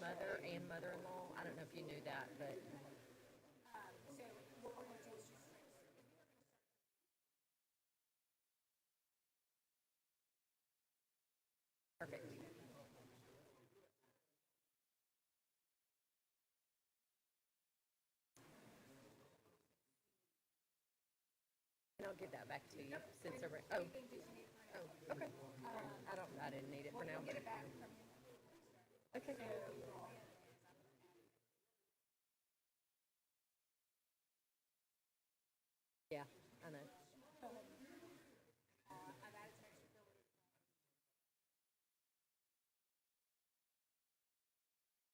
mother and mother-in-law. I don't know if you knew that, but So what we're going to do is just perfect. And I'll give that back to you since oh, okay. I didn't need it for now. get it back from you. Okay. Yeah, I know. I've added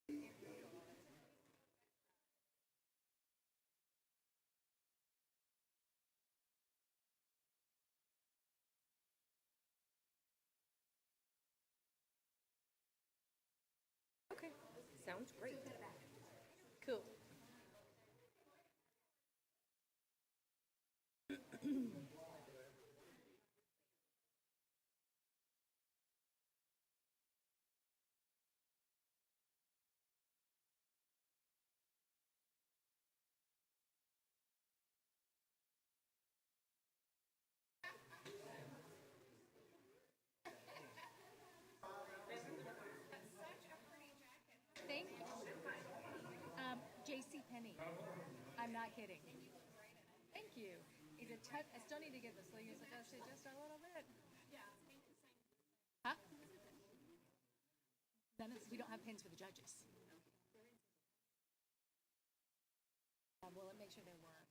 some extra fillers. Okay, sounds great. Cool. Thank you. J.C. Penney. I'm not kidding. Thank you. It's a touch. I still need to get the sleeves adjusted just a little bit. Huh? We don't have pins for the judges. Well, make sure they work.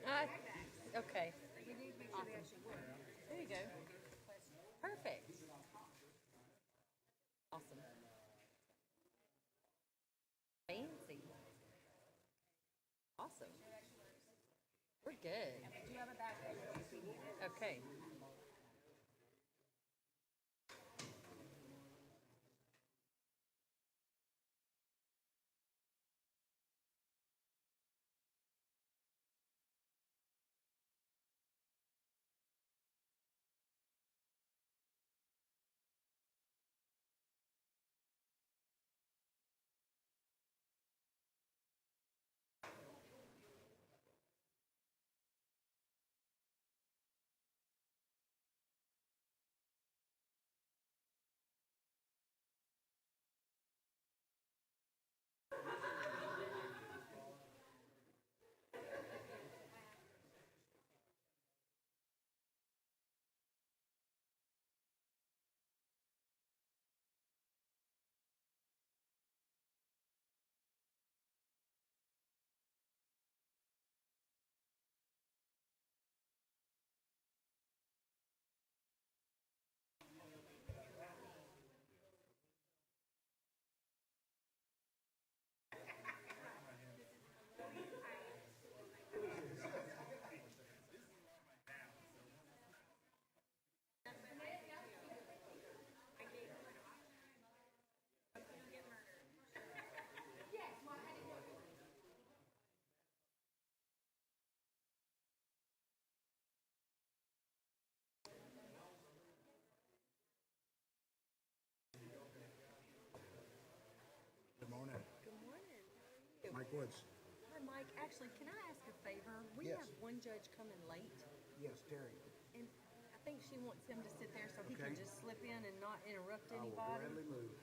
Yeah. Okay. We need to make sure they actually work. There you go. Perfect. Awesome. Fancy. Awesome. We're good. Do you have a backpack if we need it? Okay. Good morning. Good morning. How are you? Mike Woods. Hi, Mike. Actually, can I ask a favor? We Yes. have one judge coming late, Yes, Terry. and I think she wants him to sit there so he can Okay. just slip in and not interrupt I will anybody. gladly move.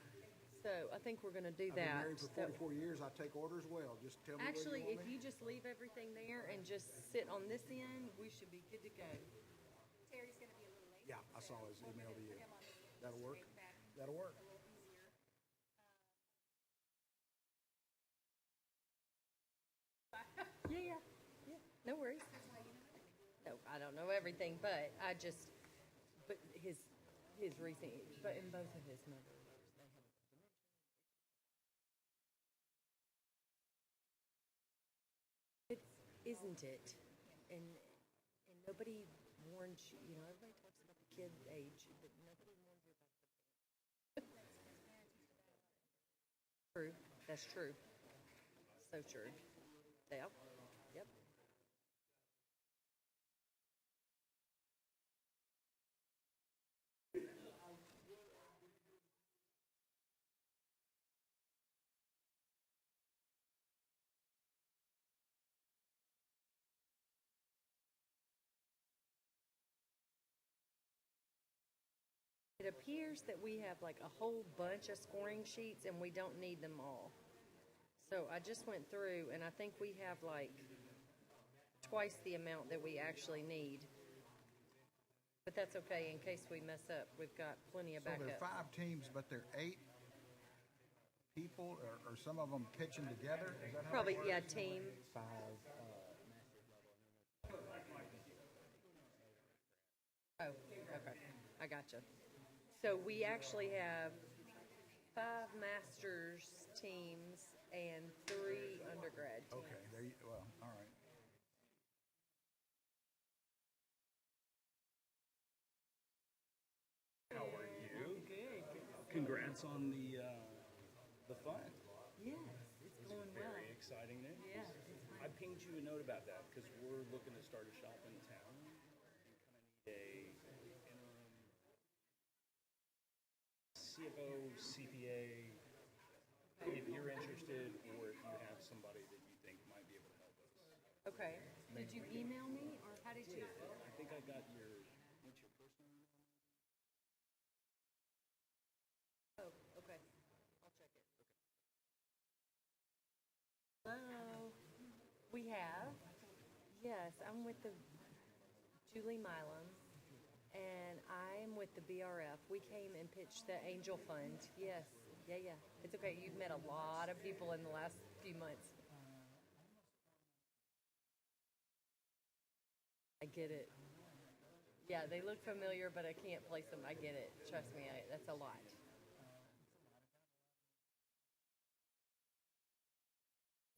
So I think we're going to do I've been that. married for So 44 years. I take orders well. Just tell me actually, where you if want me. you just leave everything there and just sit on this end, we should be good to go. Terry's going to be a little late. Yeah, I saw his email to you. Him on the That'll work. straight back. That'll work. A little easier. Yeah. No worries. No, I don't know everything, but but his recent, but in both of his mothers, they have dementia. It's, isn't it? And nobody warns you. You know, everybody talks about the kid age, but nobody warns you about the True. That's true. So true. Yeah. Yep. It appears that we have like a whole bunch of scoring sheets and we don't need them all. So I just went through and I think we have like twice the amount that we actually need. But that's okay, in case we mess up, we've got plenty of So there backup. are 5 teams, but there are 8 people, or some of them pitching together? Is that how Probably, it works? yeah, team. Oh, okay. I gotcha. So we actually have 5 masters teams and 3 undergrad teams. Okay, there you, well, all right. How are you? Good. Congrats on the fund. Yes, it's going well. Very exciting news. Yeah. I pinged you a note about that because we're looking to start a shop in town and kind of need a interim CFO, CPA. If you're interested, or if you have somebody that you think might be able to help us. Okay. Did you email me or how did you? I think I got your. What's your personal email? Oh, okay. I'll check it. Hello. We have. Yes, I'm with the Julie Milam, and I'm with the BRF. We came and pitched the Angel Fund. Yes. Yeah. It's okay. You've met a lot of people in the last few months. I get it. Yeah, they look familiar, but I can't place them. I get it. Trust me, that's a lot.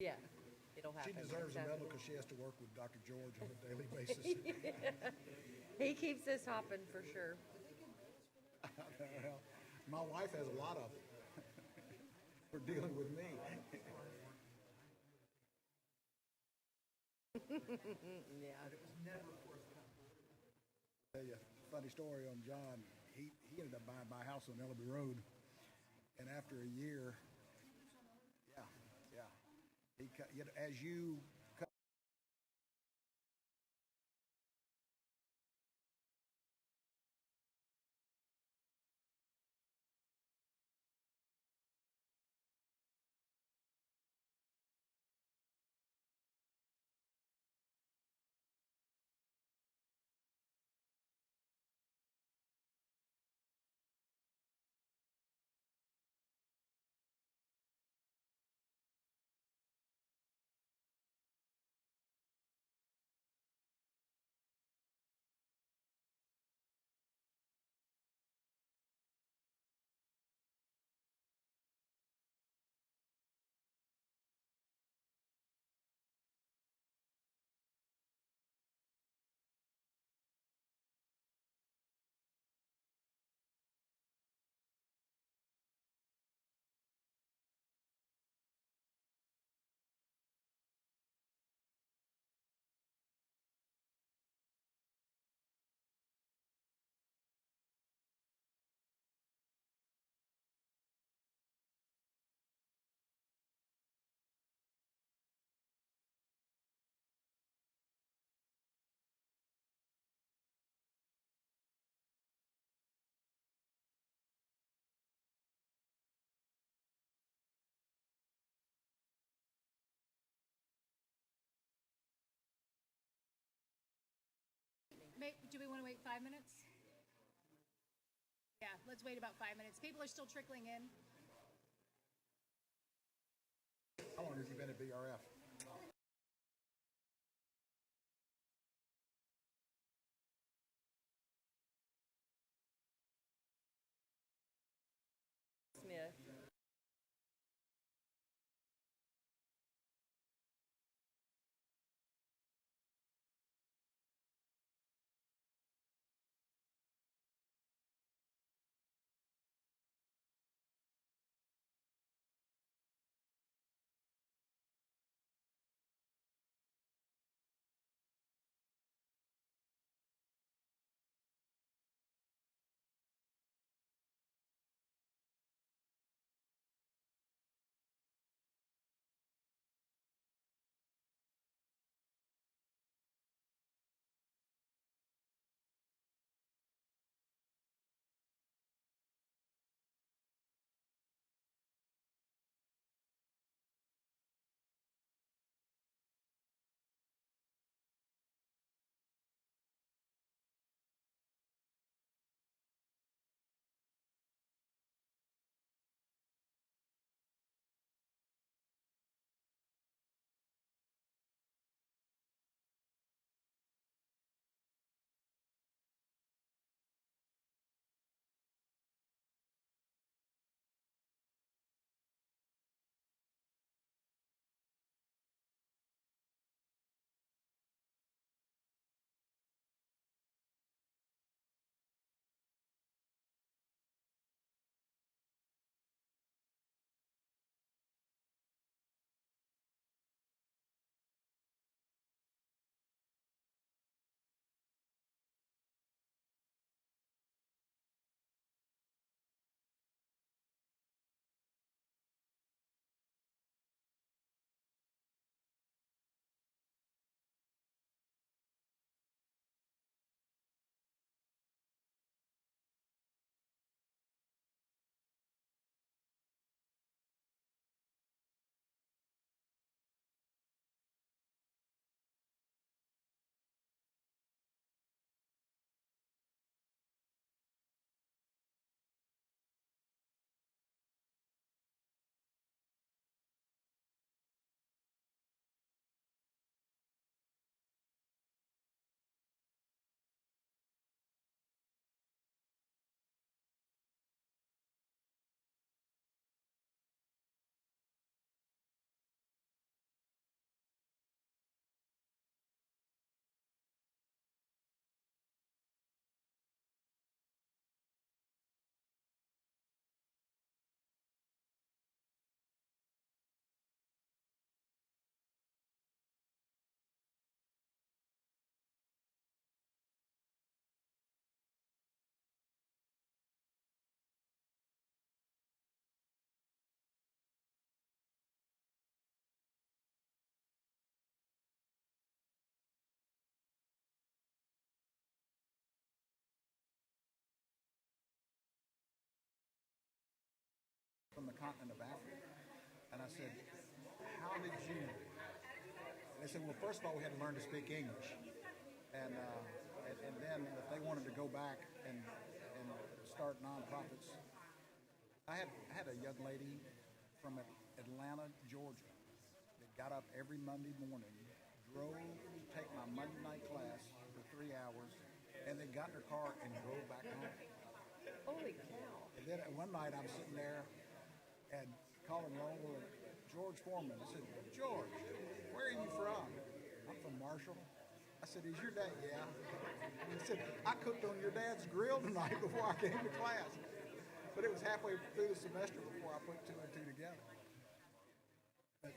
Yeah, it'll happen. She deserves a Exactly. medal because she has to work with Dr. George on a daily basis. He keeps us hopping for sure. Well, my wife has a lot of them for dealing with me. Yeah. Tell you a funny story on John. He ended up buying my house on Ellaby Road, and after a year, he as you cut. Do we want to wait 5 minutes? Yeah, let's wait about 5 minutes. People are still trickling in. How long have you been at BRF? Smith. continent of Africa. And I said, how did you? They said, well, first of all, we had to learn to speak English. And then if they wanted to go back and start nonprofits. I had a young lady from Atlanta, Georgia, that got up every Monday morning, drove to take my Monday night class for 3 hours, and then got in her car and drove back home. Holy cow. And then one night I'm sitting there and calling over George Foreman. I said, George, where are you from? I'm from Marshall. I said, is your dad? Yeah. He said, I cooked on your dad's grill tonight before I came to class. But it was halfway through the semester before I put 2 and 2 together. But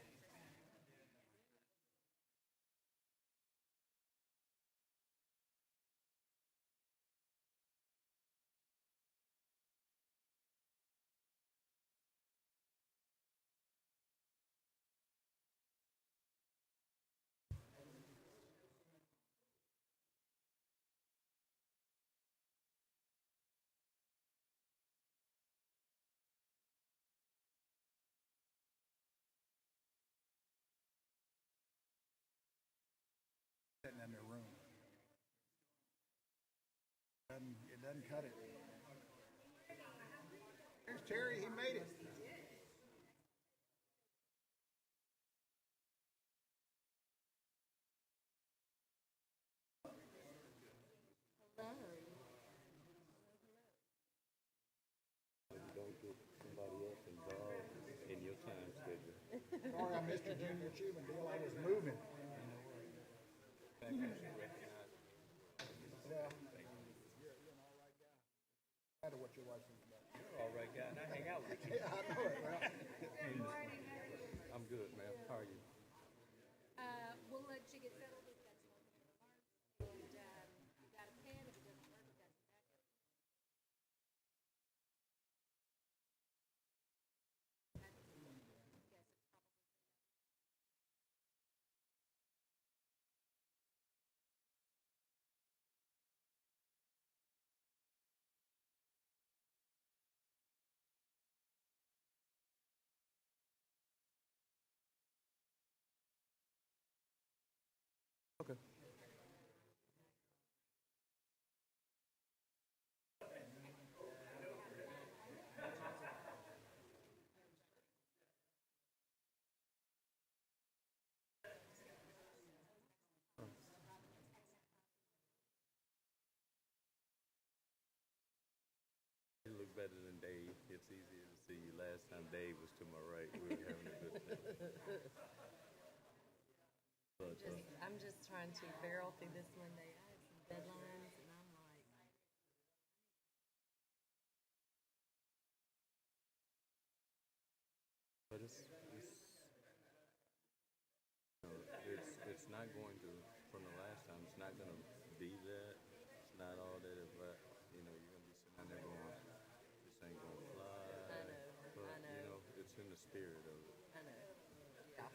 sitting in their room. It doesn't cut it. There's Terry. He made it. Don't get somebody else involved in your time schedule. Sorry, I missed your junior achievement deal. I was moving. Fact, you should recognize. Yeah. You're an all right guy. No matter what your wife thinks about you. You're all right, guy, and I hang out with you. Yeah, I know it, right? I'm good, man. How are you? We'll let you get settled. We've got some opening remarks. And you got a pen. If it doesn't work, we've got some backup. Okay. You look better than Dave. It's easier to see you. Last time Dave was to my right, we were having a good time. But, I'm just trying to barrel through this Monday. I have some deadlines, and I'm like, but it's not going to, from the last time, it's not going to be that. It's not all that it, but, you're going to be sitting down there going, this ain't going to fly. I know, But, I know. it's in the spirit of it. I know. Yeah.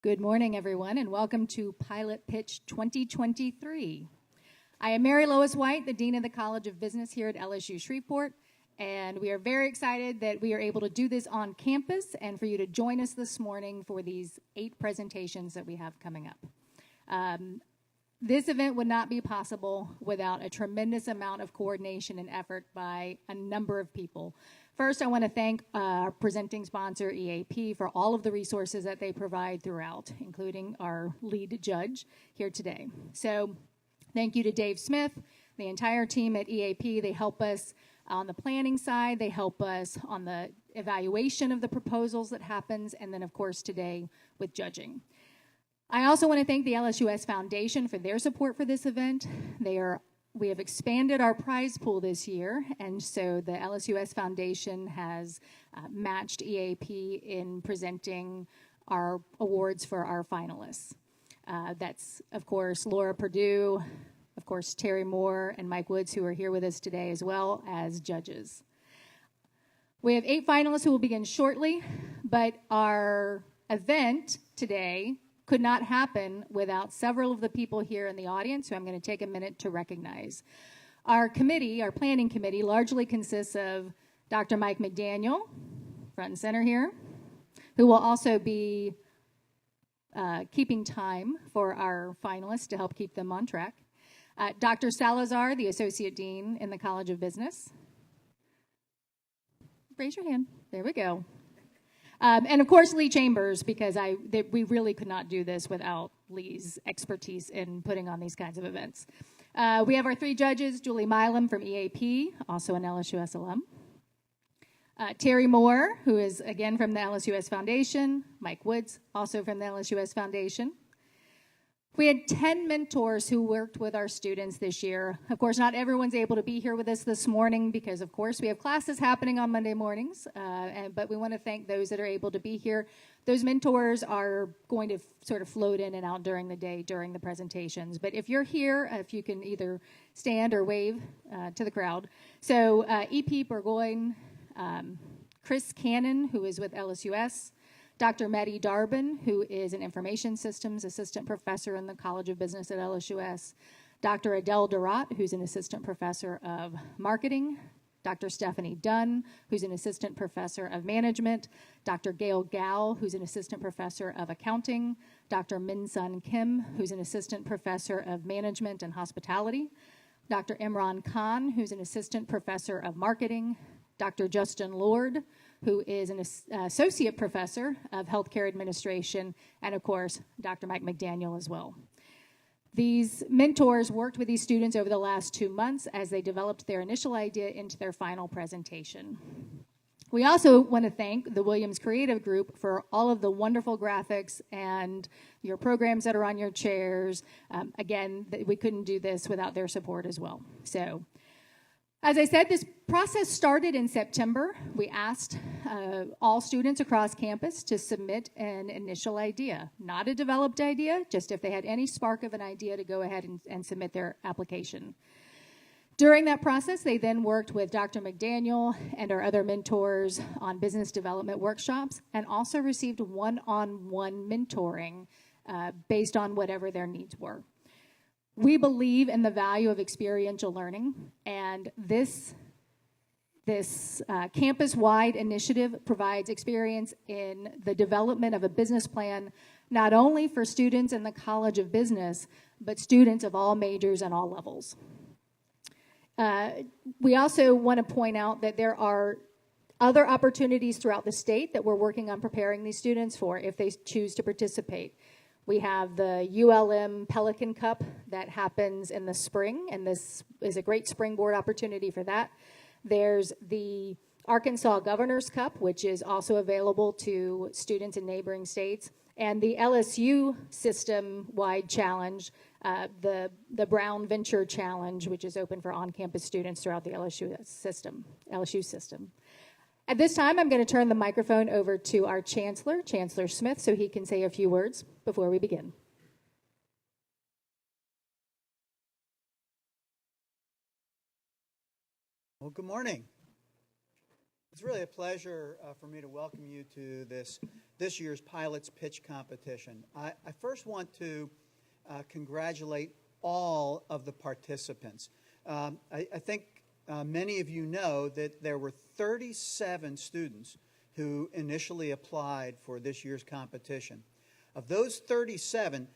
Good morning, everyone, and welcome to Pilot Pitch 2023. I am Mary Lois White, the Dean of the College of Business here at LSU Shreveport, and we are very excited that we are able to do this on campus and for you to join us this morning for these 8 presentations that we have coming up. This event would not be possible without a tremendous amount of coordination and effort by a number of people. First, I want to thank our presenting sponsor, EAP, for all of the resources that they provide throughout, including our lead judge here today. So thank you to Dave Smith, the entire team at EAP. They help us on the planning side. They help us on the evaluation of the proposals that happens, and then, of course, today with judging. I also want to thank the LSUS Foundation for their support for this event. We have expanded our prize pool this year, and so the LSUS Foundation has matched EAP in presenting our awards for our finalists. That's, of course, Laura Perdue, of course, Terry Moore, and Mike Woods, who are here with us today as well as judges. We have 8 finalists who will begin shortly, but our event today could not happen without several of the people here in the audience, who I'm going to take a minute to recognize. Our committee, our planning committee, largely consists of Dr. Mike McDaniel, front and center here, who will also be keeping time for our finalists to help keep them on track. Dr. Salazar, the Associate Dean in the College of Business. Raise your hand. There we go. And of course, Lee Chambers, because we really could not do this without Lee's expertise in putting on these kinds of events. We have our 3 judges, Julie Milam from EAP, also an LSUS alum. Terry Moore, who is again from the LSUS Foundation. Mike Woods, also from the LSUS Foundation. We had 10 mentors who worked with our students this year. Of course, not everyone's able to be here with us this morning because, of course, we have classes happening on Monday mornings, but we want to thank those that are able to be here. Those mentors are going to sort of float in and out during the day, during the presentations. But if you're here, if you can either stand or wave to the crowd. So E.P. Burgoyne, Chris Cannon, who is with LSUS, Dr. Maddie Darbin, who is an Information Systems Assistant Professor in the College of Business at LSUS, Dr. Adele Durat, who's an Assistant Professor of Marketing, Dr. Stephanie Dunn, who's an Assistant Professor of Management, Dr. Gail Gao, who's an Assistant Professor of Accounting, Dr. Min Sun Kim, who's an Assistant Professor of Management and Hospitality, Dr. Imran Khan, who's an Assistant Professor of Marketing, Dr. Justin Lord, who is an Associate Professor of Healthcare Administration, and of course, Dr. Mike McDaniel as well. These mentors worked with these students over the last 2 months as they developed their initial idea into their final presentation. We also want to thank the Williams Creative Group for all of the wonderful graphics and your programs that are on your chairs. Again, we couldn't do this without their support as well. So, as I said, this process started in September. We asked all students across campus to submit an initial idea, not a developed idea, just if they had any spark of an idea to go ahead and submit their application. During that process, they then worked with Dr. McDaniel and our other mentors on business development workshops and also received one-on-one mentoring based on whatever their needs were. We believe in the value of experiential learning, and this campus-wide initiative provides experience in the development of a business plan, not only for students in the College of Business, but students of all majors and all levels. We also want to point out that there are other opportunities throughout the state that we're working on preparing these students for if they choose to participate. We have the ULM Pelican Cup that happens in the spring, and this is a great springboard opportunity for that. There's the Arkansas Governor's Cup, which is also available to students in neighboring states, and the LSU system-wide challenge, the Brown Venture Challenge, which is open for on-campus students throughout the LSU system. At this time, I'm going to turn the microphone over to our Chancellor, Chancellor Smith, so he can say a few words before we begin. Well, good morning. It's really a pleasure for me to welcome you to this year's Pilots Pitch Competition. I first want to congratulate all of the participants. I think many of you know that there were 37 students who initially applied for this year's competition. Of those 37,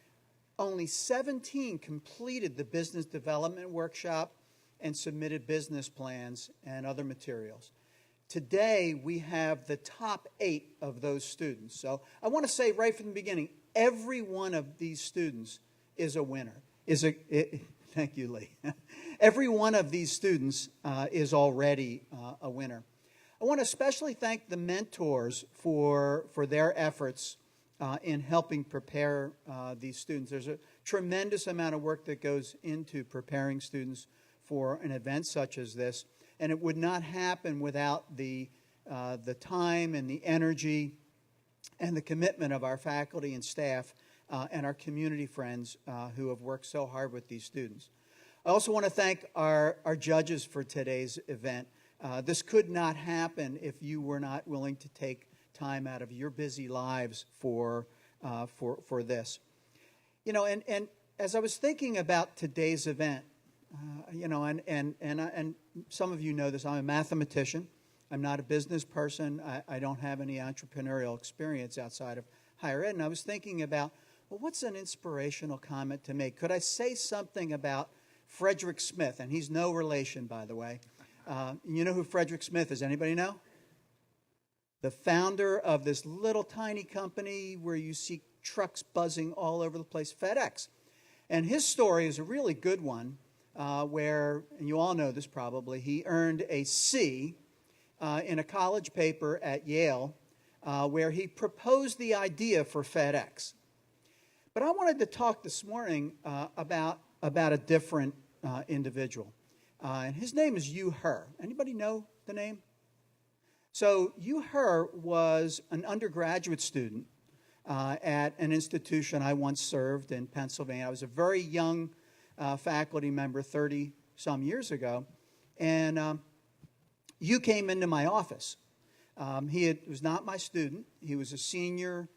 only 17 completed the business development workshop and submitted business plans and other materials. Today, we have the top 8 of those students. So I want to say right from the beginning, every one of these students is a winner. Thank you, Lee. Every one of these students is already a winner. I want to especially thank the mentors for their efforts in helping prepare these students. There's a tremendous amount of work that goes into preparing students for an event such as this. And it would not happen without the time and the energy and the commitment of our faculty and staff and our community friends who have worked so hard with these students. I also want to thank our judges for today's event. This could not happen if you were not willing to take time out of your busy lives for this. You know, and as I was thinking about today's event, you know, and some of you know this, I'm a mathematician. I'm not a business person. I don't have any entrepreneurial experience outside of higher ed. And I was thinking about, well, what's an inspirational comment to make? Could I say something about Frederick Smith? And he's no relation, by the way. You know who Frederick Smith is? Anybody know? The founder of this little tiny company where you see trucks buzzing all over the place, FedEx. And his story is a really good one. Where, and you all know this probably, he earned a C in a college paper at Yale where he proposed the idea for FedEx. But I wanted to talk this morning about a different individual. And his name is Yu He. Anybody know the name? So Yu He was an undergraduate student at an institution I once served in Pennsylvania. I was a very young faculty member 30-some years ago, and you came into my office. He was not my student. He was a senior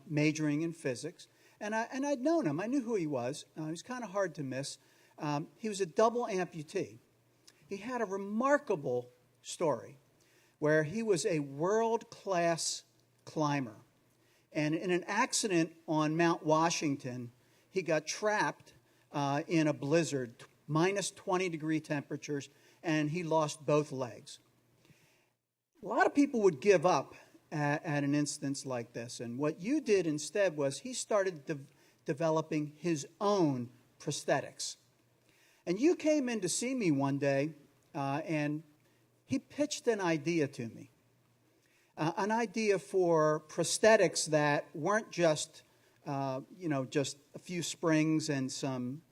majoring in physics, and I'd known him. I knew who he was. He was kind of hard to miss. He was a double amputee. He had a remarkable story where he was a world-class climber, and in an accident on Mount Washington, he got trapped in a blizzard, minus 20-degree temperatures, and he lost both legs. A lot of people would give up at an instance like this, and what you did instead was he started developing his own prosthetics. And you came in to see me one day, and he pitched an idea to me, an idea for prosthetics that weren't just just a few springs and some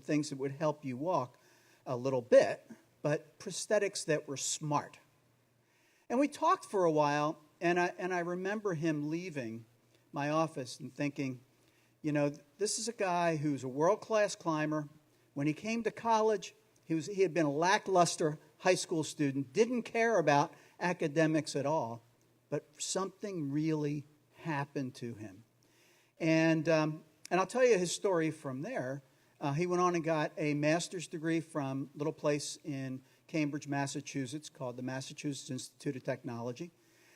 things that would help you walk a little bit, but prosthetics that were smart. And we talked for a while, and I remember him leaving my office and thinking, you know, this is a guy who's a world-class climber. When he came to college, he had been a lackluster high school student, didn't care about academics at all, but something really happened to him. And I'll tell you his story from there. He went on and got a master's degree from a little place in Cambridge, Massachusetts, called the Massachusetts Institute of Technology.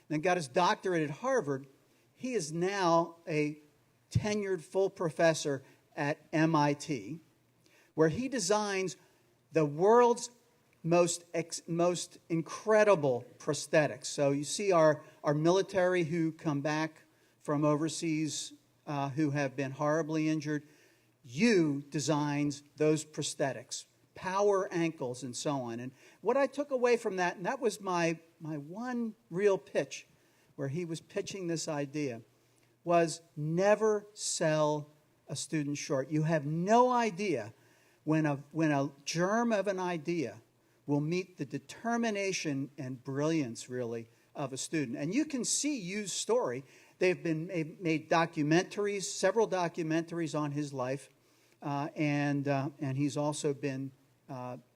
Then got his doctorate at Harvard. He is now a tenured full professor at MIT, where he designs the world's most incredible prosthetics. So you see our military who come back from overseas who have been horribly injured. You designs those prosthetics, power ankles, and so on. And what I took away from that, and that was my one real pitch, where he was pitching this idea, was never sell a student short. You have no idea when a germ of an idea will meet the determination and brilliance, really, of a student. And you can see Yu's story. They've been made documentaries, several documentaries on his life, and he's also been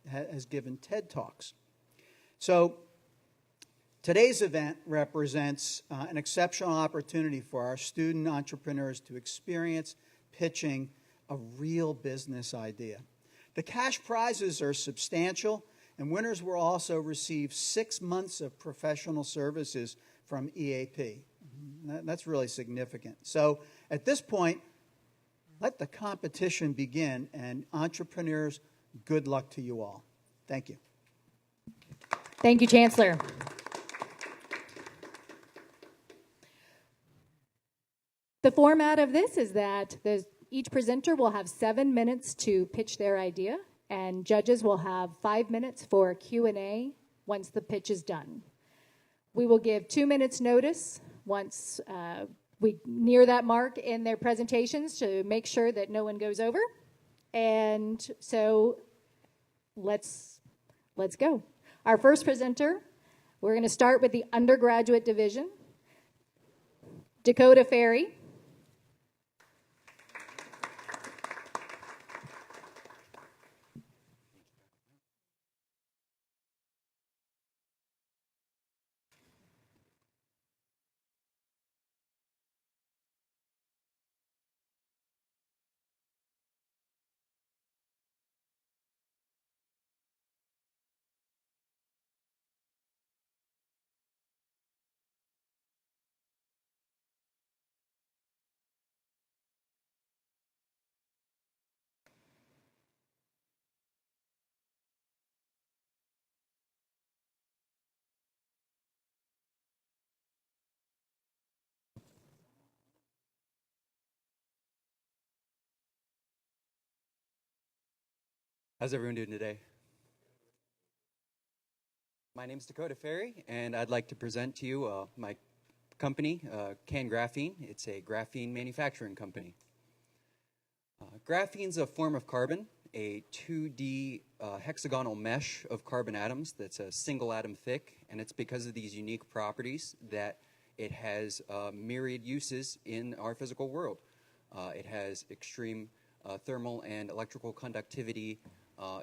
has given TED Talks. So Today's event represents an exceptional opportunity for our student entrepreneurs to experience pitching a real business idea. The cash prizes are substantial, and winners will also receive 6 months of professional services from EAP. That's really significant. So at this point, let the competition begin, and entrepreneurs, good luck to you all. Thank you. Thank you, Chancellor. The format of this is that each presenter will have 7 minutes to pitch their idea, and judges will have 5 minutes for Q&A once the pitch is done. We will give 2 minutes notice once we near that mark in their presentations to make sure that no one goes over. And so let's go. Our first presenter, we're going to start with the undergraduate division. Dakota Ferry. How's everyone doing today? My name's Dakota Ferry, and I'd like to present to you my company, Can Graphene. It's a graphene manufacturing company. Graphene's a form of carbon, a 2D hexagonal mesh of carbon atoms that's a single atom thick, and it's because of these unique properties that it has myriad uses in our physical world. It has extreme thermal and electrical conductivity.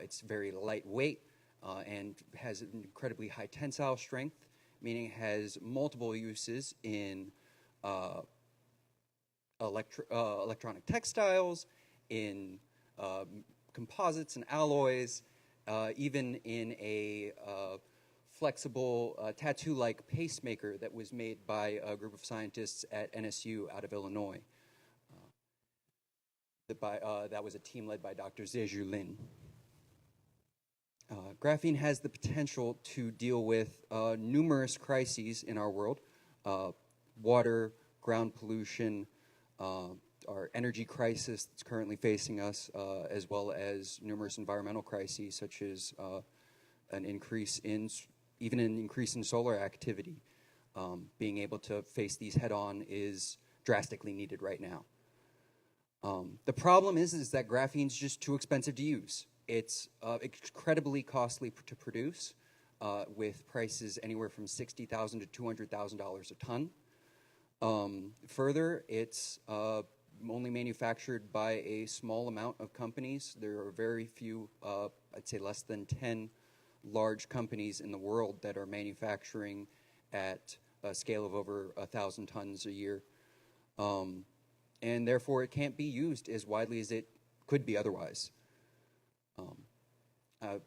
It's very lightweight and has an incredibly high tensile strength, meaning it has multiple uses in electronic textiles, in composites and alloys, even in a flexible tattoo-like pacemaker that was made by a group of scientists at NSU out of Illinois. That was a team led by Dr. Zhe Lin. Graphene has the potential to deal with numerous crises in our world: water, ground pollution, our energy crisis that's currently facing us, as well as numerous environmental crises such as an increase in solar activity. Being able to face these head-on is drastically needed right now. The problem is that graphene's just too expensive to use. It's incredibly costly to produce, with prices anywhere from $60,000 to $200,000 a ton. Further, it's only manufactured by a small amount of companies. There are very few, I'd say less than 10 large companies in the world that are manufacturing at a scale of over 1,000 tons a year. And therefore, it can't be used as widely as it could be otherwise.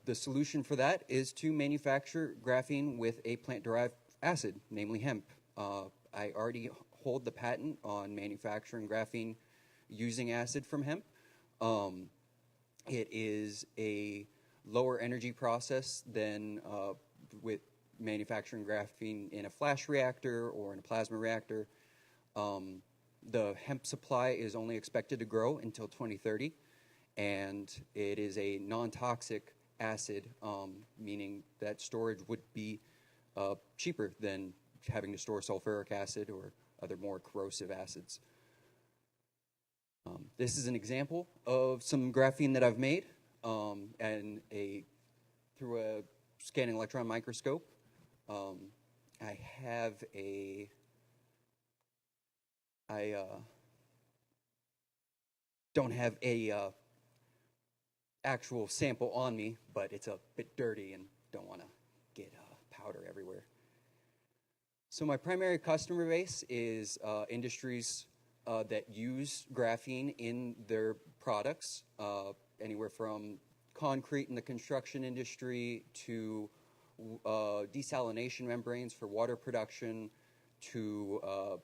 The solution for that is to manufacture graphene with a plant-derived acid, namely hemp. I already hold the patent on manufacturing graphene using acid from hemp. It is a lower energy process than with manufacturing graphene in a flash reactor or in a plasma reactor. The hemp supply is only expected to grow until 2030, and it is a non-toxic acid, meaning that storage would be cheaper than having to store sulfuric acid or other more corrosive acids. This is an example of some graphene that I've made and through a scanning electron microscope. I don't have a actual sample on me, but it's a bit dirty and don't want to get powder everywhere. So my primary customer base is industries that use graphene in their products, anywhere from concrete in the construction industry to desalination membranes for water production to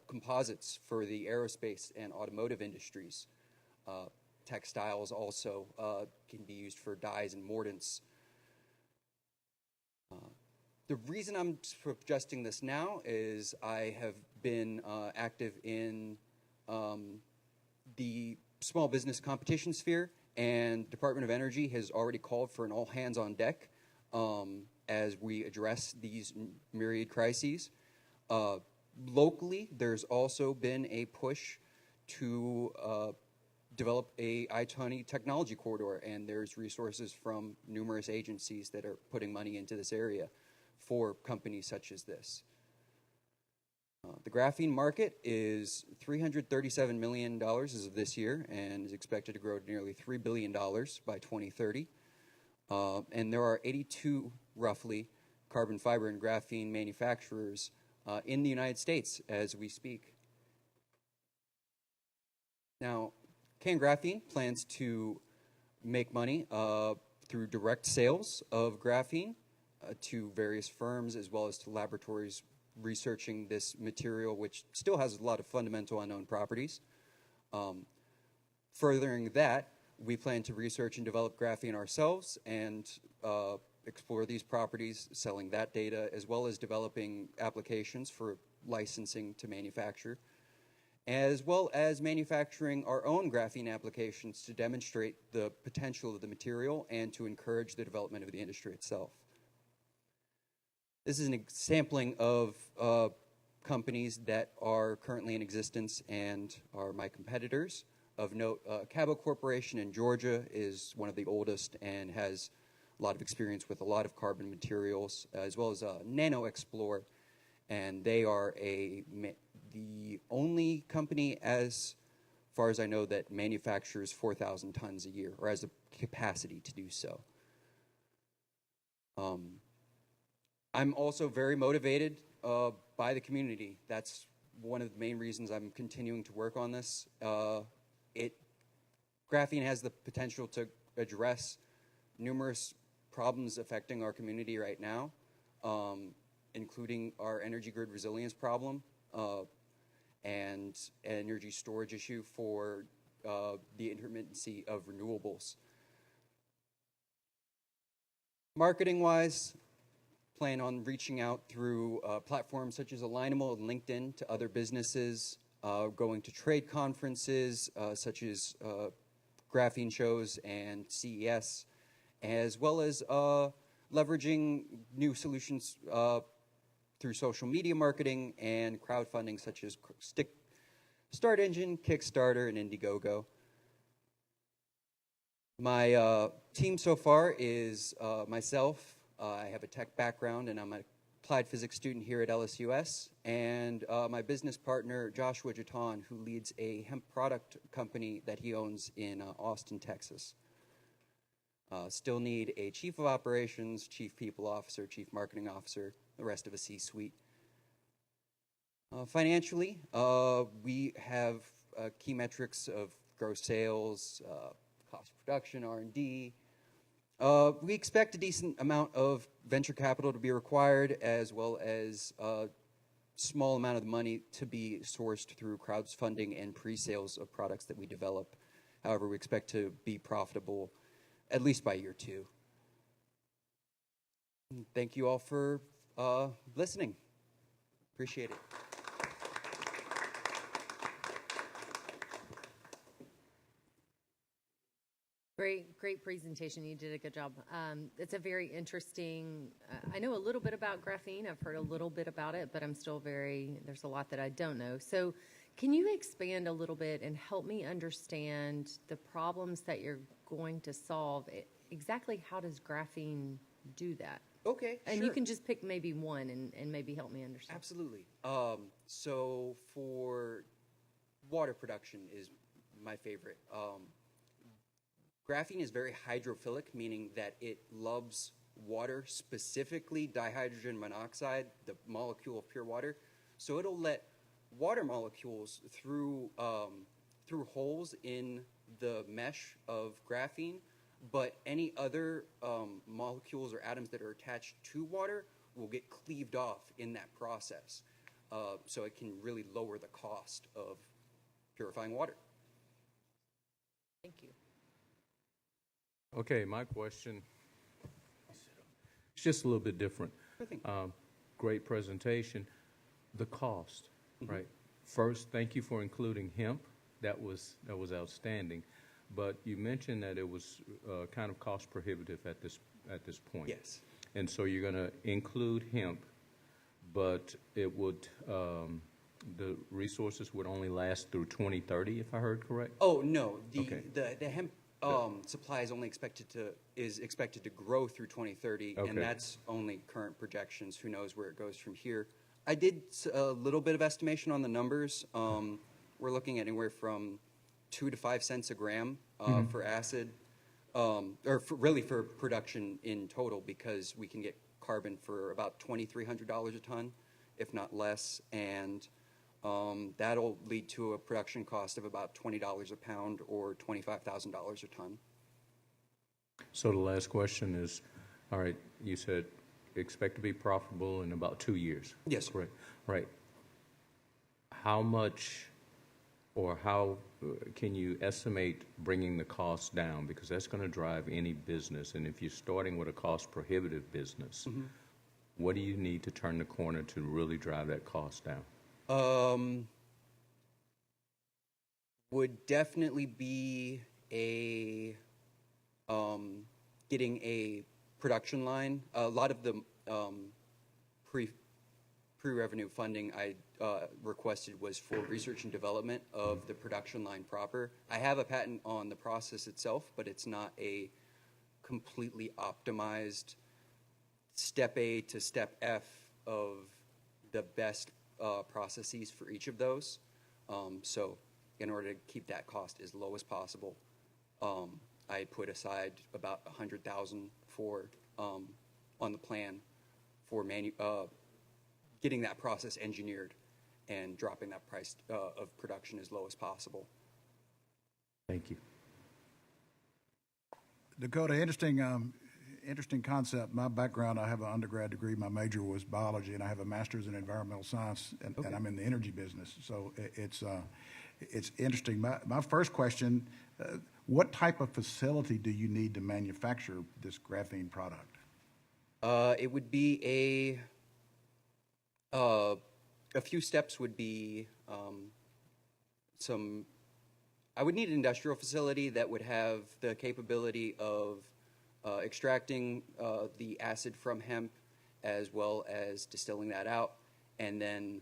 composites for the aerospace and automotive industries. Textiles also can be used for dyes and mordants. The reason I'm suggesting this now is I have been active in the small business competition sphere, and Department of Energy has already called for an all hands on deck as we address these myriad crises. Locally, there's also been a push to develop a I-20 technology corridor, and there's resources from numerous agencies that are putting money into this area for companies such as this. The graphene market is $337 million as of this year and is expected to grow to nearly $3 billion by 2030. And there are 82, roughly, carbon fiber and graphene manufacturers in the United States as we speak. Now, Can Graphene plans to make money through direct sales of graphene to various firms as well as to laboratories researching this material, which still has a lot of fundamental unknown properties. Furthering that, we plan to research and develop graphene ourselves and explore these properties, selling that data, as well as developing applications for licensing to manufacture, as well as manufacturing our own graphene applications to demonstrate the potential of the material and to encourage the development of the industry itself. This is an sampling of companies that are currently in existence and are my competitors. Of note, Cabot Corporation in Georgia is one of the oldest and has a lot of experience with a lot of carbon materials, as well as Nano Explore, and they are the only company, as far as I know, that manufactures 4,000 tons a year, or has the capacity to do so. I'm also very motivated by the community. That's one of the main reasons I'm continuing to work on this. Graphene has the potential to address numerous problems affecting our community right now, including our energy grid resilience problem and energy storage issue for the intermittency of renewables. Marketing-wise, plan on reaching out through platforms such as Alignable and LinkedIn to other businesses, going to trade conferences such as graphene shows and CES, as well as leveraging new solutions through social media marketing and crowdfunding such as Start Engine, Kickstarter, and Indiegogo. My team so far is myself. I have a tech background, and I'm an applied physics student here at LSUS, and my business partner, Joshua Jatan, who leads a hemp product company that he owns in Austin, Texas. Still need a chief of operations, chief people officer, chief marketing officer, the rest of a C-suite. Financially, we have key metrics of gross sales, cost of production, R&D. We expect a decent amount of venture capital to be required, as well as a small amount of the money to be sourced through crowdfunding and pre-sales of products that we develop. However, we expect to be profitable at least by year 2. Thank you all for listening. Appreciate it. Great presentation. You did a good job. It's a very interesting, I know a little bit about graphene. I've heard a little bit about it, but I'm still there's a lot that I don't know. So can you expand a little bit and help me understand the problems that you're going to solve? Exactly how does graphene do that? Okay, and sure. You can just pick maybe one and maybe help me understand. Absolutely. So for water production is my favorite. Graphene is very hydrophilic, meaning that it loves water, specifically dihydrogen monoxide, the molecule of pure water, So it'll let water molecules through through holes in the mesh of graphene, but any other molecules or atoms that are attached to water will get cleaved off in that process. So it can really lower the cost of purifying water. Thank you. Okay, my question, it's just a little bit different. Sure thing. Great presentation. The cost, right? First, thank you for including hemp. That was outstanding. But you mentioned that it was kind of cost prohibitive at this point. Yes. And so you're going to include hemp, but it would the resources would only last through 2030, if I heard correct. Oh no, Okay. the hemp supply is only expected to grow through 2030, Okay. and that's only current projections. Who knows where it goes from here? I did a little bit of estimation on the numbers. We're looking at anywhere from 2 to 5 cents a gram for acid, really for production in total, because we can get carbon for about $2,300 a ton, if not less, and that'll lead to a production cost of about $20 a pound or $25,000 a ton. So the last question is, all right, you said expect to be profitable in about 2 years. Yes, sir. Correct. Right. How much or how can you estimate bringing the cost down? Because that's going to drive any business. And if you're starting with a cost-prohibitive business, what do you need to turn the corner to really drive that cost down? Would definitely be getting a production line. A lot of the pre-revenue funding I requested was for research and development of the production line proper. I have a patent on the process itself, but it's not a completely optimized step A to step F of the best processes for each of those. So in order to keep that cost as low as possible, I put aside about $100,000 for on the plan for getting that process engineered and dropping that price of production as low as possible. Thank you. Dakota, interesting concept. My background, I have an undergrad degree. My major was biology, and I have a master's in environmental science, and I'm in the energy business. So it's interesting. My first question, what type of facility do you need to manufacture this graphene product? It would be a few steps would be I would need an industrial facility that would have the capability of extracting the acid from hemp as well as distilling that out, and then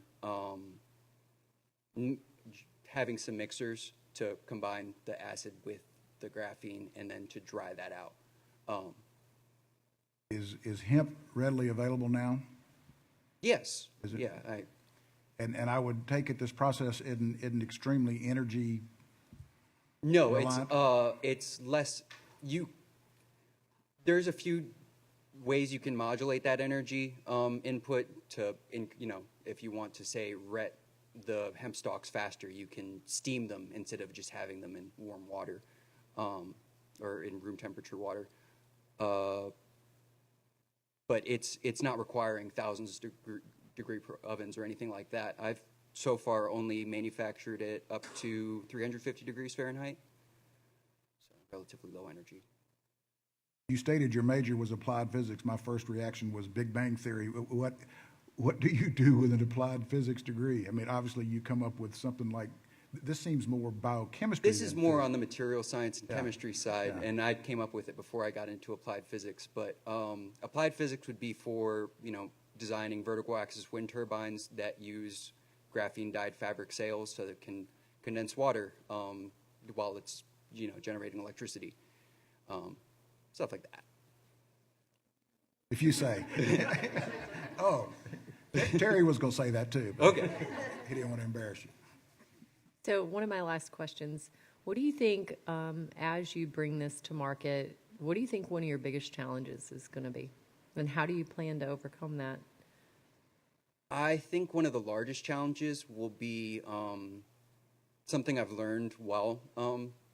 having some mixers to combine the acid with the graphene and then to dry that out. Is hemp readily available now? Yes. Is it? Yeah. And I would take it this process isn't extremely energy. No, reliant? it's less. There's a few ways you can modulate that energy input to, if you want to say ret the hemp stalks faster, you can steam them instead of just having them in warm water or in room temperature water. But it's not requiring thousands of degree ovens or anything like that. I've so far only manufactured it up to 350 degrees Fahrenheit, so relatively low energy. You stated your major was applied physics. My first reaction was Big Bang Theory. What do you do with an applied physics degree? I mean, obviously you come up with something like, this seems more biochemistry. This is more on the material science and chemistry side, Yeah. and I came up with it before I got into applied physics. But applied physics would be for, designing vertical axis wind turbines that use graphene dyed fabric sails so that it can condense water while it's, generating electricity. Stuff like that. If you say. Oh, Terry was going to say that too. But Okay. He didn't want to embarrass you. So one of my last questions, what do you think, as you bring this to market, what do you think one of your biggest challenges is going to be? And how do you plan to overcome that? I think one of the largest challenges will be something I've learned while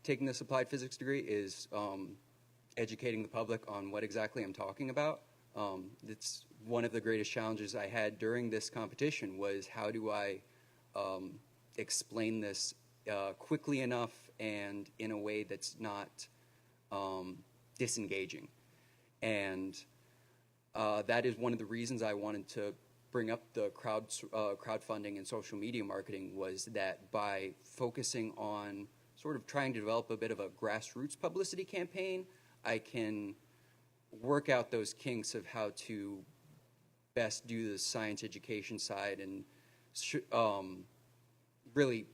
taking this applied physics degree is educating the public on what exactly I'm talking about. It's one of the greatest challenges I had during this competition was how do I explain this quickly enough and in a way that's not disengaging. And that is one of the reasons I wanted to bring up the crowdfunding and social media marketing was that by focusing on sort of trying to develop a bit of a grassroots publicity campaign, I can work out those kinks of how to best do the science education side and really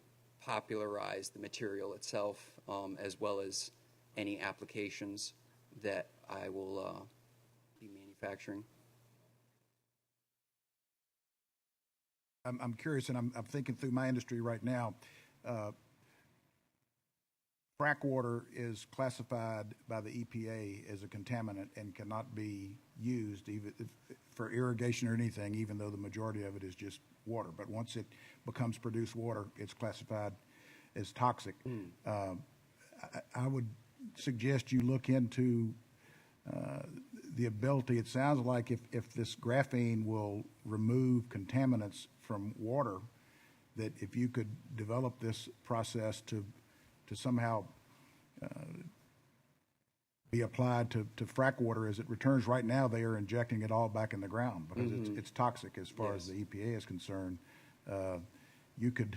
popularize the material itself, as well as any applications that I will be manufacturing. I'm curious, and I'm thinking through my industry right now. Frack water is classified by the EPA as a contaminant and cannot be used even for irrigation or anything, even though the majority of it is just water. But once it becomes produced water, it's classified as toxic. I would suggest you look into the ability. It sounds like if this graphene will remove contaminants from water, that if you could develop this process to somehow be applied to frack water as it returns. Right now, they are injecting it all back in the ground because it's toxic as far as the EPA is concerned. You could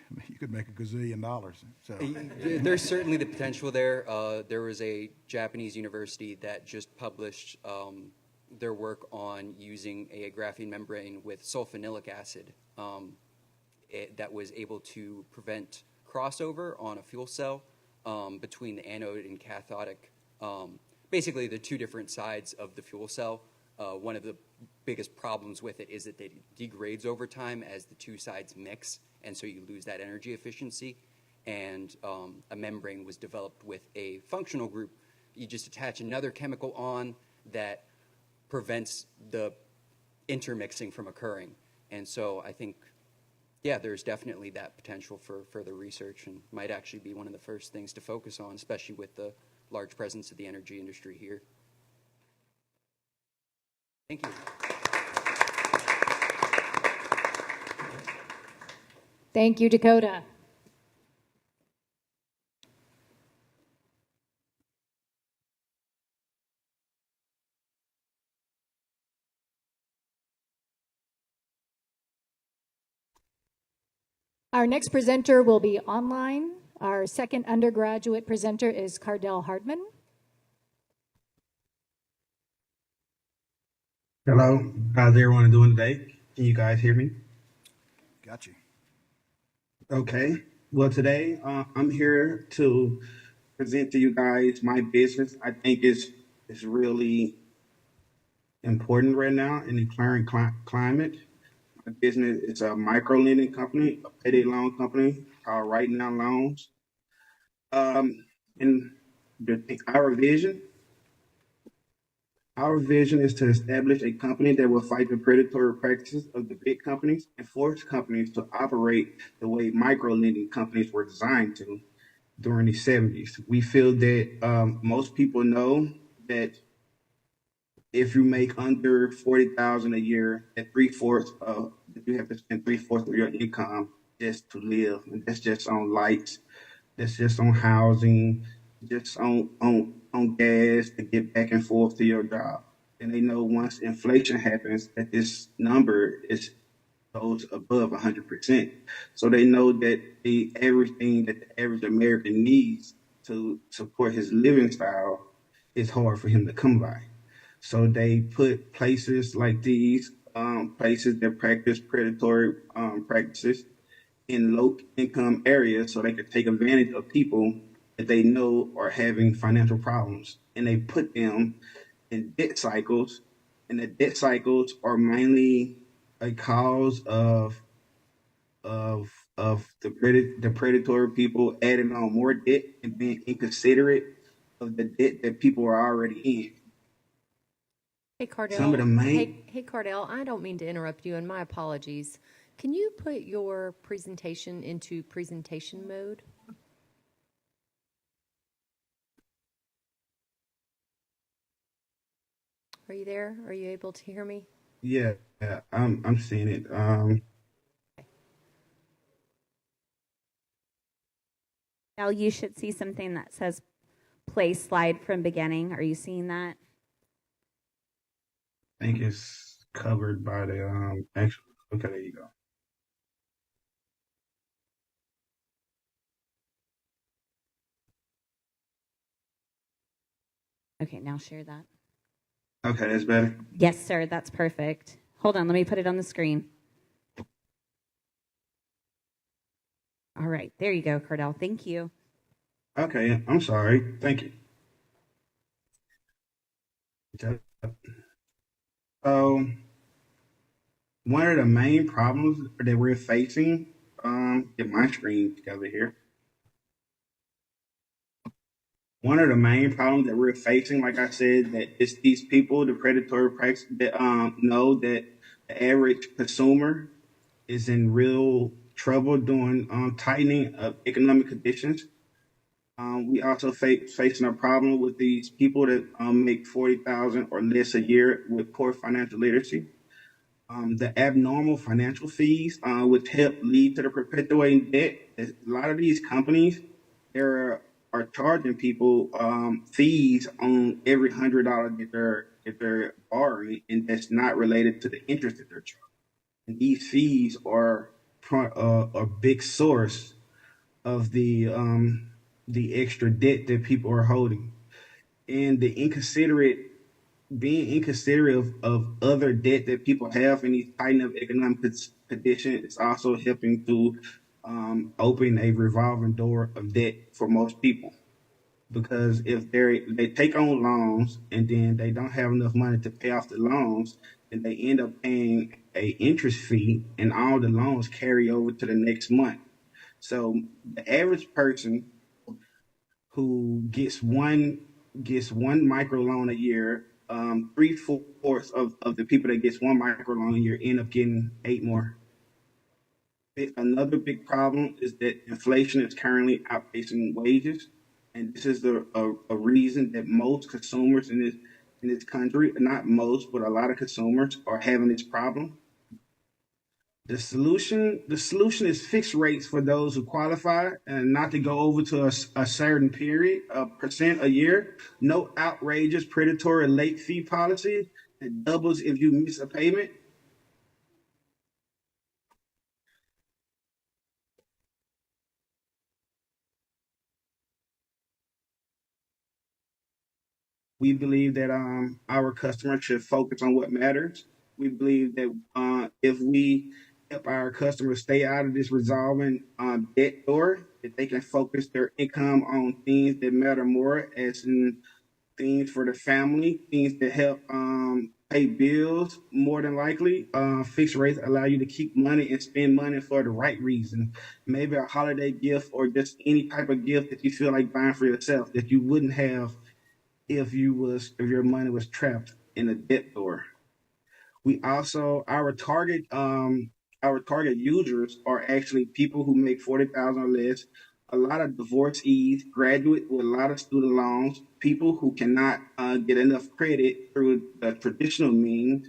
make $1 gazillion. So there's certainly the potential there. There was a Japanese university that just published their work on using a graphene membrane with sulfonilic acid that was able to prevent crossover on a fuel cell between the anode and cathodic. Basically, the two different sides of the fuel cell. One of the biggest problems with it is that it degrades over time as the two sides mix, and so you lose that energy efficiency. And a membrane was developed with a functional group. You just attach another chemical on that prevents the intermixing from occurring. And so I think, yeah, there's definitely that potential for further research and might actually be one of the first things to focus on, especially with the large presence of the energy industry here. Thank you. Thank you, Dakota. Our next presenter will be online. Our second undergraduate presenter is Cardell Hardman. Hello, how's everyone doing today? Can you guys hear me? got you. Okay. Well, today I'm here to present to you guys my business. I think it's really important right now in the current climate. My business is a micro lending company, a payday loan company called Right Now Loans. And our vision. Our vision is to establish a company that will fight the predatory practices of the big companies and force companies to operate the way micro lending companies were designed to during the 70s. We feel that most people know that if you make under $40,000 a year, that you have to spend 3/4 of your income just to live, and that's just on lights, that's just on housing, just on gas to get back and forth to your job. And they know once inflation happens that this number goes above 100%. So they know that everything that the average American needs to support his living style is hard for him to come by. So they put places like these, places that practice predatory practices in low income areas so they could take advantage of people that they know are having financial problems. And they put them in debt cycles, and the debt cycles are mainly a cause of the predatory people adding on more debt and being inconsiderate of the debt that people are already in. Hey, Cardell. Some of the main. Hey, Cardell, I don't mean to interrupt you, and my apologies. Can you put your presentation into presentation mode? Are you there? Are you able to hear me? Yeah, I'm seeing it. Now you should see something that says play slide from beginning. Are you seeing that? I think it's covered by the actual. Okay, there you go. Okay, now share that. Okay, that's better. Yes, sir, that's perfect. Hold on, let me put it on the screen. All right, there you go, Cardell. Thank you. Okay, I'm sorry. Thank you. So, one of the main problems that we're facing, get my screen together here. One of the main problems that we're facing, like I said, that it's these people, the predatory practice, that know that the average consumer is in real trouble during tightening of economic conditions. We also facing a problem with these people that make 40,000 or less a year with poor financial literacy. The abnormal financial fees, which help lead to the perpetuating debt. A lot of these companies, are charging people fees on every $100 that they're borrowing, and that's not related to the interest that they're charging. And these fees are a big source of the extra debt that people are holding, and being inconsiderate of other debt that people have in these tightening of economic conditions is also helping to open a revolving door of debt for most people. Because if they take on loans and then they don't have enough money to pay off the loans, then they end up paying a interest fee, and all the loans carry over to the next month. So the average person who gets one micro loan a year, 3/4 of the people that gets one micro loan a year end up getting 8 more. Another big problem is that inflation is currently outpacing wages, and this is a reason that most consumers in this country, not most, but a lot of consumers are having this problem. The solution is fixed rates for those who qualify, and not to go over to a certain period of percent a year. No outrageous predatory late fee policy that doubles if you miss a payment. We believe that our customers should focus on what matters. We believe that if we help our customers stay out of this resolving debt door, that they can focus their income on things that matter more, as in things for the family, things that help pay bills more than likely. Fixed rates allow you to keep money and spend money for the right reason. Maybe a holiday gift, or just any type of gift that you feel like buying for yourself that you wouldn't have if your money was trapped in a debt door. We also our target users are actually people who make 40,000 or less. A lot of divorcees, graduate with a lot of student loans, people who cannot get enough credit through the traditional means.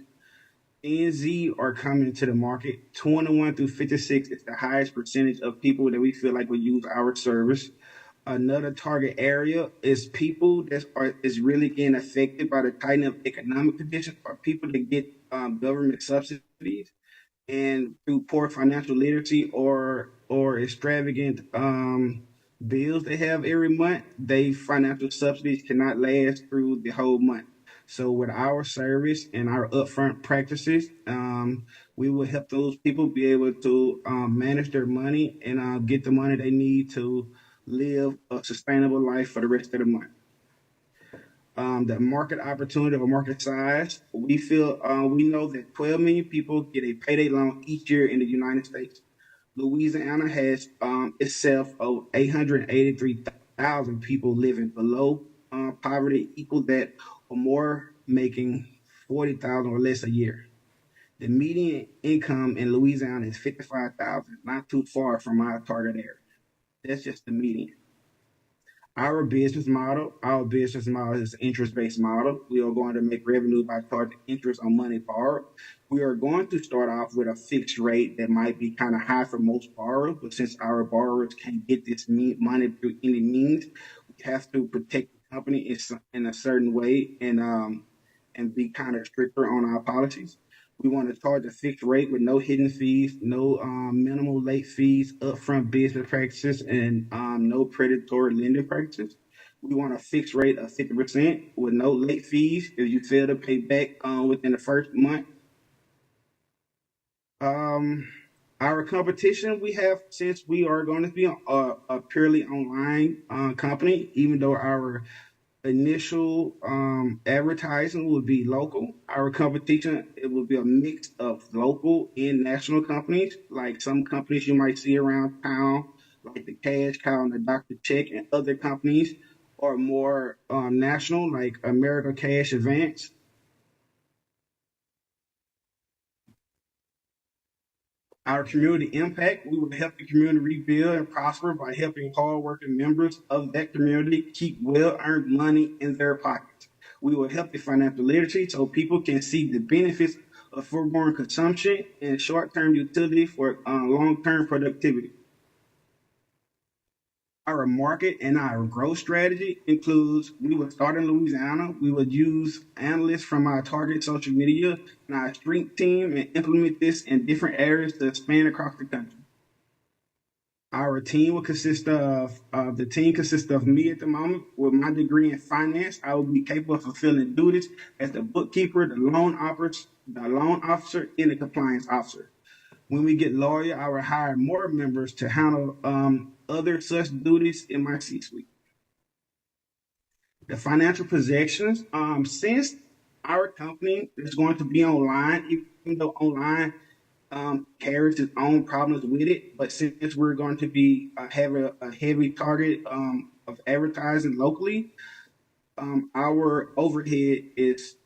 NZ are coming to the market. 21 through 56 is the highest percentage of people that we feel like will use our service. Another target area is people that is really getting affected by the tightening of economic conditions, or people that get government subsidies, and through poor financial literacy or extravagant bills they have every month, they financial subsidies cannot last through the whole month. So with our service and our upfront practices, we will help those people be able to manage their money and get the money they need to live a sustainable life for the rest of the month. The market opportunity or market size, we know that 12 million people get a payday loan each year in the United States. Louisiana has itself 883,000 people living below poverty, equal that or more, making $40,000 or less a year. The median income in Louisiana is $55,000, not too far from our target area. That's just the median. Our business model is an interest-based model. We are going to make revenue by charging interest on money borrowed. We are going to start off with a fixed rate that might be kind of high for most borrowers, but since our borrowers can't get this money through any means, we have to protect the company in a certain way and be kind of stricter on our policies. We want to charge a fixed rate with no hidden fees, no minimal late fees, upfront business practices, and no predatory lending practices. We want a fixed rate of 50% with no late fees if you fail to pay back within the first month. Our competition we have, since we are going to be a purely online company, even though our initial advertising would be local. Our competition, it will be a mix of local and national companies, like some companies you might see around town, like the Cash Cow and the Dr. Check, and other companies are more national, like America Cash Advance. Our community impact, we will help the community rebuild and prosper by helping hardworking members of that community keep well-earned money in their pockets. We will help the financial literacy so people can see the benefits of foregoing consumption and short-term utility for long-term productivity. Our market and our growth strategy includes, we will start in Louisiana. We will use analysts from our target social media and our strength team and implement this in different areas to expand across the country. Our team will consist of, me at the moment. With my degree in finance, I will be capable of fulfilling duties as the bookkeeper, the loan officer, and the compliance officer. When we get lawyer, I will hire more members to handle other such duties in my C-suite. The financial projections, since our company is going to be online, even though online carries its own problems with it, but since we're going to be have a heavy target of advertising locally, our overhead is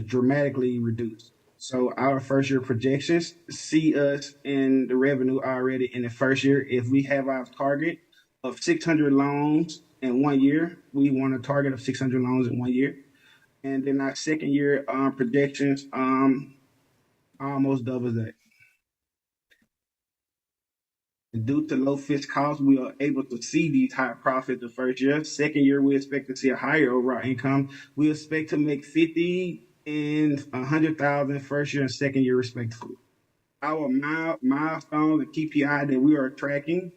dramatically reduced. So our first year projections see us in the revenue already in the first year. If we have our target of 600 loans in 1 year, we want a target of 600 loans in 1 year. And then our second year projections almost double that. Due to low fixed costs, we are able to see these high profits the first year. Second year, we expect to see a higher overall income. We expect to make 50 and 100,000 first year and second year respectively. Our milestone, the KPI that we are tracking,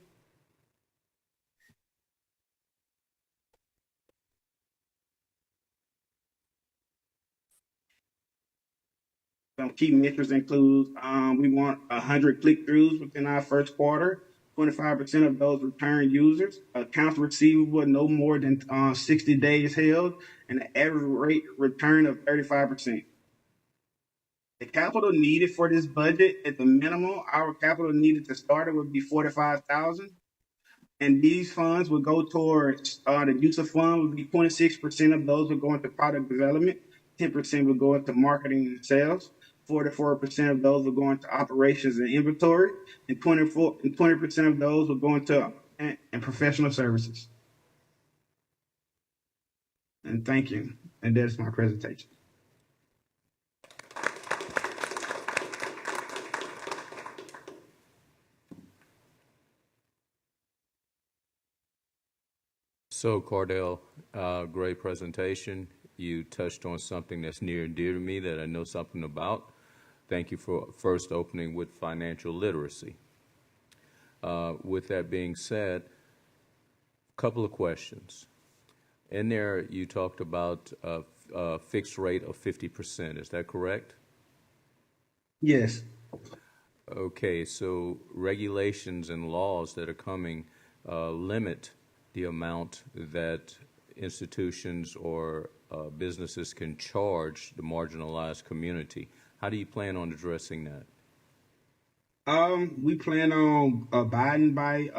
some key metrics include we want 100 click-throughs within our first quarter, 25% of those return users, accounts receivable no more than 60 days held, and an average rate return of 35%. The capital needed for this budget, at the minimum, our capital needed to start it would be $45,000. And these funds would go towards the use of funds would be 26% of those would go into product development, 10% would go into marketing and sales, 44% of those would go into operations and inventory, and 20% of those would go into and professional services. And thank you. And that is my presentation. So, Cordell, great presentation. You touched on something that's near and dear to me that I know something about. Thank you for first opening with financial literacy. With that being said, a couple of questions. In there, you talked about a fixed rate of 50%. Is that correct? Yes. Okay, so regulations and laws that are coming limit the amount that institutions or businesses can charge the marginalized community. How do you plan on addressing that? We plan on abiding by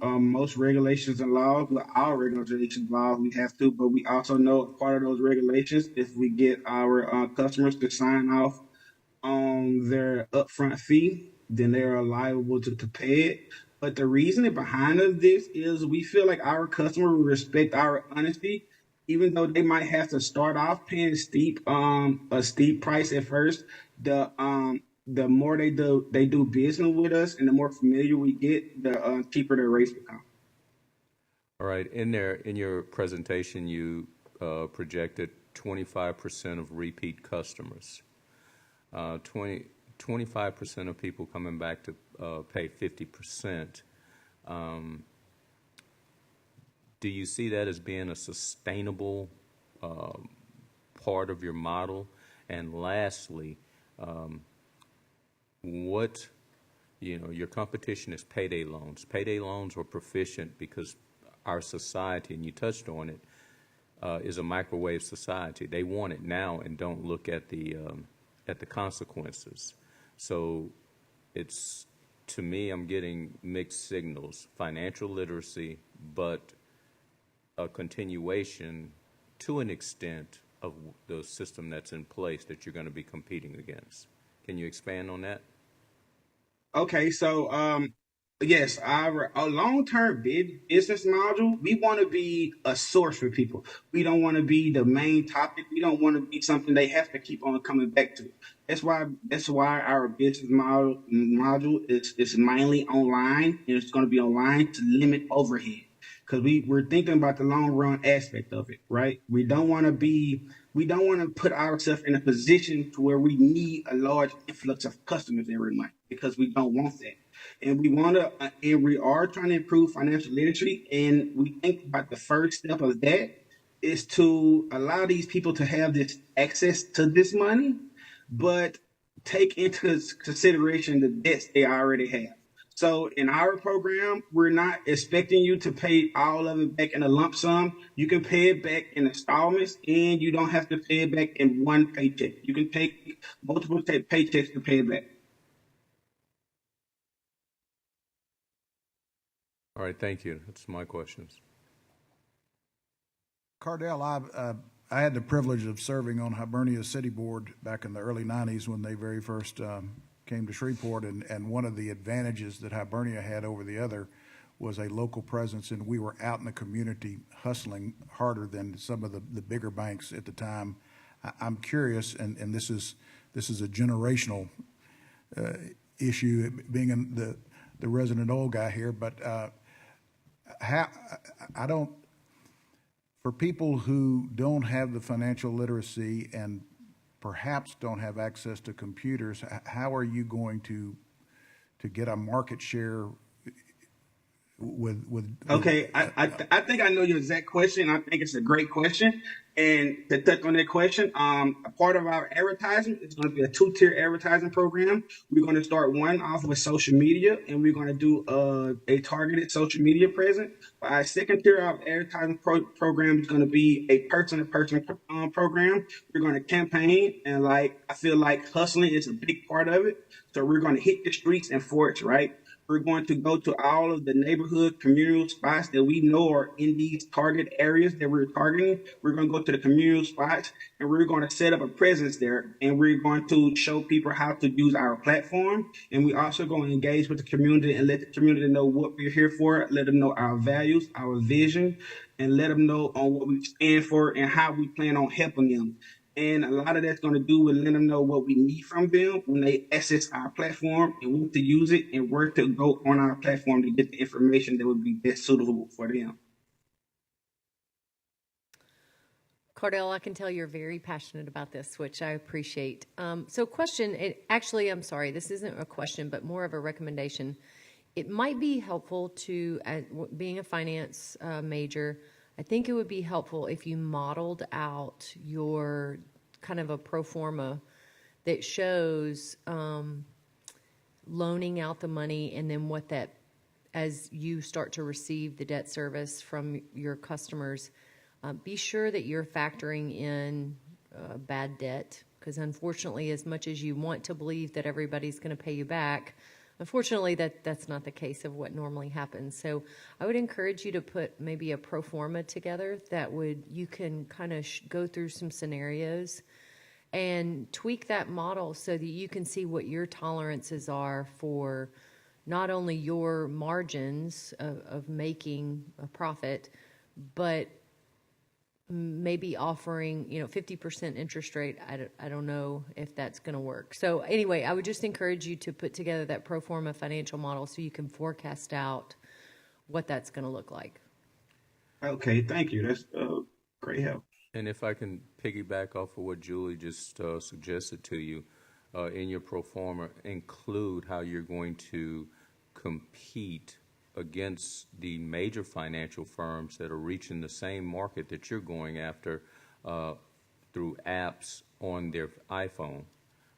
most regulations and laws. Well, all regulations and laws we have to, but we also know part of those regulations if we get our customers to sign off on their upfront fee, then they are liable to pay it. But the reasoning behind of this is we feel like our customer will respect our honesty, even though they might have to start off paying a steep price at first. The more they do business with us, and the more familiar we get, the cheaper the rates become. All right, in your presentation, you projected 25% of repeat customers. 25% of people coming back to pay 50%. Do you see that as being a sustainable part of your model? And lastly, your competition is payday loans. Payday loans are proficient because our society, and you touched on it, is a microwave society. They want it now and don't look at the consequences. So it's, to me, I'm getting mixed signals. Financial literacy, but a continuation to an extent of the system that's in place that you're going to be competing against. Can you expand on that? Okay, so yes, our a long-term business model, we want to be a source for people. We don't want to be the main topic. We don't want to be something they have to keep on coming back to. That's why our business module is mainly online, and it's going to be online to limit overhead. Because we're thinking about the long run aspect of it, right? We don't want to put ourselves in a position to where we need a large influx of customers every month because we don't want that. And we are trying to improve financial literacy. And we think about the first step of that is to allow these people to have this access to this money, but take into consideration the debts they already have. So in our program, we're not expecting you to pay all of it back in a lump sum. You can pay it back in installments, and you don't have to pay it back in one paycheck. You can take multiple paychecks to pay it back. All right, thank you. That's my questions. Cardell, I had the privilege of serving on Hibernia's city board back in the early 90s when they very first came to Shreveport, and one of the advantages that Hibernia had over the other was a local presence, and we were out in the community hustling harder than some of the bigger banks at the time. I'm curious, and this is a generational issue, being the resident old guy here, but for people who don't have the financial literacy and perhaps don't have access to computers, how are you going to get a market share with Okay, I think I know your exact question. I think it's a great question. And to touch on that question, a part of our advertising is going to be a two-tier advertising program. We're going to start one off with social media, and we're going to do a targeted social media presence. Our second tier of advertising program is going to be a person-to-person program. We're going to campaign, and I feel like hustling is a big part of it. So we're going to hit the streets and forts, right? We're going to go to all of the neighborhood communal spots that we know are in these target areas that we're targeting. We're going to go to the communal spots, and we're going to set up a presence there, and we're going to show people how to use our platform. And we also going to engage with the community and let the community know what we're here for, let them know our values, our vision, and let them know on what we stand for and how we plan on helping them. And a lot of that's going to do with letting them know what we need from them when they access our platform and want to use it and where to go on our platform to get the information that would be best suitable for them. Cardell, I can tell you're very passionate about this, which I appreciate. So question, I'm sorry, this isn't a question, but more of a recommendation. It might be helpful to, being a finance major, I think it would be helpful if you modeled out your kind of a pro forma that shows loaning out the money and then what that, as you start to receive the debt service from your customers, be sure that you're factoring in bad debt, because unfortunately, as much as you want to believe that everybody's going to pay you back, Unfortunately, that's not the case of what normally happens. So I would encourage you to put maybe a pro forma together that you can kind of go through some scenarios and tweak that model so that you can see what your tolerances are for not only your margins of making a profit, but maybe offering, 50% interest rate. I don't know if that's going to work. So anyway, I would just encourage you to put together that pro forma financial model so you can forecast out what that's going to look like. Okay, thank you. That's great help. And if I can piggyback off of what Julie just suggested to you, in your pro forma, include how you're going to compete against the major financial firms that are reaching the same market that you're going after through apps on their iPhone.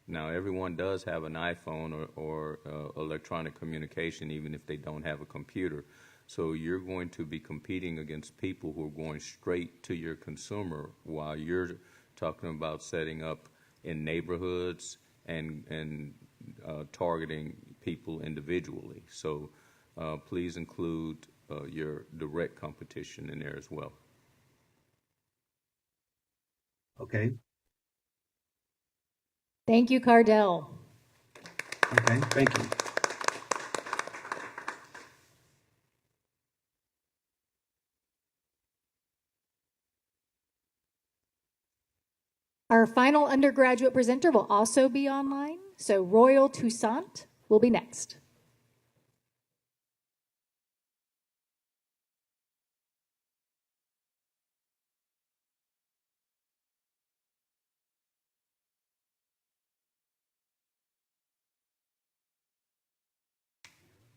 Now, everyone does have an iPhone or electronic communication, even if they don't have a computer. So you're going to be competing against people who are going straight to your consumer while you're talking about setting up in neighborhoods and targeting people individually. So please include your direct competition in there as well. Okay. Thank you, Cardell. Okay, thank you. Our final undergraduate presenter will also be online, so Royal Toussaint will be next.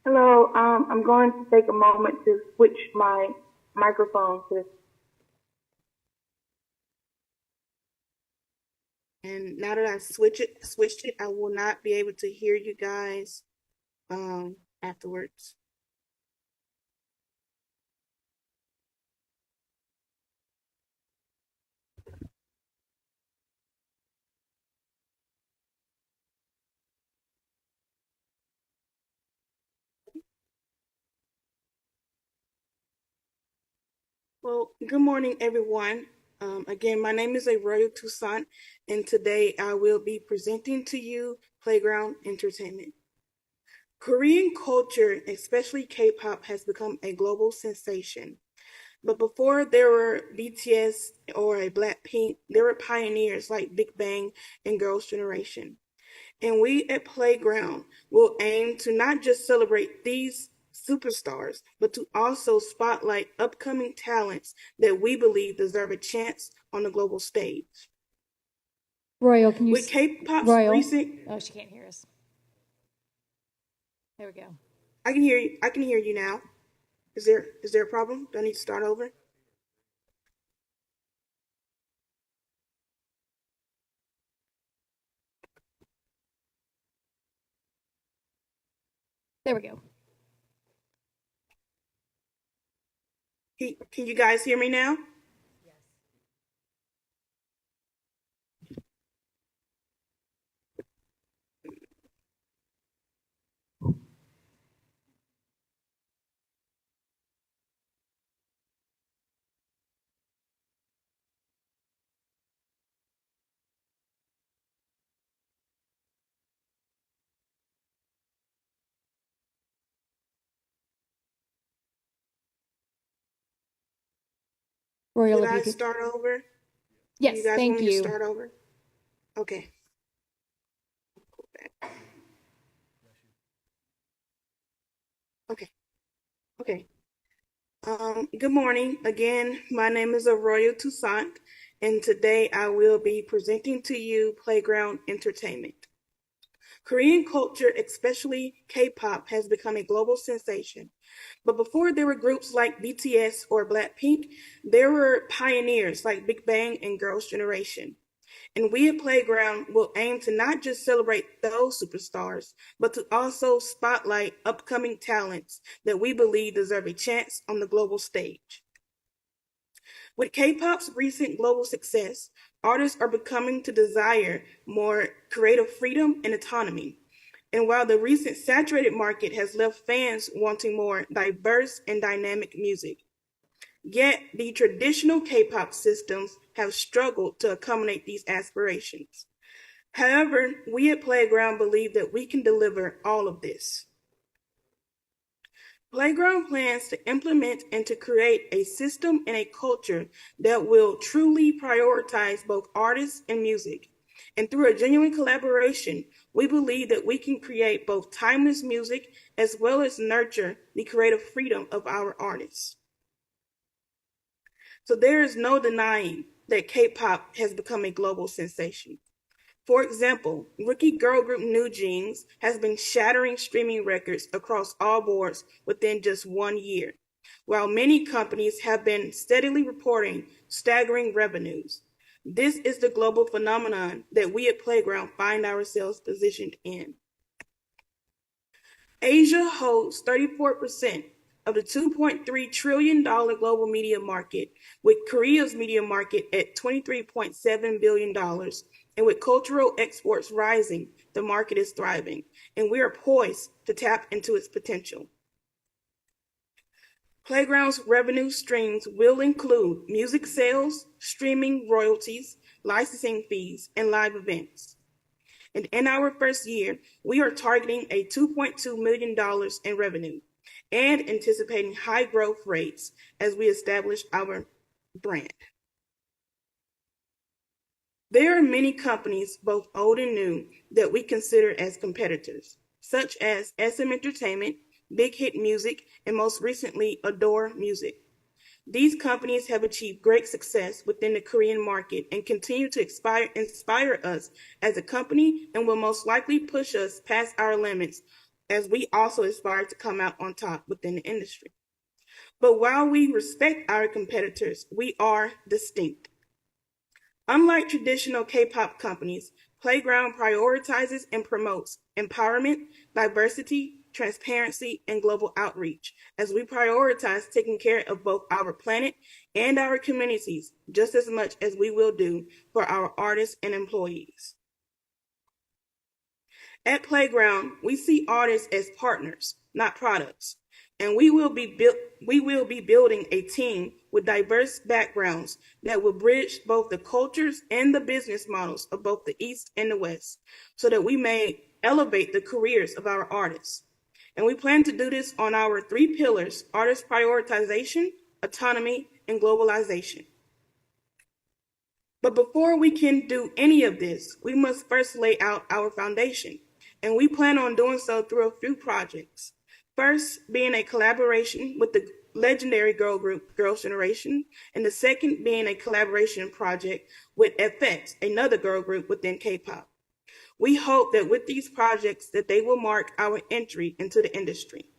Hello, I'm going to take a moment to switch my microphone to this. And now that I switched it, I will not be able to hear you guys afterwards. Well, good morning, everyone. Again, my name is Royal Toussaint, and today I will be presenting to you Playground Entertainment. Korean culture, especially K-pop, has become a global sensation. But before there were BTS or a Blackpink, there were pioneers like Big Bang and Girls' Generation. And we at Playground will aim to not just celebrate these superstars, but to also spotlight upcoming talents that we believe deserve a chance on the global stage. Royal, can you... With K-pop's Royal. recent... Oh, she can't hear us. There we go. I can hear you. I can hear you now. Is there a problem? Do I need to start over? There we go. Can you guys hear me now? Royal, Did if you I could... start over? Yes, You guys thank want me to you. start over? Okay. Okay. Okay. Good morning. Again, my name is Royal Toussaint, and today I will be presenting to you Playground Entertainment. Korean culture, especially K-pop, has become a global sensation. But before there were groups like BTS or Blackpink, there were pioneers like Big Bang and Girls' Generation. And we at Playground will aim to not just celebrate those superstars, but to also spotlight upcoming talents that we believe deserve a chance on the global stage. With K-pop's recent global success, artists are becoming to desire more creative freedom and autonomy. And while the recent saturated market has left fans wanting more diverse and dynamic music, yet the traditional K-pop systems have struggled to accommodate these aspirations. However, we at Playground believe that we can deliver all of this. Playground plans to implement and to create a system and a culture that will truly prioritize both artists and music. And through a genuine collaboration, we believe that we can create both timeless music as well as nurture the creative freedom of our artists. So there is no denying that K-pop has become a global sensation. For example, rookie girl group New Jeans has been shattering streaming records across all boards within just 1 year, while many companies have been steadily reporting staggering revenues. This is the global phenomenon that we at Playground find ourselves positioned in. Asia holds 34% of the $2.3 trillion global media market, with Korea's media market at $23.7 billion. And with cultural exports rising, the market is thriving, and we are poised to tap into its potential. Playground's revenue streams will include music sales, streaming royalties, licensing fees, and live events. And in our first year, we are targeting a $2.2 million in revenue and anticipating high growth rates as we establish our brand. There are many companies, both old and new, that we consider as competitors, such as SM Entertainment, Big Hit Music, and most recently, Adore Music. These companies have achieved great success within the Korean market and continue to inspire us as a company and will most likely push us past our limits as we also aspire to come out on top within the industry. But while we respect our competitors, we are distinct. Unlike traditional K-pop companies, Playground prioritizes and promotes empowerment, diversity, transparency, and global outreach, as we prioritize taking care of both our planet and our communities just as much as we will do for our artists and employees. At Playground, we see artists as partners, not products, and we will be building a team with diverse backgrounds that will bridge both the cultures and the business models of both the East and the West, so that we may elevate the careers of our artists. And we plan to do this on our 3 pillars: artist prioritization, autonomy, and globalization. But before we can do any of this, we must first lay out our foundation, and we plan on doing so through a few projects. First, being a collaboration with the legendary girl group Girls' Generation, and the second being a collaboration project with FX, another girl group within K-pop. We hope that with these projects that they will mark our entry into the industry.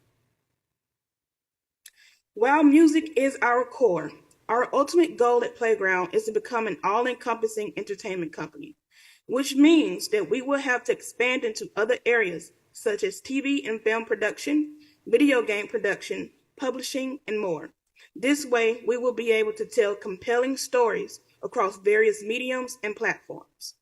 While music is our core, our ultimate goal at Playground is to become an all-encompassing entertainment company, which means that we will have to expand into other areas such as TV and film production, video game production, publishing, and more. This way, we will be able to tell compelling stories across various mediums and platforms.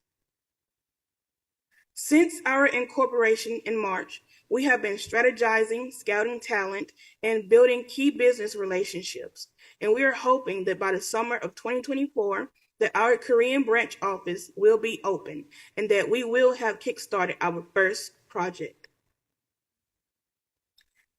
Since our incorporation in March, we have been strategizing, scouting talent, and building key business relationships. And we are hoping that by the summer of 2024, that our Korean branch office will be open and that we will have kickstarted our first project.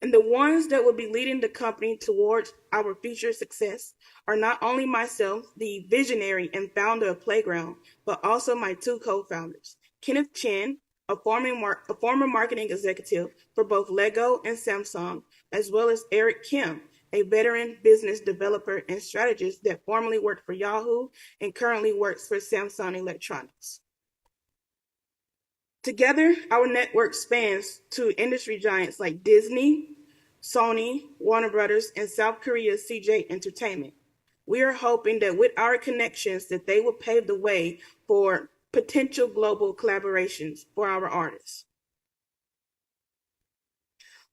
And the ones that will be leading the company towards our future success are not only myself, the visionary and founder of Playground, but also my 2 co-founders, Kenneth Chen, a former marketing executive for both Lego and Samsung, as well as Eric Kim, a veteran business developer and strategist that formerly worked for Yahoo and currently works for Samsung Electronics. Together, our network spans to industry giants like Disney, Sony, Warner Brothers, and South Korea's CJ Entertainment. We are hoping that with our connections that they will pave the way for potential global collaborations for our artists.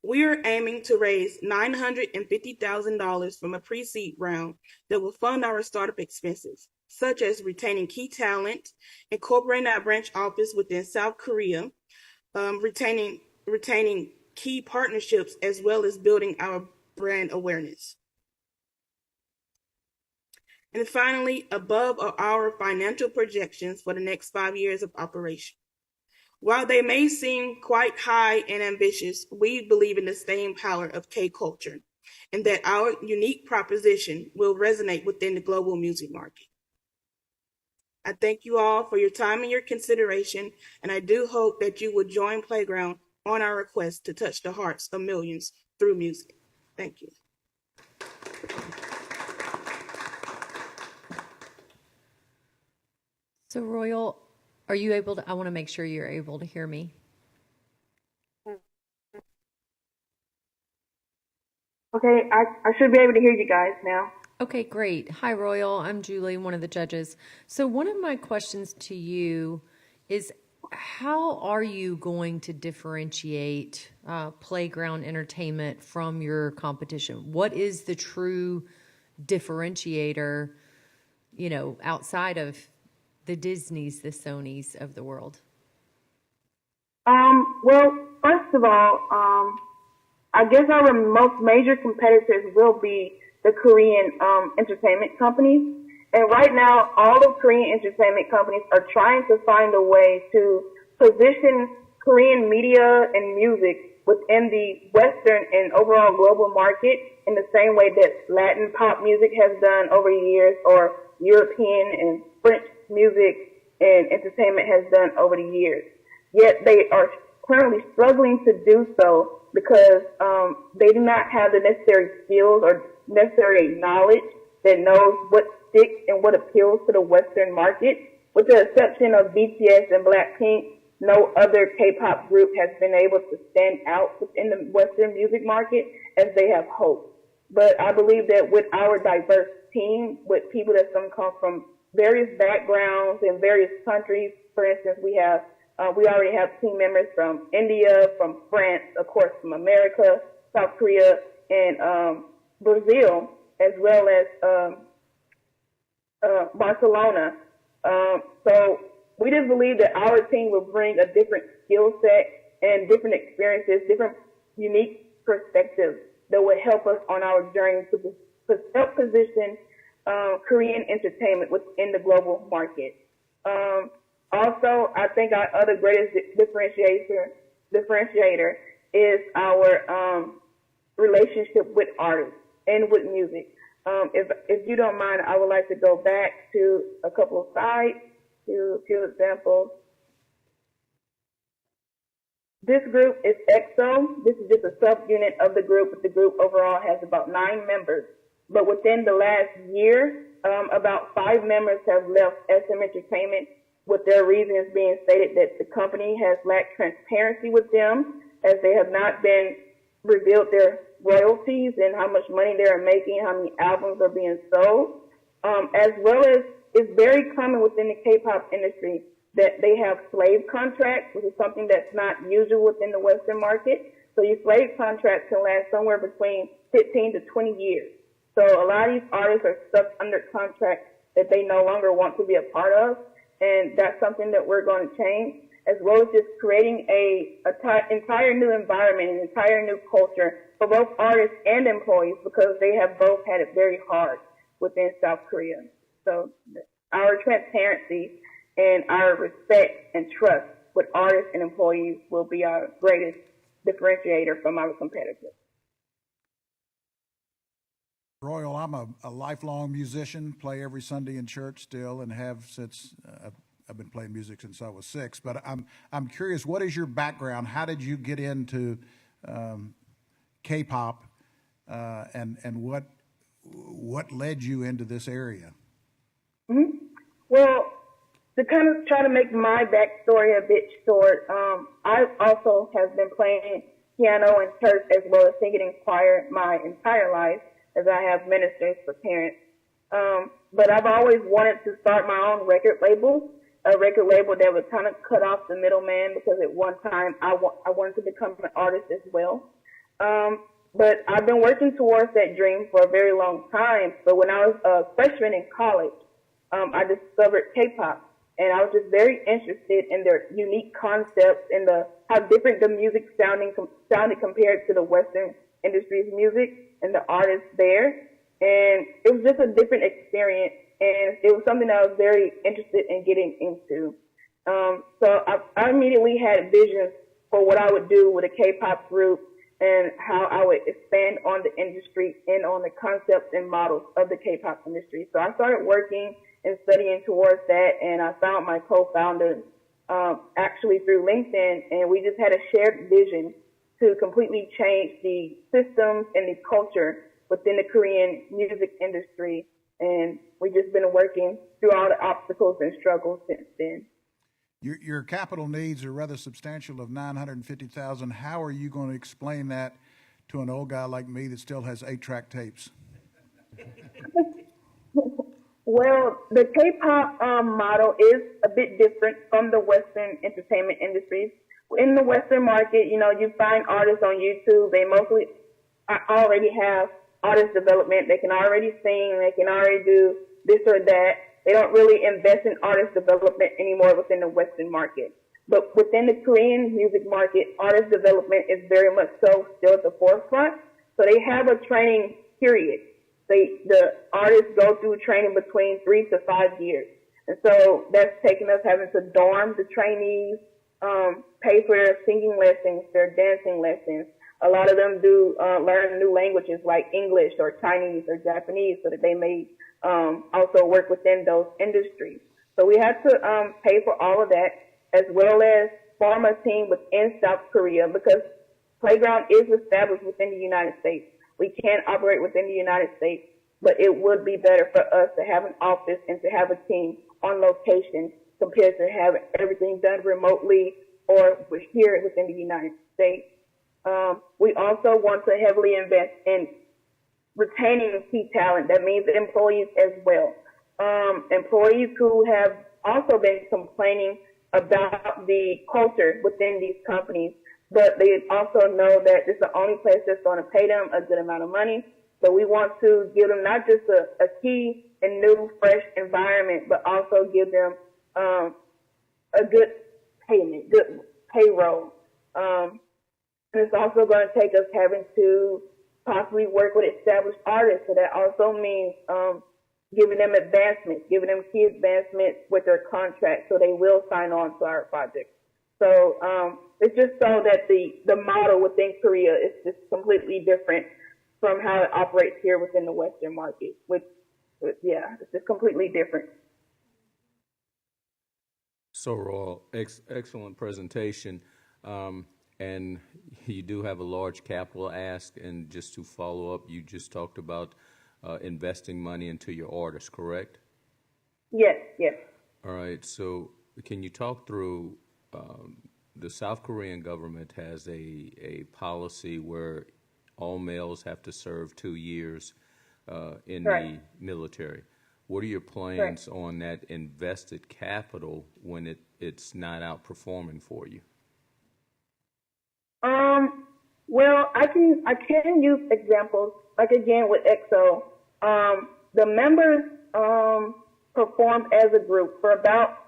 We are aiming to raise $950,000 from a pre-seed round that will fund our startup expenses, such as retaining key talent, incorporating our branch office within South Korea, retaining retaining key partnerships as well as building our brand awareness. And finally, above are our financial projections for the next 5 years of operation. While they may seem quite high and ambitious, we believe in the staying power of K-culture and that our unique proposition will resonate within the global music market. I thank you all for your time and your consideration, and I do hope that you will join Playground on our request to touch the hearts of millions through music. Thank you. So Royal, are you able to, I want to make sure you're able to hear me. Okay, I should be able to hear you guys now. Okay, great. Hi, Royal. I'm Julie, one of the judges. So one of my questions to you is, how are you going to differentiate Playground Entertainment from your competition? What is the true differentiator, you know, outside of the Disneys, the Sonys of the world? Well, first of all, I guess our most major competitors will be the Korean entertainment companies. And right now, all the Korean entertainment companies are trying to find a way to position Korean media and music within the Western and overall global market in the same way that Latin pop music has done over the years, or European and French music and entertainment has done over the years. Yet they are currently struggling to do so because they do not have the necessary skills or necessary knowledge that knows what sticks and what appeals to the Western market. With the exception of BTS and Blackpink, no other K-pop group has been able to stand out within the Western music market as they have hoped. But I believe that with our diverse team, with people that come from various backgrounds in various countries, for instance, we already have team members from India, from France, of course, from America, South Korea, and Brazil, as well as Barcelona. So we just believe that our team will bring a different skill set and different experiences, different unique perspectives that will help us on our journey to help position Korean entertainment within the global market. Also, I think our other greatest differentiator is our relationship with artists and with music. If you don't mind, I would like to go back to a couple of slides, to a few examples. This group is EXO. This is just a subunit of the group. The group overall has about 9 members. But within the last year, about 5 members have left SM Entertainment, with their reasons being stated that the company has lacked transparency with them, as they have not been revealed their royalties and how much money they are making, how many albums are being sold, as well as it's very common within the K-pop industry that they have slave contracts, which is something that's not usual within the Western market. So your slave contracts can last somewhere between 15 to 20 years. So a lot of these artists are stuck under contracts that they no longer want to be a part of, and that's something that we're going to change, as well as just creating an entire new environment, an entire new culture for both artists and employees, because they have both had it very hard within South Korea. So our transparency and our respect and trust with artists and employees will be our greatest differentiator from our competitors. Royal, I'm a lifelong musician, play every Sunday in church still, and have since I've been playing music since I was 6. But I'm curious, what is your background? How did you get into K-pop, and what led you into this area? Mm-hmm. Well, to kind of try to make my backstory a bit short, I also have been playing piano in church as well as singing in choir my entire life, as I have ministers for parents. But I've always wanted to start my own record label, a record label that would kind of cut off the middleman, because at one time I wanted to become an artist as well. But I've been working towards that dream for a very long time. But when I was a freshman in college, I discovered K-pop, and I was just very interested in their unique concepts and how different the music sounded compared to the Western industry's music and the artists there. And it was just a different experience, and it was something that I was very interested in getting into. So I immediately had visions for what I would do with a K-pop group and how I would expand on the industry and on the concepts and models of the K-pop industry. So I started working and studying towards that, and I found my co-founders actually through LinkedIn, and we just had a shared vision to completely change the systems and the culture within the Korean music industry. And we've just been working through all the obstacles and struggles since then. Your capital needs are rather substantial of $950,000. How are you going to explain that to an old guy like me that still has 8-track tapes? Well, the K-pop model is a bit different from the Western entertainment industries. In the Western market, you find artists on YouTube. They mostly already have artist development. They can already sing. They can already do this or that. They don't really invest in artist development anymore within the Western market. But within the Korean music market, artist development is very much so still at the forefront. So they have a training period. The artists go through training between 3 to 5 years. And so that's taking us having to dorm the trainees, pay for their singing lessons, their dancing lessons. A lot of them do learn new languages like English or Chinese or Japanese so that they may also work within those industries. So we had to pay for all of that, as well as form a team within South Korea, because Playground is established within the United States. We can't operate within the United States, but it would be better for us to have an office and to have a team on location compared to having everything done remotely or here within the United States. We also want to heavily invest in retaining key talent. That means employees as well. Employees who have also been complaining about the culture within these companies, but they also know that this is the only place that's going to pay them a good amount of money. So we want to give them not just a key and new, fresh environment, but also give them a good payment, good payroll. And it's also going to take us having to possibly work with established artists. So that also means giving them advancements, giving them key advancements with their contracts so they will sign on to our project. So it's just so that the model within Korea is just completely different from how it operates here within the Western market, which, yeah, it's just completely different. So, Royal, excellent presentation. And you do have a large capital ask, and just to follow up, you just talked about investing money into your artists, correct? Yes, yes. All right, so can you talk through, the South Korean government has a policy where all males have to serve 2 years in the military. What are your plans on that invested capital when it's not outperforming for you? Well, I can use examples, like again with EXO. The members performed as a group for about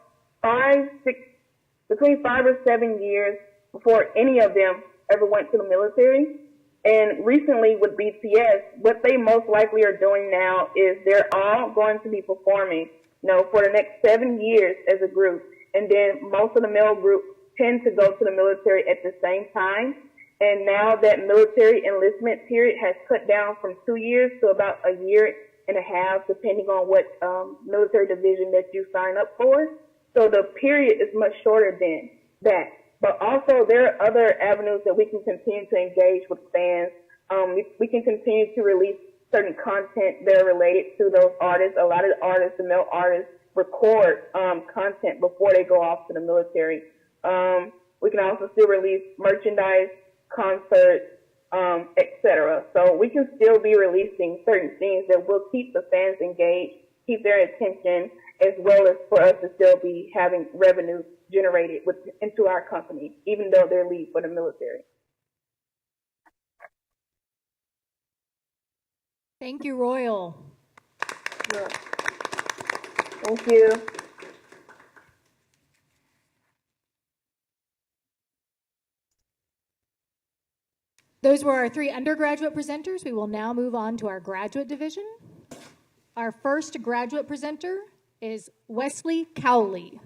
between 5 or 7 years before any of them ever went to the military. And recently with BTS, what they most likely are doing now is they're all going to be performing, for the next 7 years as a group. And then most of the male groups tend to go to the military at the same time. And now that military enlistment period has cut down from 2 years to about 1.5 years, depending on what military division that you sign up for. So the period is much shorter than that. But also there are other avenues that we can continue to engage with fans. We can continue to release certain content that are related to those artists. A lot of the artists, the male artists, record content before they go off to the military. We can also still release merchandise, concerts, etc. So we can still be releasing certain things that will keep the fans engaged, keep their attention, as well as for us to still be having revenue generated into our company, even though they're leave for the military. Thank you, Royal. Yeah. Thank you. Those were our 3 undergraduate presenters. We will now move on to our graduate division. Our first graduate presenter is Wesley Cowley.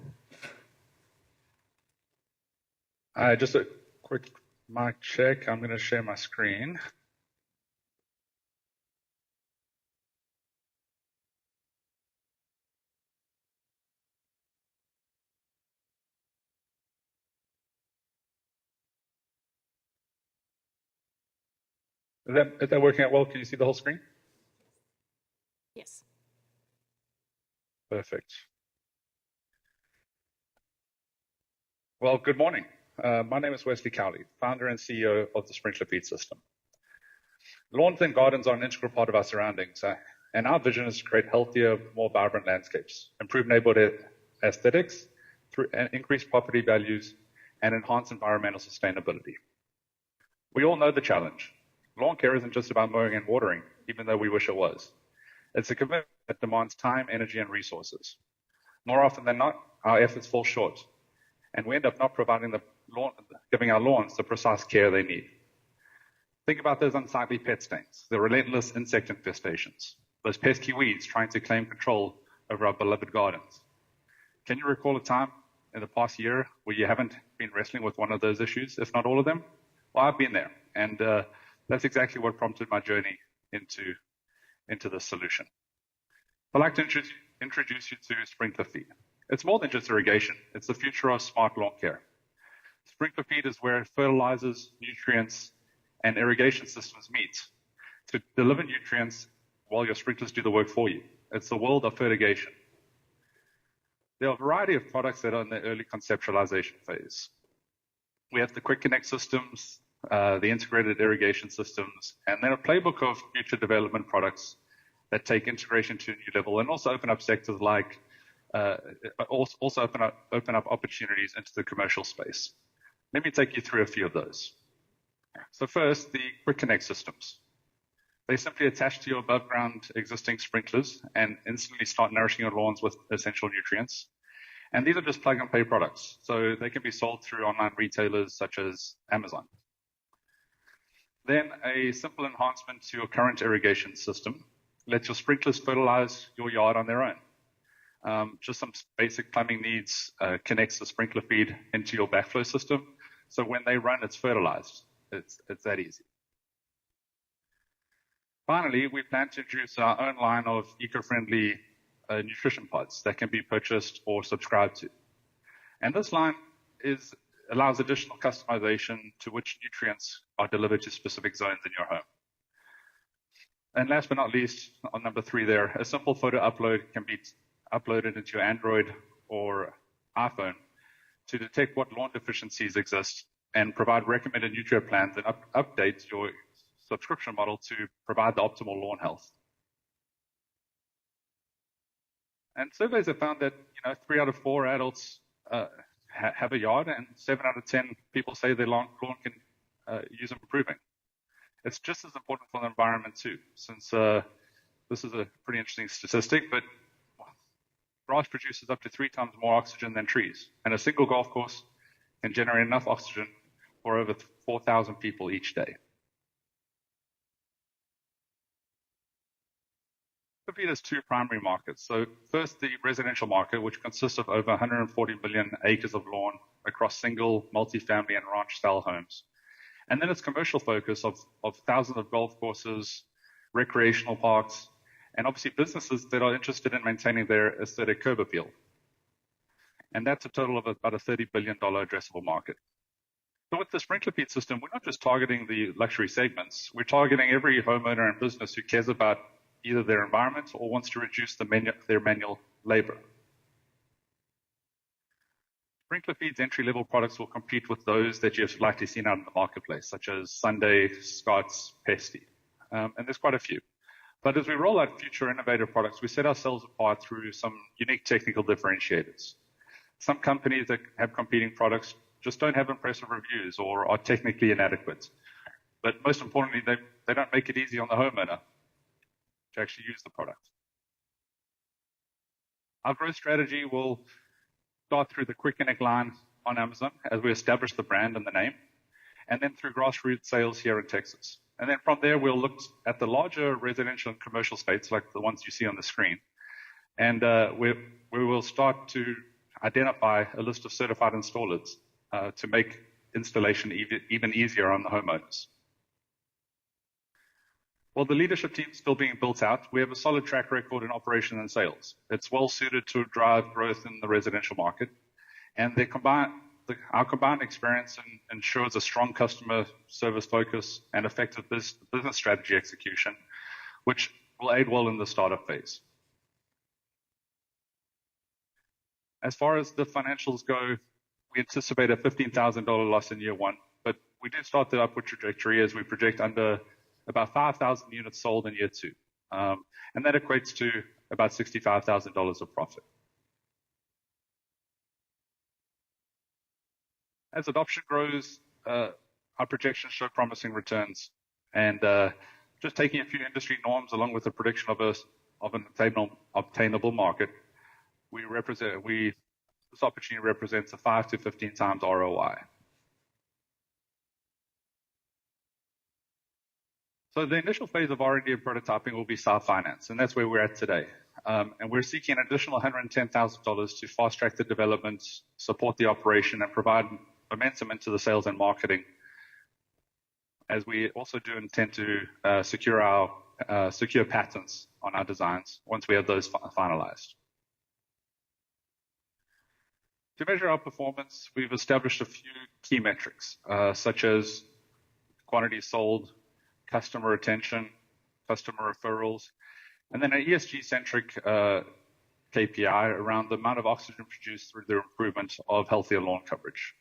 Just a quick mic check. I'm going to share my screen. Is that working out well? Can you see the whole screen? Yes. Perfect. Well, good morning. My name is Wesley Cowley, founder and CEO of the Sprinkler Feed System. Lawns and gardens are an integral part of our surroundings, and our vision is to create healthier, more vibrant landscapes, improve neighborhood aesthetics, through increase property values, and enhance environmental sustainability. We all know the challenge. Lawn care isn't just about mowing and watering, even though we wish it was. It's a commitment that demands time, energy, and resources. More often than not, our efforts fall short, and we end up not giving our lawns the precise care they need. Think about those unsightly pet stains, the relentless insect infestations, those pesky weeds trying to claim control over our beloved gardens. Can you recall a time in the past year where you haven't been wrestling with one of those issues, if not all of them? Well, I've been there, and that's exactly what prompted my journey into this solution. I'd like to introduce you to Sprinkler Feed. It's more than just irrigation. It's the future of smart lawn care. Sprinkler Feed is where fertilizers, nutrients, and irrigation systems meet to deliver nutrients while your sprinklers do the work for you. It's the world of fertigation. There are a variety of products that are in the early conceptualization phase. We have the Quick Connect systems, the integrated irrigation systems, and then a playbook of future development products that take integration to a new level and also open up sectors like, also open up opportunities into the commercial space. Let me take you through a few of those. So first, the Quick Connect systems. They simply attach to your above ground existing sprinklers and instantly start nourishing your lawns with essential nutrients. And these are just plug and play products, so they can be sold through online retailers such as Amazon. Then a simple enhancement to your current irrigation system lets your sprinklers fertilize your yard on their own. Just some basic plumbing needs connects the sprinkler feed into your backflow system, so when they run, it's fertilized. It's that easy. Finally, we plan to introduce our own line of eco-friendly nutrition pods that can be purchased or subscribed to. And this line allows additional customization to which nutrients are delivered to specific zones in your home. And last but not least, on number 3 there, a simple photo upload can be uploaded into your Android or iPhone to detect what lawn deficiencies exist and provide recommended nutrient plans and update your subscription model to provide the optimal lawn health. And surveys have found that 3 out of 4 adults have a yard, and 7 out of 10 people say their lawn can use improving. It's just as important for the environment too, since this is a pretty interesting statistic, but grass produces up to 3 times more oxygen than trees, and a single golf course can generate enough oxygen for over 4,000 people each day. There's 2 primary markets. So first, the residential market, which consists of over 140 million acres of lawn across single, multifamily, and ranch-style homes. And then its commercial focus of thousands of golf courses, recreational parks, and obviously businesses that are interested in maintaining their aesthetic curb appeal. And that's a total of about a $30 billion addressable market. So with the Sprinkler Feed system, we're not just targeting the luxury segments. We're targeting every homeowner and business who cares about either their environment or wants to reduce their manual labor. Sprinkler Feed's entry-level products will compete with those that you've likely seen out in the marketplace, such as Sunday, Scott's, Pesty, and there's quite a few. But as we roll out future innovative products, we set ourselves apart through some unique technical differentiators. Some companies that have competing products just don't have impressive reviews or are technically inadequate. But most importantly, they don't make it easy on the homeowner to actually use the product. Our growth strategy will start through the Quick Connect line on Amazon as we establish the brand and the name. and then through grassroots sales here in Texas. And then from there, we'll look at the larger residential and commercial states, like the ones you see on the screen. And we will start to identify a list of certified installers to make installation even easier on the homeowners. While the leadership team is still being built out, we have a solid track record in operation and sales. It's well suited to drive growth in the residential market, and our combined experience ensures a strong customer service focus and effective business strategy execution, which will aid well in the startup phase. As far as the financials go, we anticipate a $15,000 loss in year one, but we do start the upward trajectory as we project under about 5,000 units sold in year two. And that equates to about $65,000 of profit. As adoption grows, our projections show promising returns. And just taking a few industry norms along with the prediction of an obtainable market, this opportunity represents a 5 to 15 times ROI. So the initial phase of R&D and prototyping will be self-finance, and that's where we're at today. And we're seeking an additional $110,000 to fast-track the development, support the operation, and provide momentum into the sales and marketing, as we also do intend to secure patents on our designs once we have those finalized. To measure our performance, we've established a few key metrics, such as quantity sold, customer retention, customer referrals, and then an ESG-centric KPI around the amount of oxygen produced through the improvement of healthier lawn coverage.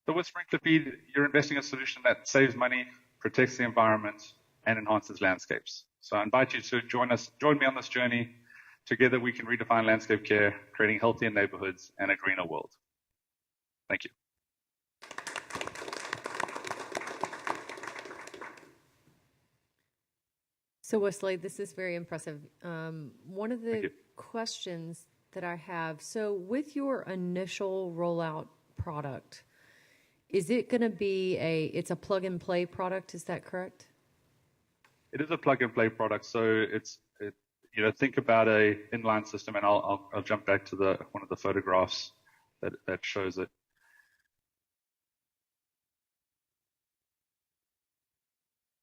So with SprinklerFeed, you're investing in a solution that saves money, protects the environment, and enhances landscapes. So I invite you to join me on this journey. Together we can redefine landscape care, creating healthier neighborhoods and a greener world. Thank you. So Wesley, this is very impressive. One of the questions that I have, so with your initial rollout product, is it going to be it's a plug and play product? Is that correct? It is a plug and play product. So think about a inline system, and I'll jump back to one of the photographs that shows it.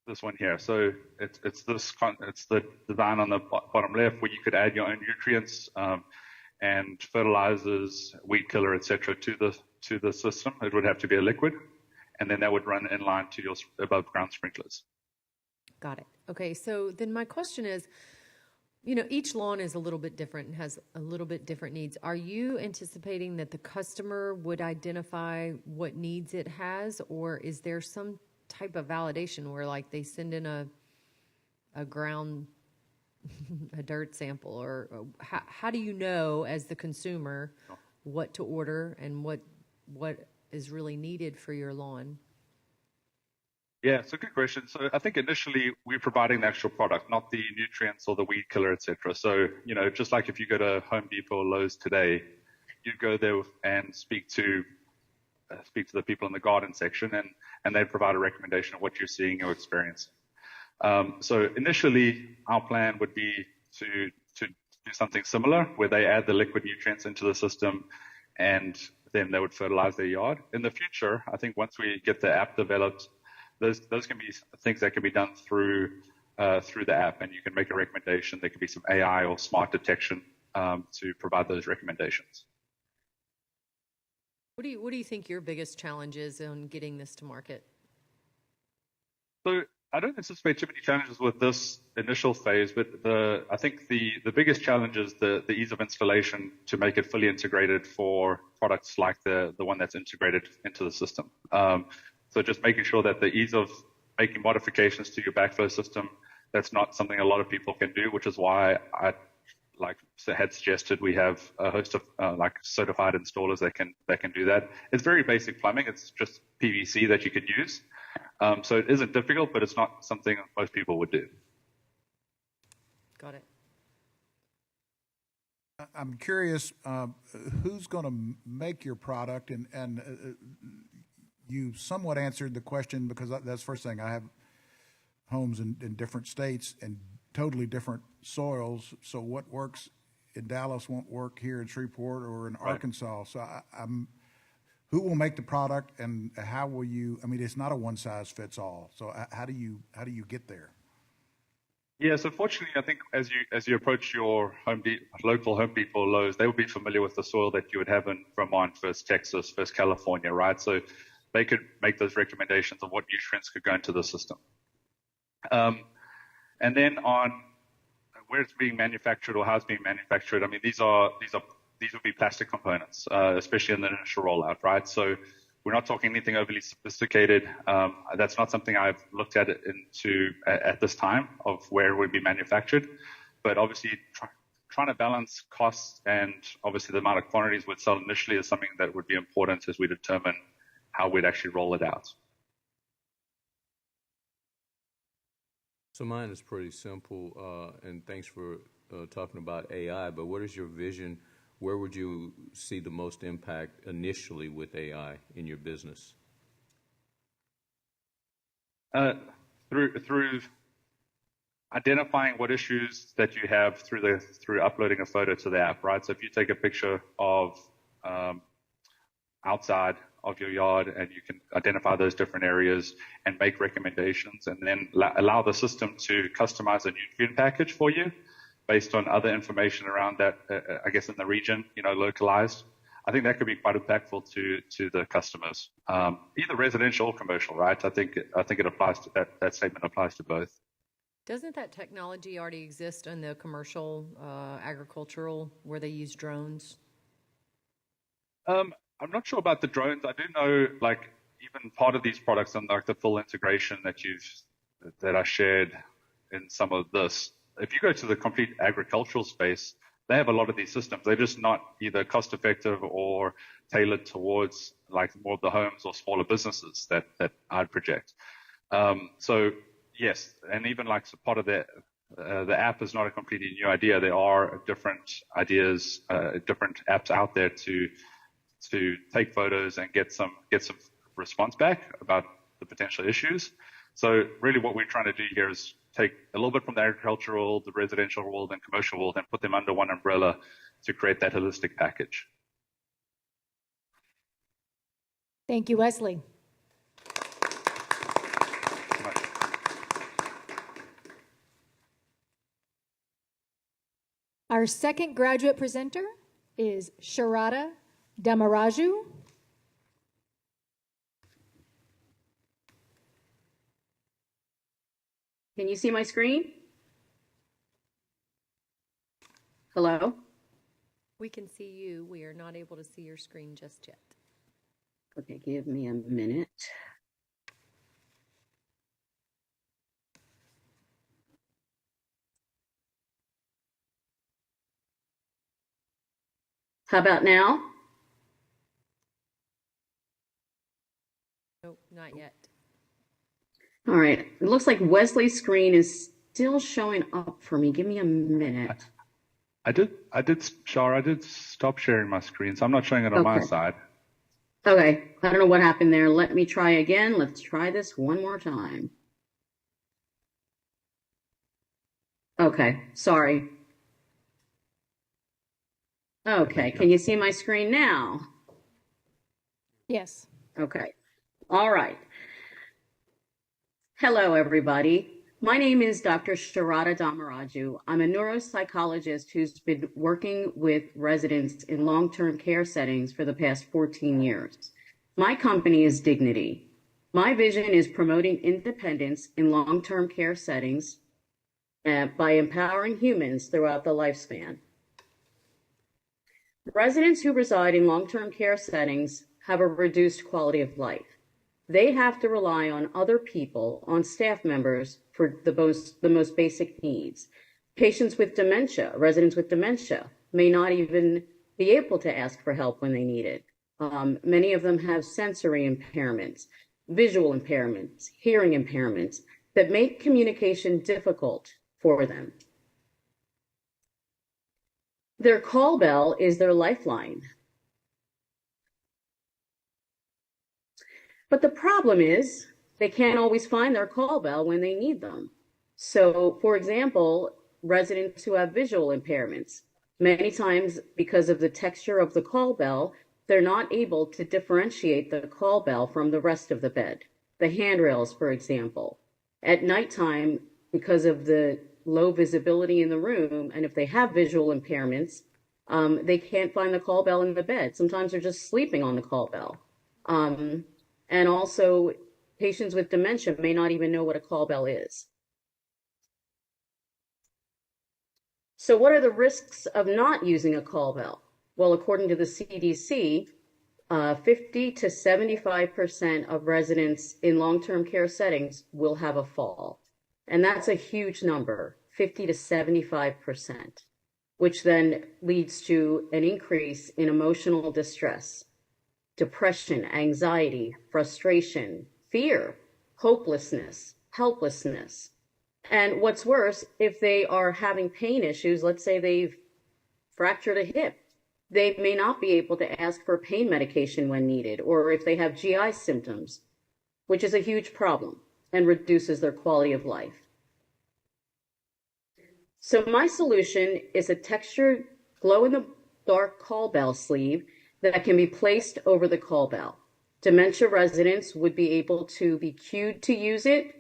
This one here. So it's the design on the bottom left where you could add your own nutrients and fertilizers, weed killer, etc. to the system. It would have to be a liquid, and then that would run in line to your above ground sprinklers. Got it. Okay. So then my question is, each lawn is a little bit different and has a little bit different needs. Are you anticipating that the customer would identify what needs it has, or is there some type of validation where like they send in a dirt sample, or how do you know as the consumer what to order and what is really needed for your lawn? Yeah, it's a good question. So I think initially we're providing the actual product, not the nutrients or the weed killer, etc. So, just like if you go to Home Depot or Lowe's today, you go there and speak to the people in the garden section, and they provide a recommendation of what you're seeing or experiencing. So initially, our plan would be to do something similar, where they add the liquid nutrients into the system, and then they would fertilize their yard. In the future, I think once we get the app developed, those can be things that can be done through the app, and you can make a recommendation. There could be some AI or smart detection to provide those recommendations. What do you think your biggest challenge is in getting this to market? So I don't anticipate too many challenges with this initial phase, but I think the biggest challenge is the ease of installation to make it fully integrated for products like the one that's integrated into the system. So just making sure that the ease of making modifications to your backflow system, that's not something a lot of people can do, which is why I had suggested we have a host of certified installers that can do that. It's very basic plumbing. It's just PVC that you could use. So it isn't difficult, but it's not something most people would do. Got it. I'm curious, who's going to make your product, and you somewhat answered the question, because that's the first thing. I have homes in different states and totally different soils. So what works in Dallas won't work here in Shreveport or in Arkansas. So I'm who will make the product, and how will you? I mean, it's not a one size fits all. So how do you get there? Yeah, so fortunately, I think as you approach your local Home Depot or Lowe's, they will be familiar with the soil that you would have in Vermont versus Texas versus California, right? So they could make those recommendations of what nutrients could go into the system. And then on where it's being manufactured or how it's being manufactured, I mean, these would be plastic components, especially in the initial rollout, right? So we're not talking anything overly sophisticated. That's not something I've looked at at this time of where it would be manufactured. But obviously, trying to balance costs and obviously the amount of quantities we'd sell initially is something that would be important as we determine how we'd actually roll it out. So mine is pretty simple, and thanks for talking about AI, but what is your vision? Where would you see the most impact initially with AI in your business? Through identifying what issues that you have through uploading a photo to the app, right? So if you take a picture of outside of your yard, and you can identify those different areas and make recommendations, and then allow the system to customize a nutrient package for you based on other information around that, I guess in the region, localized. I think that could be quite impactful to the customers, either residential or commercial, right? I think it applies to that statement applies to both. Doesn't that technology already exist in the commercial, agricultural, where they use drones? I'm not sure about the drones. I do know, like, even part of these products and like the full integration that I shared in some of this. If you go to the complete agricultural space, they have a lot of these systems. They're just not either cost effective or tailored towards like more of the homes or smaller businesses that I'd project. So yes, and even like part of the app is not a completely new idea. There are different ideas, different apps out there to take photos and get some response back about the potential issues. So really what we're trying to do here is take a little bit from the agricultural, the residential world, and commercial world and put them under one umbrella to create that holistic package. Thank you, Wesley. Our second graduate presenter is Sharada Damaraju. Can you see my screen? Hello? We can see you. We are not able to see your screen just yet. Okay, give me a minute. How about now? Nope, not yet. All right. It looks like Wesley's screen is still showing up for me. Give me a minute. I did stop sharing my screen, so I'm not showing it on my side. Okay. I don't know what happened there. Let me try again. Let's try this one more time. Okay. Sorry. Okay. Can you see my screen now? Yes. Okay. All right. Hello, everybody. My name is Dr. Sharada Damaraju. I'm a neuropsychologist who's been working with residents in long-term care settings for the past 14 years. My company is Dignity. My vision is promoting independence in long-term care settings by empowering humans throughout the lifespan. Residents who reside in long-term care settings have a reduced quality of life. They have to rely on other people, on staff members, for the most basic needs. Patients with dementia, residents with dementia, may not even be able to ask for help when they need it. Many of them have sensory impairments, visual impairments, hearing impairments that make communication difficult for them. Their call bell is their lifeline. But the problem is they can't always find their call bell when they need them. So, for example, residents who have visual impairments, many times because of the texture of the call bell, they're not able to differentiate the call bell from the rest of the bed. The handrails, for example. At nighttime, because of the low visibility in the room, and if they have visual impairments, they can't find the call bell in the bed. Sometimes they're just sleeping on the call bell. And also, patients with dementia may not even know what a call bell is. So what are the risks of not using a call bell? Well, according to the CDC, 50 to 75% of residents in long-term care settings will have a fall. And that's a huge number, 50 to 75%, which then leads to an increase in emotional distress, depression, anxiety, frustration, fear, hopelessness, helplessness. And what's worse, if they are having pain issues, let's say they've fractured a hip, they may not be able to ask for pain medication when needed, or if they have GI symptoms, which is a huge problem and reduces their quality of life. So my solution is a textured glow-in-the-dark call bell sleeve that can be placed over the call bell. Dementia residents would be able to be cued to use it.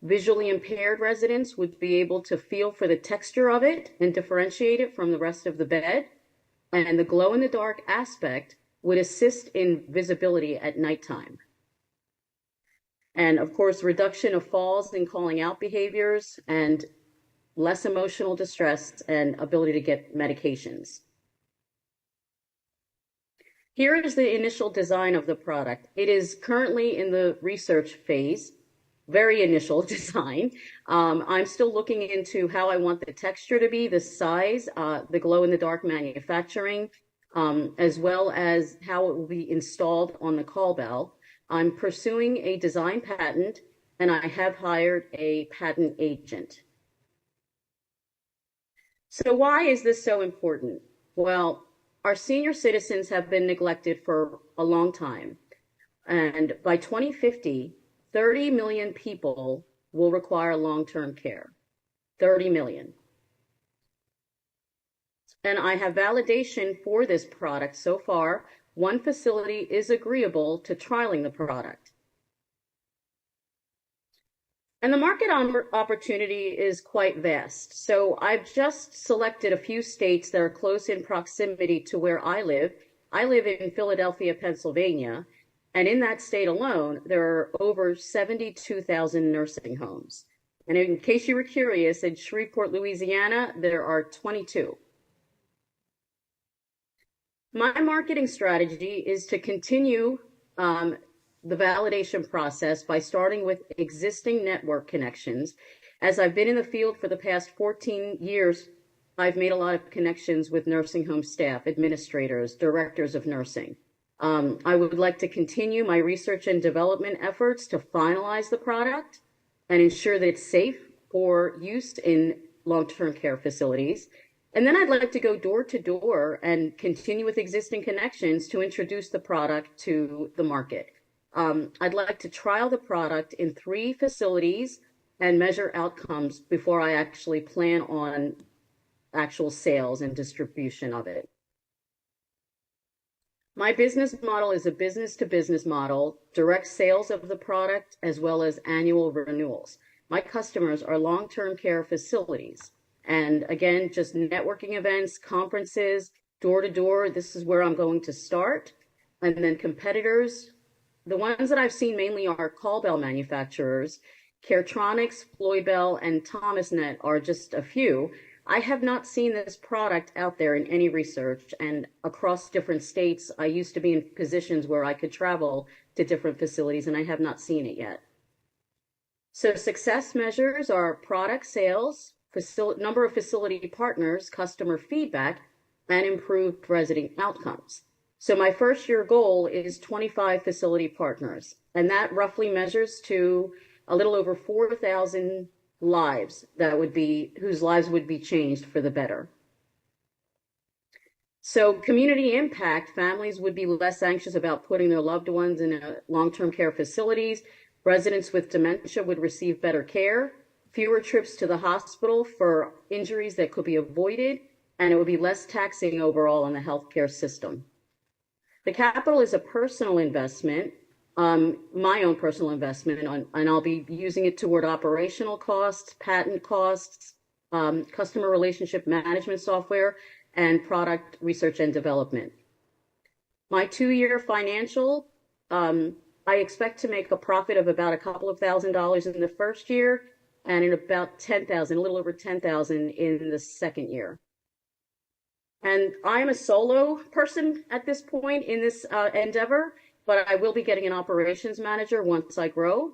Visually impaired residents would be able to feel for the texture of it and differentiate it from the rest of the bed. And the glow-in-the-dark aspect would assist in visibility at nighttime. And of course, reduction of falls and calling out behaviors and less emotional distress and ability to get medications. Here is the initial design of the product. It is currently in the research phase, very initial design. I'm still looking into how I want the texture to be, the size, the glow-in-the-dark manufacturing, as well as how it will be installed on the call bell. I'm pursuing a design patent, and I have hired a patent agent. So why is this so important? Well, our senior citizens have been neglected for a long time. And by 2050, 30 million people will require long-term care. 30 million. And I have validation for this product so far. One facility is agreeable to trialing the product. And the market opportunity is quite vast. So I've just selected a few states that are close in proximity to where I live. I live in Philadelphia, Pennsylvania, and in that state alone, there are over 72,000 nursing homes. And in case you were curious, in Shreveport, Louisiana, there are 22. My marketing strategy is to continue the validation process by starting with existing network connections. As I've been in the field for the past 14 years, I've made a lot of connections with nursing home staff, administrators, directors of nursing. I would like to continue my research and development efforts to finalize the product and ensure that it's safe for use in long-term care facilities. And then I'd like to go door to door and continue with existing connections to introduce the product to the market. I'd like to trial the product in 3 facilities and measure outcomes before I actually plan on actual sales and distribution of it. My business model is a business-to-business model, direct sales of the product, as well as annual renewals. My customers are long-term care facilities. And again, just networking events, conferences, door-to-door, this is where I'm going to start. And then competitors, the ones that I've seen mainly are call bell manufacturers. Caretronics, Floydbell, and Thomasnet are just a few. I have not seen this product out there in any research, and across different states, I used to be in positions where I could travel to different facilities, and I have not seen it yet. So success measures are product sales, number of facility partners, customer feedback, and improved resident outcomes. So my first year goal is 25 facility partners, and that roughly measures to a little over 4,000 lives whose lives would be changed for the better. So community impact, families would be less anxious about putting their loved ones in long-term care facilities. Residents with dementia would receive better care, fewer trips to the hospital for injuries that could be avoided, and it would be less taxing overall on the healthcare system. The capital is a personal investment, my own personal investment, and I'll be using it toward operational costs, patent costs, customer relationship management software, and product research and development. My 2-year financial, I expect to make a profit of about a couple of $1,000s in the first year, and in about 10,000, a little over 10,000 in the second year. And I am a solo person at this point in this endeavor, but I will be getting an operations manager once I grow.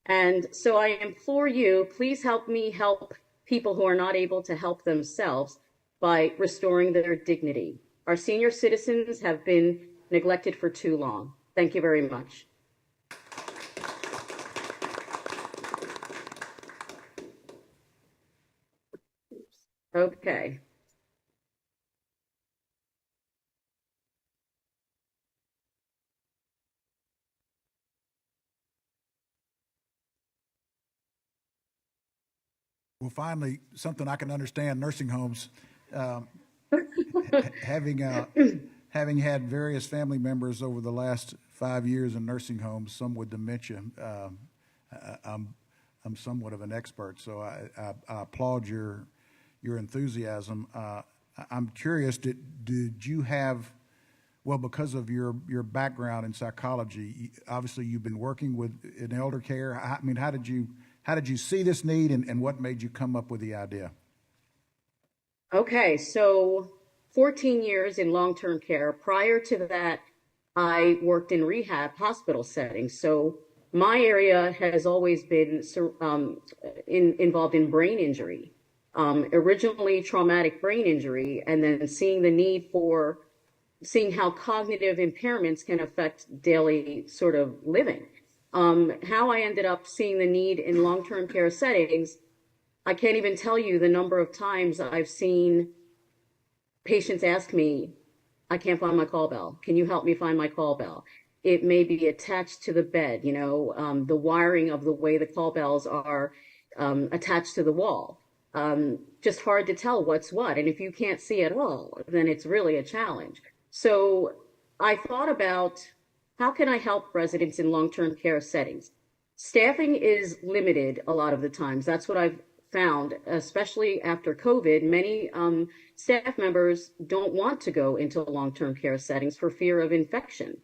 And so I implore you, please help me help people who are not able to help themselves by restoring their dignity. Our senior citizens have been neglected for too long. Thank you very much. Okay. Well, finally, something I can understand, nursing homes. Having had various family members over the last 5 years in nursing homes, some with dementia, I'm somewhat of an expert, so I applaud your enthusiasm. I'm curious, did you have, well, because of your background in psychology, obviously you've been working with in elder care. I mean, how did you see this need, and what made you come up with the idea? Okay, so 14 years in long-term care. Prior to that, I worked in rehab hospital settings. So my area has always been involved in brain injury, originally traumatic brain injury, and then seeing the need for seeing how cognitive impairments can affect daily sort of living. How I ended up seeing the need in long-term care settings, I can't even tell you the number of times I've seen patients ask me, I can't find my call bell. Can you help me find my call bell? It may be attached to the bed, the wiring of the way the call bells are attached to the wall. Just hard to tell what's what. And if you can't see at all, then it's really a challenge. So I thought about, how can I help residents in long-term care settings? Staffing is limited a lot of the times. That's what I've found, especially after COVID. Many staff members don't want to go into long-term care settings for fear of infection.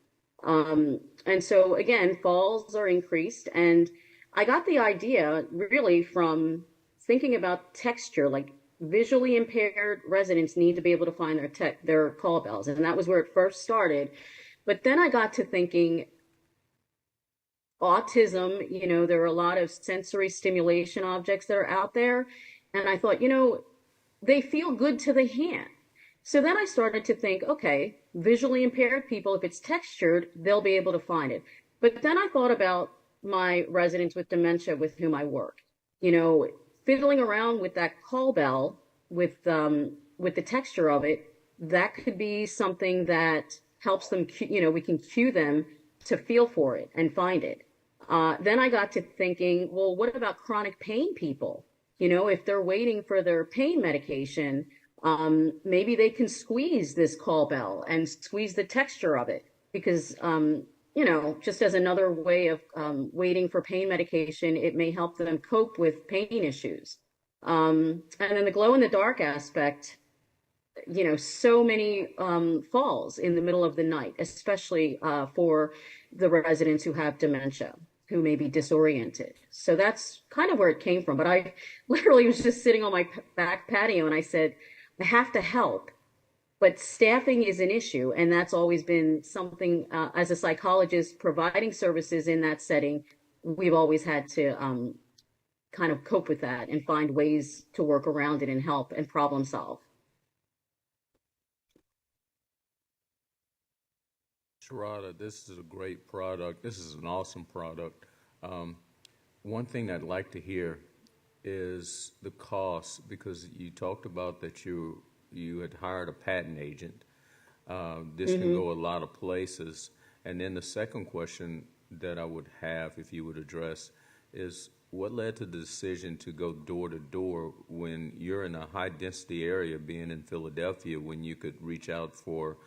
And so again, falls are increased. And I got the idea really from thinking about texture, like visually impaired residents need to be able to find their call bells. And that was where it first started. But then I got to thinking, autism, there are a lot of sensory stimulation objects that are out there. And I thought, they feel good to the hand. So then I started to think, okay, visually impaired people, if it's textured, they'll be able to find it. But then I thought about my residents with dementia with whom I work, fiddling around with that call bell with the texture of it, that could be something that helps them, we can cue them to feel for it and find it. Then I got to thinking, well, what about chronic pain people? If they're waiting for their pain medication, maybe they can squeeze this call bell and squeeze the texture of it because, just as another way of waiting for pain medication, it may help them cope with pain issues. And then the glow in the dark aspect, so many falls in the middle of the night, especially for the residents who have dementia, who may be disoriented. So that's kind of where it came from. But I literally was just sitting on my back patio and I said, I have to help. But staffing is an issue. And that's always been something, as a psychologist providing services in that setting, we've always had to kind of cope with that and find ways to work around it and help and problem solve. Sharada, this is a great product. This is an awesome product. One thing I'd like to hear is the cost, because you talked about that you you had hired a patent agent. This can go a lot of places. And then the second question that I would have, if you would address, is what led to the decision to go door to door when you're in a high density area, being in Philadelphia, when you could reach out for,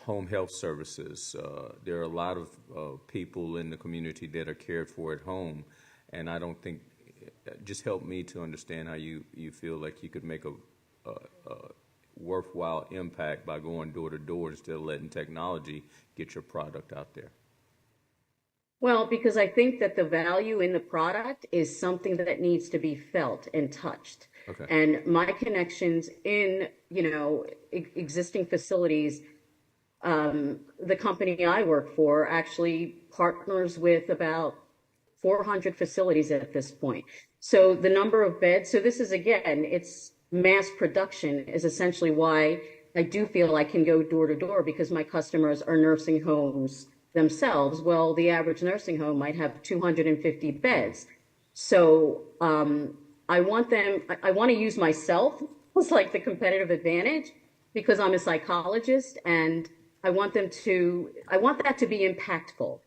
home health services. There are a lot of people in the community that are cared for at home, and I don't think, just help me to understand how you feel like you could make a worthwhile impact by going door to door instead of letting technology get your product out there. Well, because I think that the value in the product is something that needs to be felt and touched. Okay. And my connections in, existing facilities, the company I work for actually partners with about 400 facilities at this point. So the number of beds, so this is, again, it's mass production is essentially why I do feel I can go door to door, because my customers are nursing homes themselves. Well, the average nursing home might have 250 beds. So I want to use myself as like the competitive advantage, because I'm a psychologist, and I want that to be impactful.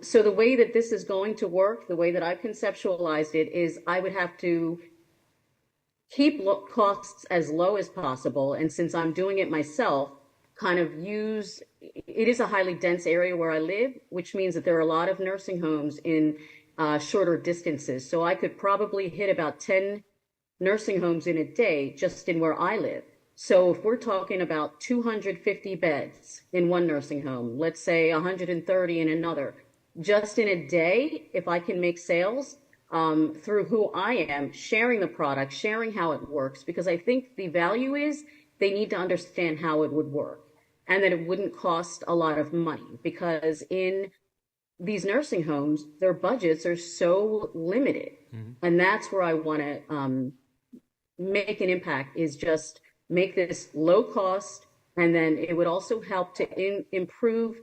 So the way that this is going to work, the way that I've conceptualized it, is I would have to keep costs as low as possible. And since I'm doing it myself, it is a highly dense area where I live, which means that there are a lot of nursing homes in shorter distances. So I could probably hit about 10 nursing homes in a day just in where I live. So if we're talking about 250 beds in one nursing home, let's say 130 in another, just in a day, if I can make sales through who I am, sharing the product, sharing how it works, because I think the value is they need to understand how it would work and that it wouldn't cost a lot of money, because in these nursing homes, their budgets are so limited. And that's where I want to make an impact, is just make this low cost, and then it would also help to improve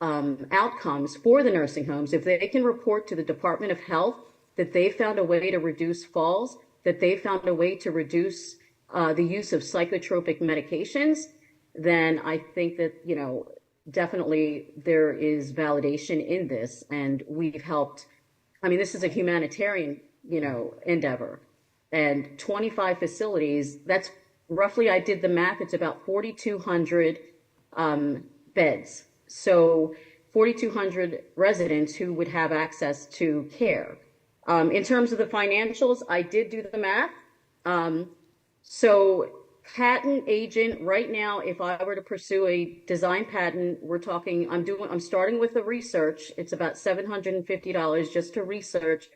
outcomes for the nursing homes. If they can report to the Department of Health that they found a way to reduce falls, that they found a way to reduce the use of psychotropic medications, then I think that, definitely there is validation in this, and we've helped. I mean, this is a humanitarian, endeavor, and 25 facilities, that's roughly, I did the math, it's about 4,200 beds. So 4,200 residents who would have access to care. In terms of the financials, I did do the math. So patent agent right now, if I were to pursue a design patent, we're talking, I'm starting with the research. It's about $750 just to research.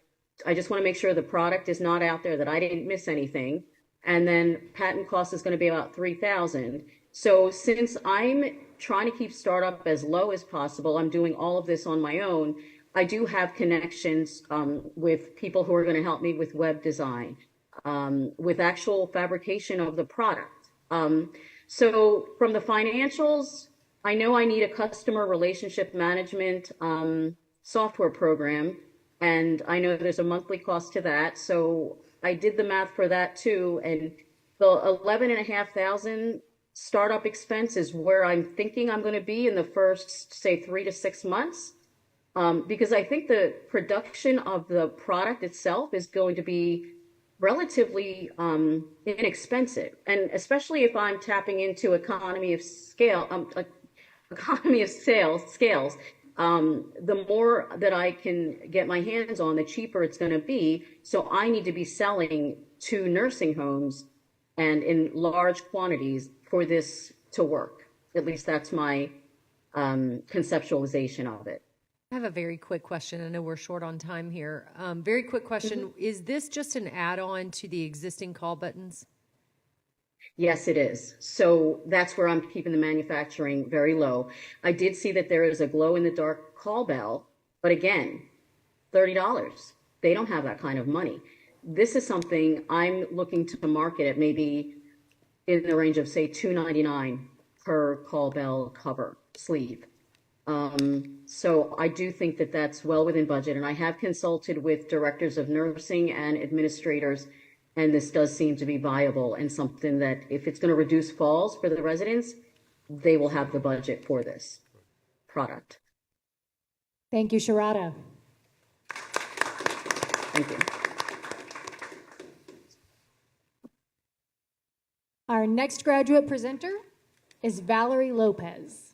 I just want to make sure the product is not out there, that I didn't miss anything. And then patent cost is going to be about $3,000. So since I'm trying to keep startup as low as possible, I'm doing all of this on my own. I do have connections with people who are going to help me with web design, with actual fabrication of the product. So from the financials, I know I need a customer relationship management software program, and I know there's a monthly cost to that. So I did the math for that too, and the 11,500 startup expense is where I'm thinking I'm going to be in the first, say, 3 to 6 months, because I think the production of the product itself is going to be relatively inexpensive, and especially if I'm tapping into economy of scales. The more that I can get my hands on, the cheaper it's going to be. So I need to be selling to nursing homes and in large quantities for this to work. At least that's my conceptualization of it. I have a very quick question. I know we're short on time here. Very quick question. Is this just an add-on to the existing call buttons? Yes, it is. So that's where I'm keeping the manufacturing very low. I did see that there is a glow-in-the-dark call bell, but again, $30. They don't have that kind of money. This is something I'm looking to market at maybe in the range of, say, $2.99 per call bell cover sleeve. So I do think that that's well within budget, and I have consulted with directors of nursing and administrators And this does seem to be viable and something that if it's going to reduce falls for the residents, they will have the budget for this product. Thank you, Sharada. Thank you. Our next graduate presenter is Valerie Lopez.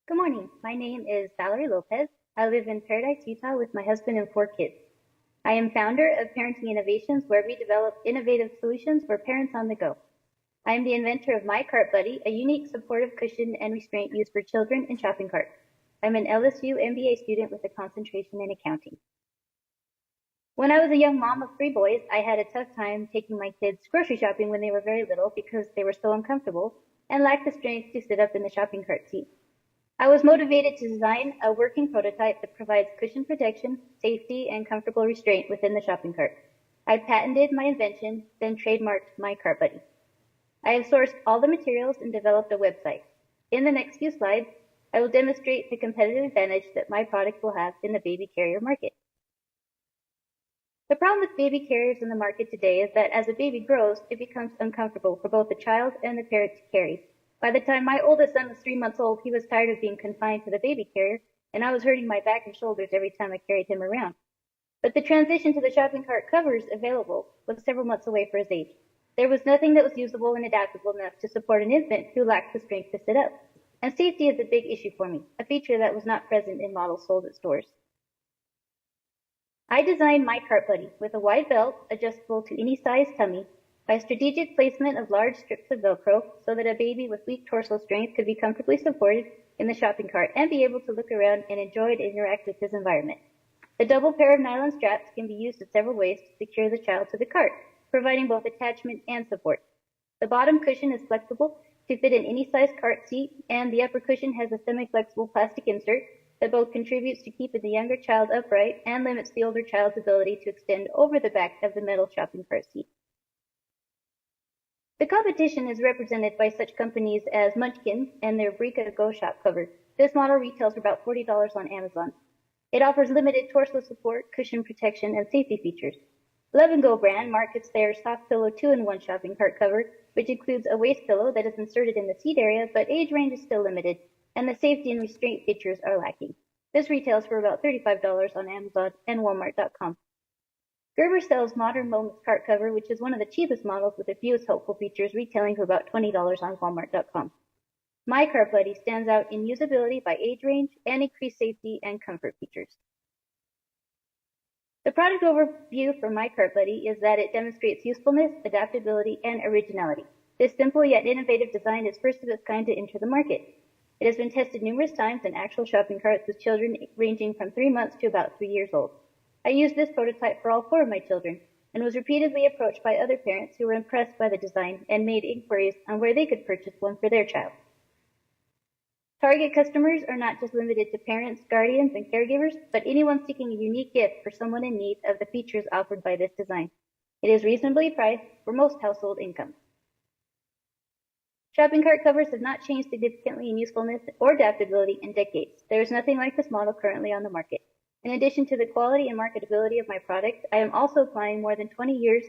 Good morning. My name is Valerie Lopez. I live in Paradise, Utah with my husband and 4 kids. I am founder of Parenting Innovations, where we develop innovative solutions for parents on the go. I am the inventor of My Cart Buddy, a unique supportive cushion and restraint used for children in shopping carts. I'm an LSU MBA student with a concentration in accounting. When I was a young mom of 3 boys, I had a tough time taking my kids grocery shopping when they were very little because they were so uncomfortable and lacked the strength to sit up in the shopping cart seat. I was motivated to design a working prototype that provides cushion protection, safety, and comfortable restraint within the shopping cart. I patented my invention, then trademarked My Cart Buddy. I have sourced all the materials and developed a website. In the next few slides, I will demonstrate the competitive advantage that my product will have in the baby carrier market. The problem with baby carriers in the market today is that as a baby grows, it becomes uncomfortable for both the child and the parent to carry. By the time my oldest son was 3 months old, he was tired of being confined to the baby carrier, and I was hurting my back and shoulders every time I carried him around. But the transition to the shopping cart covers available was several months away for his age. There was nothing that was usable and adaptable enough to support an infant who lacked the strength to sit up. And safety is a big issue for me, a feature that was not present in models sold at stores. I designed My Cart Buddy with a wide belt adjustable to any size tummy by strategic placement of large strips of Velcro so that a baby with weak torso strength could be comfortably supported in the shopping cart and be able to look around and enjoy and interact with his environment. The double pair of nylon straps can be used in several ways to secure the child to the cart, providing both attachment and support. The bottom cushion is flexible to fit in any size cart seat, and the upper cushion has a semi-flexible plastic insert that both contributes to keeping the younger child upright and limits the older child's ability to extend over the back of the metal shopping cart seat. The competition is represented by such companies as Munchkin and their Brika Go Shop cover. This model retails for about $40 on Amazon. It offers limited torso support, cushion protection, and safety features. Love & Go brand markets their Soft Pillow 2-in-1 shopping cart cover, which includes a waist pillow that is inserted in the seat area, but age range is still limited, and the safety and restraint features are lacking. This retails for about $35 on Amazon and Walmart.com. Gerber sells Modern Moments cart cover, which is one of the cheapest models with the fewest helpful features, retailing for about $20 on Walmart.com. My Cart Buddy stands out in usability by age range and increased safety and comfort features. The product overview for My Cart Buddy is that it demonstrates usefulness, adaptability, and originality. This simple yet innovative design is first of its kind to enter the market. It has been tested numerous times in actual shopping carts with children ranging from 3 months to about 3 years old. I used this prototype for all 4 of my children and was repeatedly approached by other parents who were impressed by the design and made inquiries on where they could purchase one for their child. Target customers are not just limited to parents, guardians, and caregivers, but anyone seeking a unique gift for someone in need of the features offered by this design. It is reasonably priced for most household incomes. Shopping cart covers have not changed significantly in usefulness or adaptability in decades. There is nothing like this model currently on the market. In addition to the quality and marketability of my product, I am also applying more than 20 years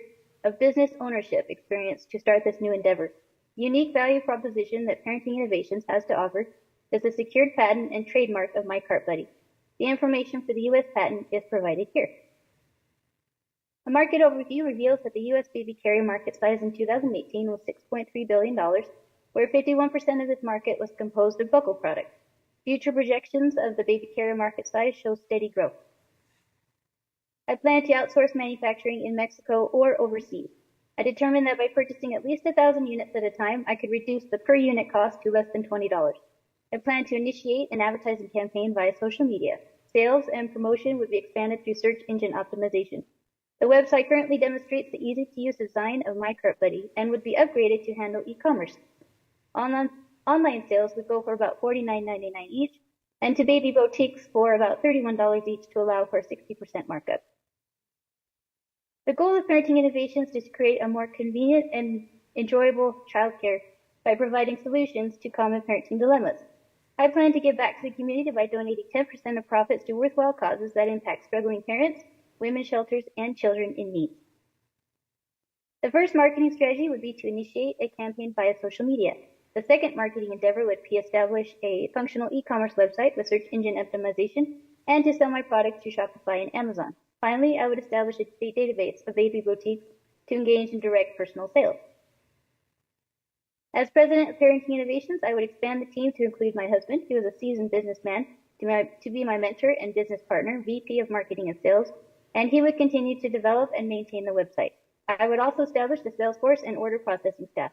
of business ownership experience to start this new endeavor. The unique value proposition that Parenting Innovations has to offer is the secured patent and trademark of My Cart Buddy. The information for the U.S. patent is provided here. A market overview reveals that the U.S. baby carrier market size in 2018 was $6.3 billion, where 51% of this market was composed of buckle products. Future projections of the baby carrier market size show steady growth. I plan to outsource manufacturing in Mexico or overseas. I determined that by purchasing at least 1,000 units at a time, I could reduce the per unit cost to less than $20. I plan to initiate an advertising campaign via social media. Sales and promotion would be expanded through search engine optimization. The website currently demonstrates the easy-to-use design of My Cart Buddy and would be upgraded to handle e-commerce. Online sales would go for about $49.99 each, and to baby boutiques for about $31 each to allow for a 60% markup. The goal of Parenting Innovations is to create a more convenient and enjoyable childcare by providing solutions to common parenting dilemmas. I plan to give back to the community by donating 10% of profits to worthwhile causes that impact struggling parents, women's shelters, and children in need. The first marketing strategy would be to initiate a campaign via social media. The second marketing endeavor would be to establish a functional e-commerce website with search engine optimization and to sell my products through Shopify and Amazon. Finally, I would establish a database of baby boutiques to engage in direct personal sales. As president of Parenting Innovations, I would expand the team to include my husband, who is a seasoned businessman, to be my mentor and business partner, VP of Marketing and Sales, and he would continue to develop and maintain the website. I would also establish the sales force and order processing staff.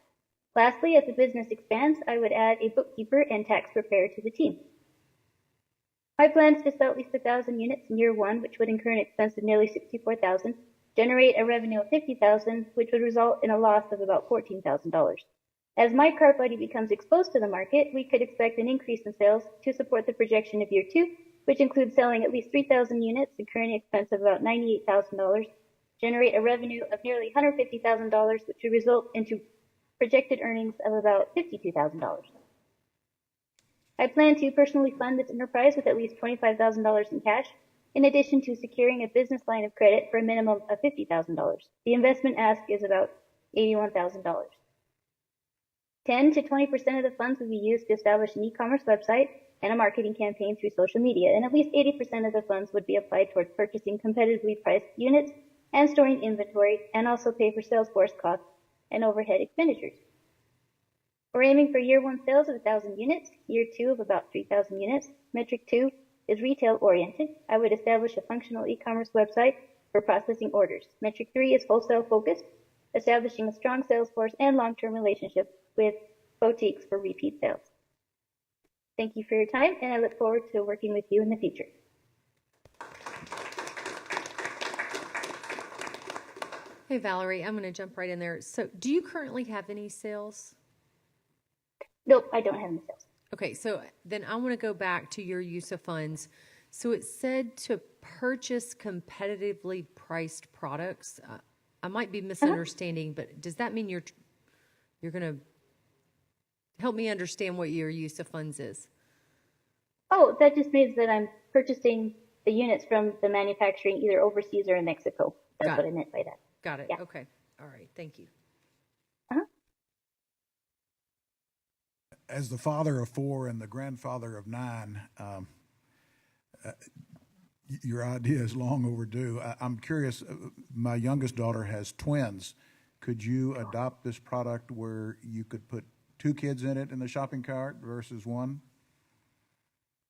Lastly, as the business expands, I would add a bookkeeper and tax preparer to the team. My plan is to sell at least 1,000 units in year one, which would incur an expense of nearly $64,000, generate a revenue of $50,000, which would result in a loss of about $14,000. As my cart buddy becomes exposed to the market, we could expect an increase in sales to support the projection of year two, which includes selling at least 3,000 units, incurring an expense of about $98,000, generate a revenue of nearly $150,000, which would result into projected earnings of about $52,000. I plan to personally fund this enterprise with at least $25,000 in cash, in addition to securing a business line of credit for a minimum of $50,000. The investment ask is about $81,000. 10 to 20% of the funds would be used to establish an e-commerce website and a marketing campaign through social media, and at least 80% of the funds would be applied towards purchasing competitively priced units and storing inventory, and also pay for sales force costs and overhead expenditures. We're aiming for year one sales of 1,000 units, year two of about 3,000 units. Metric 2 is retail oriented. I would establish a functional e-commerce website for processing orders. Metric 3 is wholesale focused, establishing a strong sales force and long-term relationship with boutiques for repeat sales. Thank you for your time, and I look forward to working with you in the future. Hey, Valerie, I'm going to jump right in there. So do you currently have any sales? Nope, I don't have any sales. Okay, so then I want to go back to your use of funds. So it said to purchase competitively priced products. I might be misunderstanding, but does that mean you're going to help me understand what your use of funds is? Oh, that just means that I'm purchasing the units from the manufacturing either overseas or in Mexico. That's what I meant by that. Got it. Yeah. Okay. All right. Thank you. As the father of 4 and the grandfather of 9, your idea is long overdue. I'm curious, my youngest daughter has twins. Could you adopt this product where you could put 2 kids in it in the shopping cart versus 1?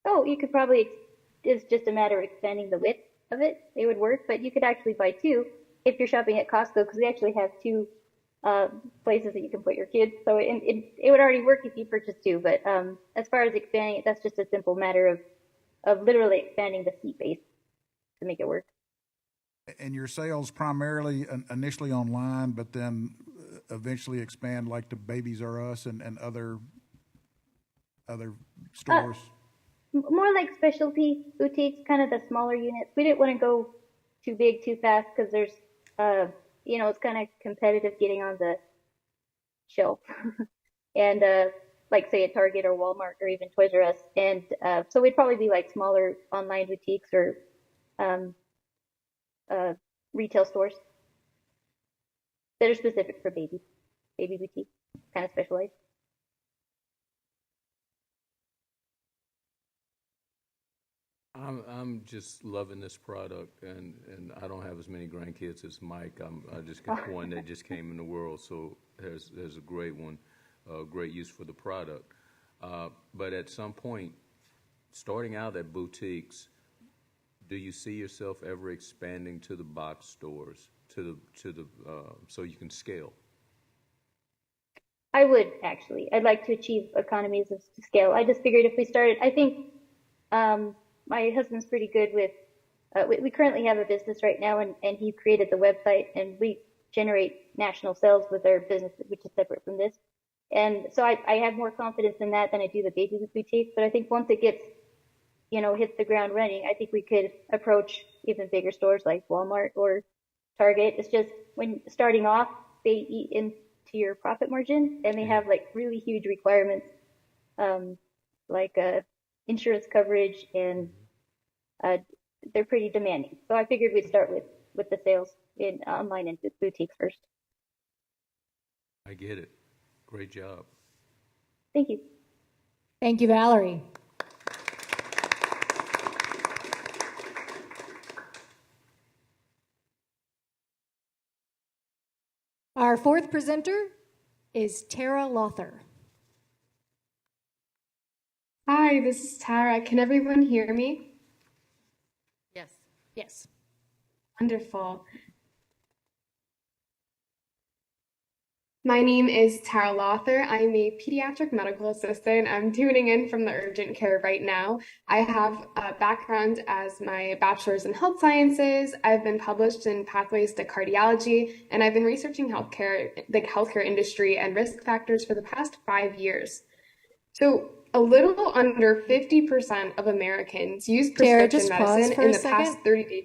Oh, you could probably, it's just a matter of expanding the width of it. It would work, but you could actually buy 2 if you're shopping at Costco, because we actually have 2 places that you can put your kids. So it would already work if you purchased 2, but as far as expanding it, that's just a simple matter of literally expanding the seat base to make it work. And your sales primarily initially online, but then eventually expand like to Babies R Us and other stores? More like specialty boutiques, kind of the smaller units. We didn't want to go too big too fast because there's, it's kind of competitive getting on the shelf. And like say a Target or Walmart or even Toys R Us. And so we'd probably be like smaller online boutiques or retail stores that are specific for baby boutique, kind of specialized. I'm just loving this product, and I don't have as many grandkids as Mike. I just got one that just came in the world, so there's a great one, great use for the product. But at some point, starting out at boutiques, do you see yourself ever expanding to the box stores, to the so you can scale? I would actually. I'd like to achieve economies of scale. I just figured if we started, I think my husband's pretty good with. We currently have a business right now, and he created the website, and we generate national sales with our business, which is separate from this. And so I have more confidence in that than I do the baby boutique. But I think once it gets hit the ground running, I think we could approach even bigger stores like Walmart or Target. It's just when starting off, they eat into your profit margin and they have like really huge requirements, like insurance coverage, and they're pretty demanding. So I figured we'd start with the sales in online and boutiques first. I get it. Great job. Thank you. Thank you, Valerie. Our fourth presenter is Tara Lother. Hi, this is Tara. Can everyone hear me? Yes. Yes. Wonderful. My name is Tara Lother. I'm a pediatric medical assistant. I'm tuning in from the urgent care right now. I have a background as my bachelor's in health sciences. I've been published in Pathways to Cardiology, and I've been researching the healthcare industry and risk factors for the past 5 years. So a little under 50% of Americans use prescription medicine in the past 30 days.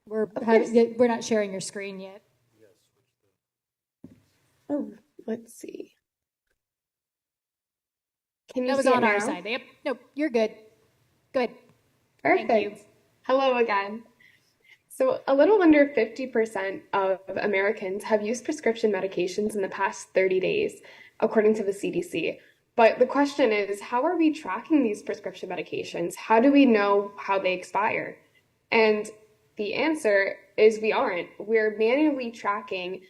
We're not sharing your screen yet. Oh, let's see. Can you That was see it on our now? side. Yep. Nope, you're good. Good. Perfect. Thank you. Hello again. So a little under 50% of Americans have used prescription medications in the past 30 days, according to the CDC. But the question is, how are we tracking these prescription medications? How do we know how they expire? And the answer is we aren't. We're manually tracking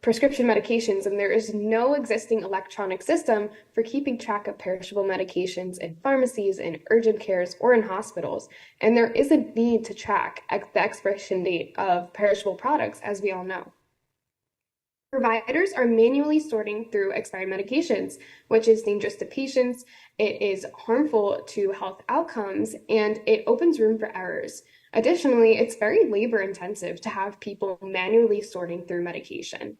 prescription medications, and there is no existing electronic system for keeping track of perishable medications in pharmacies, in urgent cares, or in hospitals. And there is a need to track the expiration date of perishable products, as we all know. Providers are manually sorting through expired medications, which is dangerous to patients, it is harmful to health outcomes, and it opens room for errors. Additionally, it's very labor intensive to have people manually sorting through medication.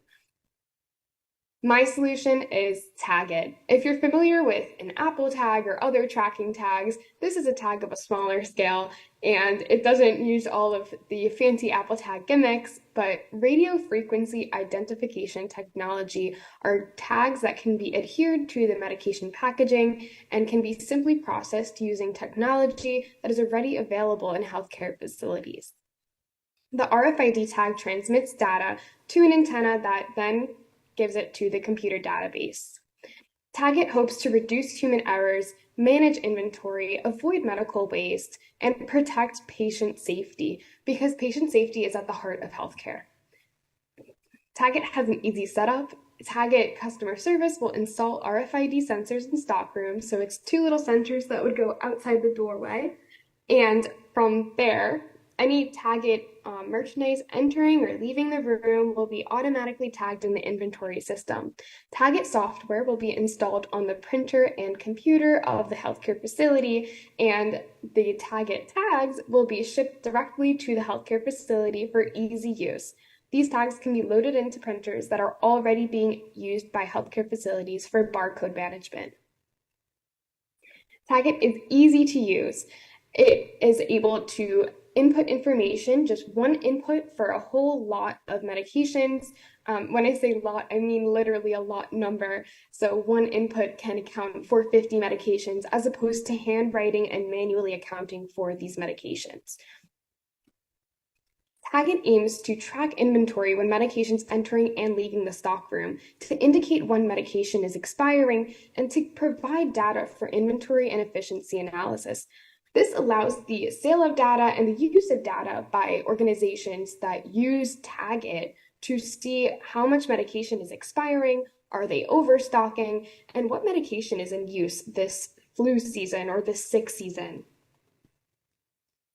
My solution is Tag It. If you're familiar with an Apple tag or other tracking tags, this is a tag of a smaller scale, and it doesn't use all of the fancy Apple tag gimmicks, but radio frequency identification technology are tags that can be adhered to the medication packaging and can be simply processed using technology that is already available in healthcare facilities. The RFID tag transmits data to an antenna that then gives it to the computer database. Tagit hopes to reduce human errors, manage inventory, avoid medical waste, and protect patient safety, because patient safety is at the heart of healthcare. Tagit has an easy setup. Tagit customer service will install RFID sensors in stockrooms, so it's 2 little sensors that would go outside the doorway, and from there, any Tagit merchandise entering or leaving the room will be automatically tagged in the inventory system. Tagit software will be installed on the printer and computer of the healthcare facility, and the Tagit tags will be shipped directly to the healthcare facility for easy use. These tags can be loaded into printers that are already being used by healthcare facilities for barcode management. Tagit is easy to use. It is able to input information, just one input for a whole lot of medications. When I say lot, I mean literally a lot number. So one input can account for 50 medications as opposed to handwriting and manually accounting for these medications. Tagit aims to track inventory when medications entering and leaving the stockroom, to indicate when medication is expiring, and to provide data for inventory and efficiency analysis. This allows the sale of data and the use of data by organizations that use Tagit to see how much medication is expiring, are they overstocking, and what medication is in use this flu season or this sick season.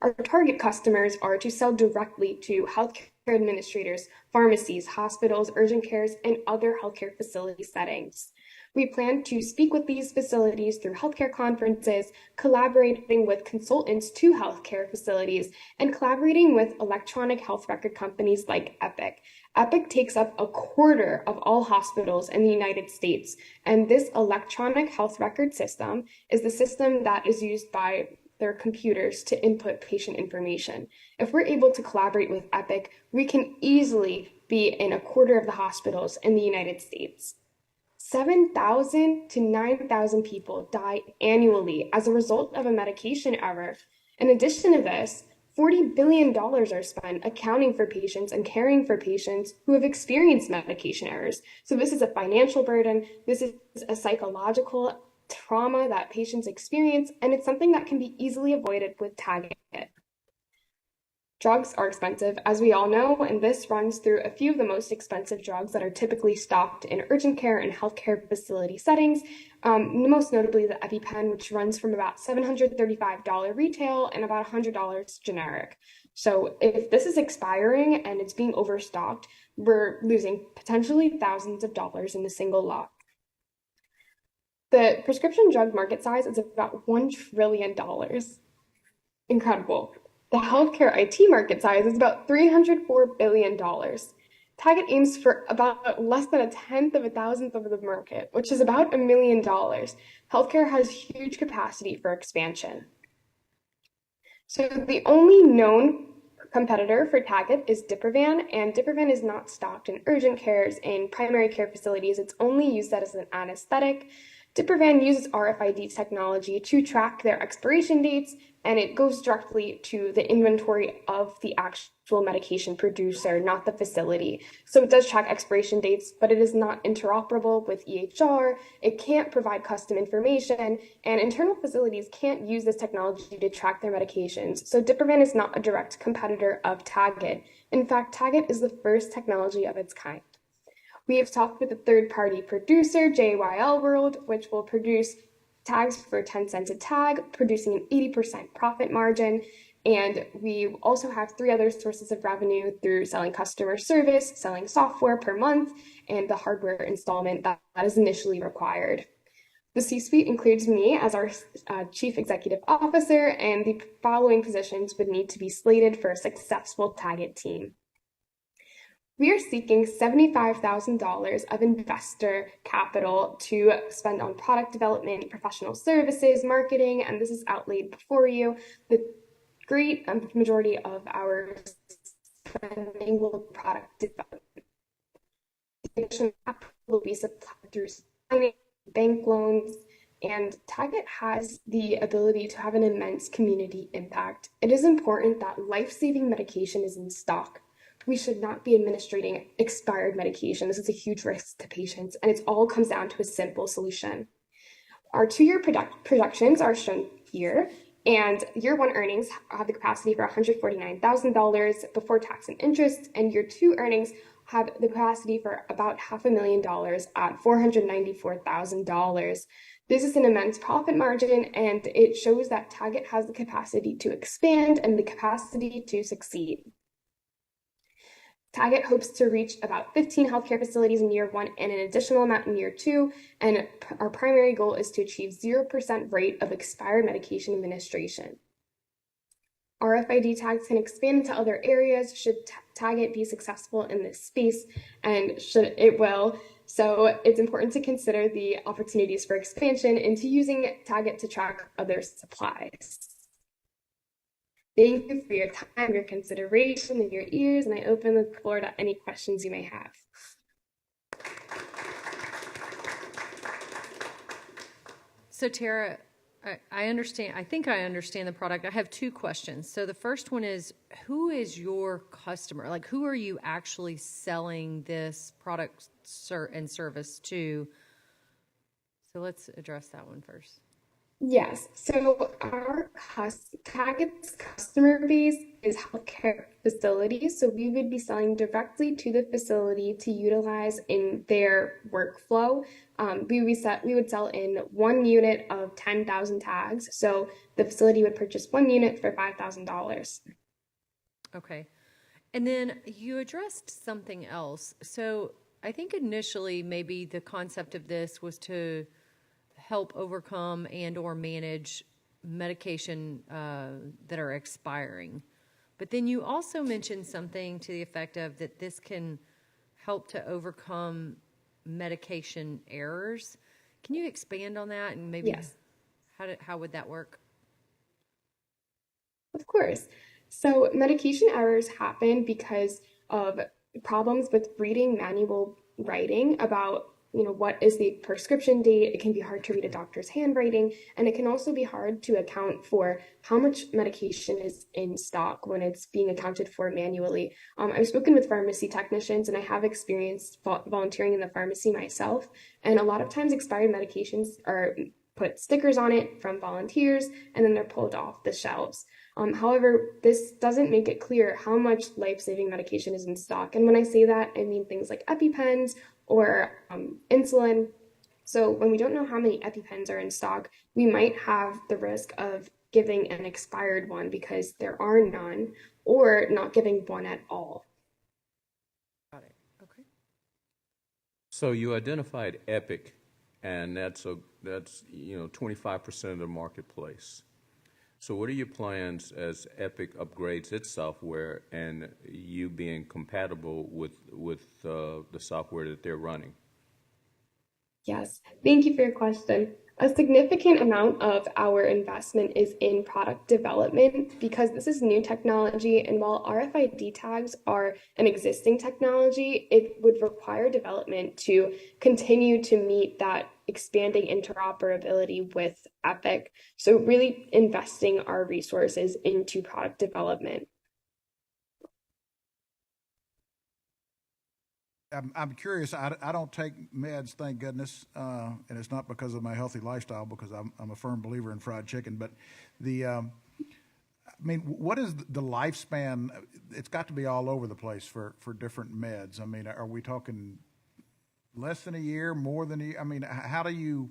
Our target customers are to sell directly to healthcare administrators, pharmacies, hospitals, urgent cares, and other healthcare facility settings. We plan to speak with these facilities through healthcare conferences, collaborating with consultants to healthcare facilities, and collaborating with electronic health record companies like Epic. Epic takes up a quarter of all hospitals in the United States, and this electronic health record system is the system that is used by their computers to input patient information. If we're able to collaborate with Epic, we can easily be in a quarter of the hospitals in the United States. 7,000 to 9,000 people die annually as a result of a medication error. In addition to this, $40 billion are spent accounting for patients and caring for patients who have experienced medication errors. So this is a financial burden, this is a psychological trauma that patients experience, and it's something that can be easily avoided with tagging it. Drugs are expensive, as we all know, and this runs through a few of the most expensive drugs that are typically stocked in urgent care and healthcare facility settings, most notably the EpiPen, which runs from about $735 retail and about $100 generic. So if this is expiring and it's being overstocked, we're losing potentially thousands of dollars in a single lot. The prescription drug market size is about $1 trillion. Incredible. The healthcare IT market size is about $304 billion. Target aims for about less than 1/10 of a thousandth of the market, which is about $1 million. Healthcare has huge capacity for expansion. So the only known competitor for Target is Diprivan, and Diprivan is not stocked in urgent cares in primary care facilities. It's only used as an anesthetic. Diprivan uses RFID technology to track their expiration dates, and it goes directly to the inventory of the actual medication producer, not the facility. So it does track expiration dates, but it is not interoperable with EHR. It can't provide custom information, and internal facilities can't use this technology to track their medications. So Diprivan is not a direct competitor of Target. In fact, Target is the first technology of its kind. We have talked with a third-party producer, JYL World, which will produce tags for 10 cents a tag, producing an 80% profit margin. And we also have 3 other sources of revenue through selling customer service, selling software per month, and the hardware installment that is initially required. The C-suite includes me as our Chief Executive Officer, and the following positions would need to be slated for a successful Target team. We are seeking $75,000 of investor capital to spend on product development, professional services, marketing, and this is outlaid before you. The great majority of our spending will be product development. The additional capital will be supplied through bank loans, and Target has the ability to have an immense community impact. It is important that life-saving medication is in stock. We should not be administering expired medication. This is a huge risk to patients, and it all comes down to a simple solution. Our 2-year projections are shown here, and year 1 earnings have the capacity for $149,000 before tax and interest, and year 2 earnings have the capacity for about $500,000 at $494,000. This is an immense profit margin, and it shows that Target has the capacity to expand and the capacity to succeed. Target hopes to reach about 15 healthcare facilities in year 1 and an additional amount in year 2, and our primary goal is to achieve 0% rate of expired medication administration. RFID tags can expand into other areas should Target be successful in this space, and it will. So it's important to consider the opportunities for expansion into using Target to track other supplies. Thank you for your time, your consideration, and your ears, and I open the floor to any questions you may have. So Tara, I understand, I think I understand the product. I have 2 questions. So the first one is, who is your customer? Like, who are you actually selling this product and service to? So let's address that one first. Yes, so our Target's customer base is healthcare facilities, so we would be selling directly to the facility to utilize in their workflow. We would sell in 1 unit of 10,000 tags, so the facility would purchase 1 unit for $5,000. Okay, and then you addressed something else. So I think initially maybe the concept of this was to help overcome and or manage medication that are expiring. But then you also mentioned something to the effect of that this can help to overcome medication errors. Can you expand on that and maybe Yes. how would that work? Of course. So medication errors happen because of problems with reading manual writing about, what is the prescription date. It can be hard to read a doctor's handwriting, and it can also be hard to account for how much medication is in stock when it's being accounted for manually. I've spoken with pharmacy technicians, and I have experienced volunteering in the pharmacy myself, and a lot of times expired medications are put stickers on it from volunteers, and then they're pulled off the shelves. However, this doesn't make it clear how much life-saving medication is in stock. And when I say that, I mean things like EpiPens or insulin. So when we don't know how many EpiPens are in stock, we might have the risk of giving an expired one because there are none, or not giving one at all. Got it. Okay. So you identified Epic, and that's 25% of the marketplace. So what are your plans as Epic upgrades its software and you being compatible with the software that they're running? Yes, thank you for your question. A significant amount of our investment is in product development because this is new technology, and while RFID tags are an existing technology, it would require development to continue to meet that expanding interoperability with Epic. So really investing our resources into product development. I'm curious. I don't take meds, thank goodness, and it's not because of my healthy lifestyle, because I'm a firm believer in fried chicken. But what is the lifespan? It's got to be all over the place for different meds. I mean, are we talking less than a year, more than a year? I mean, how do you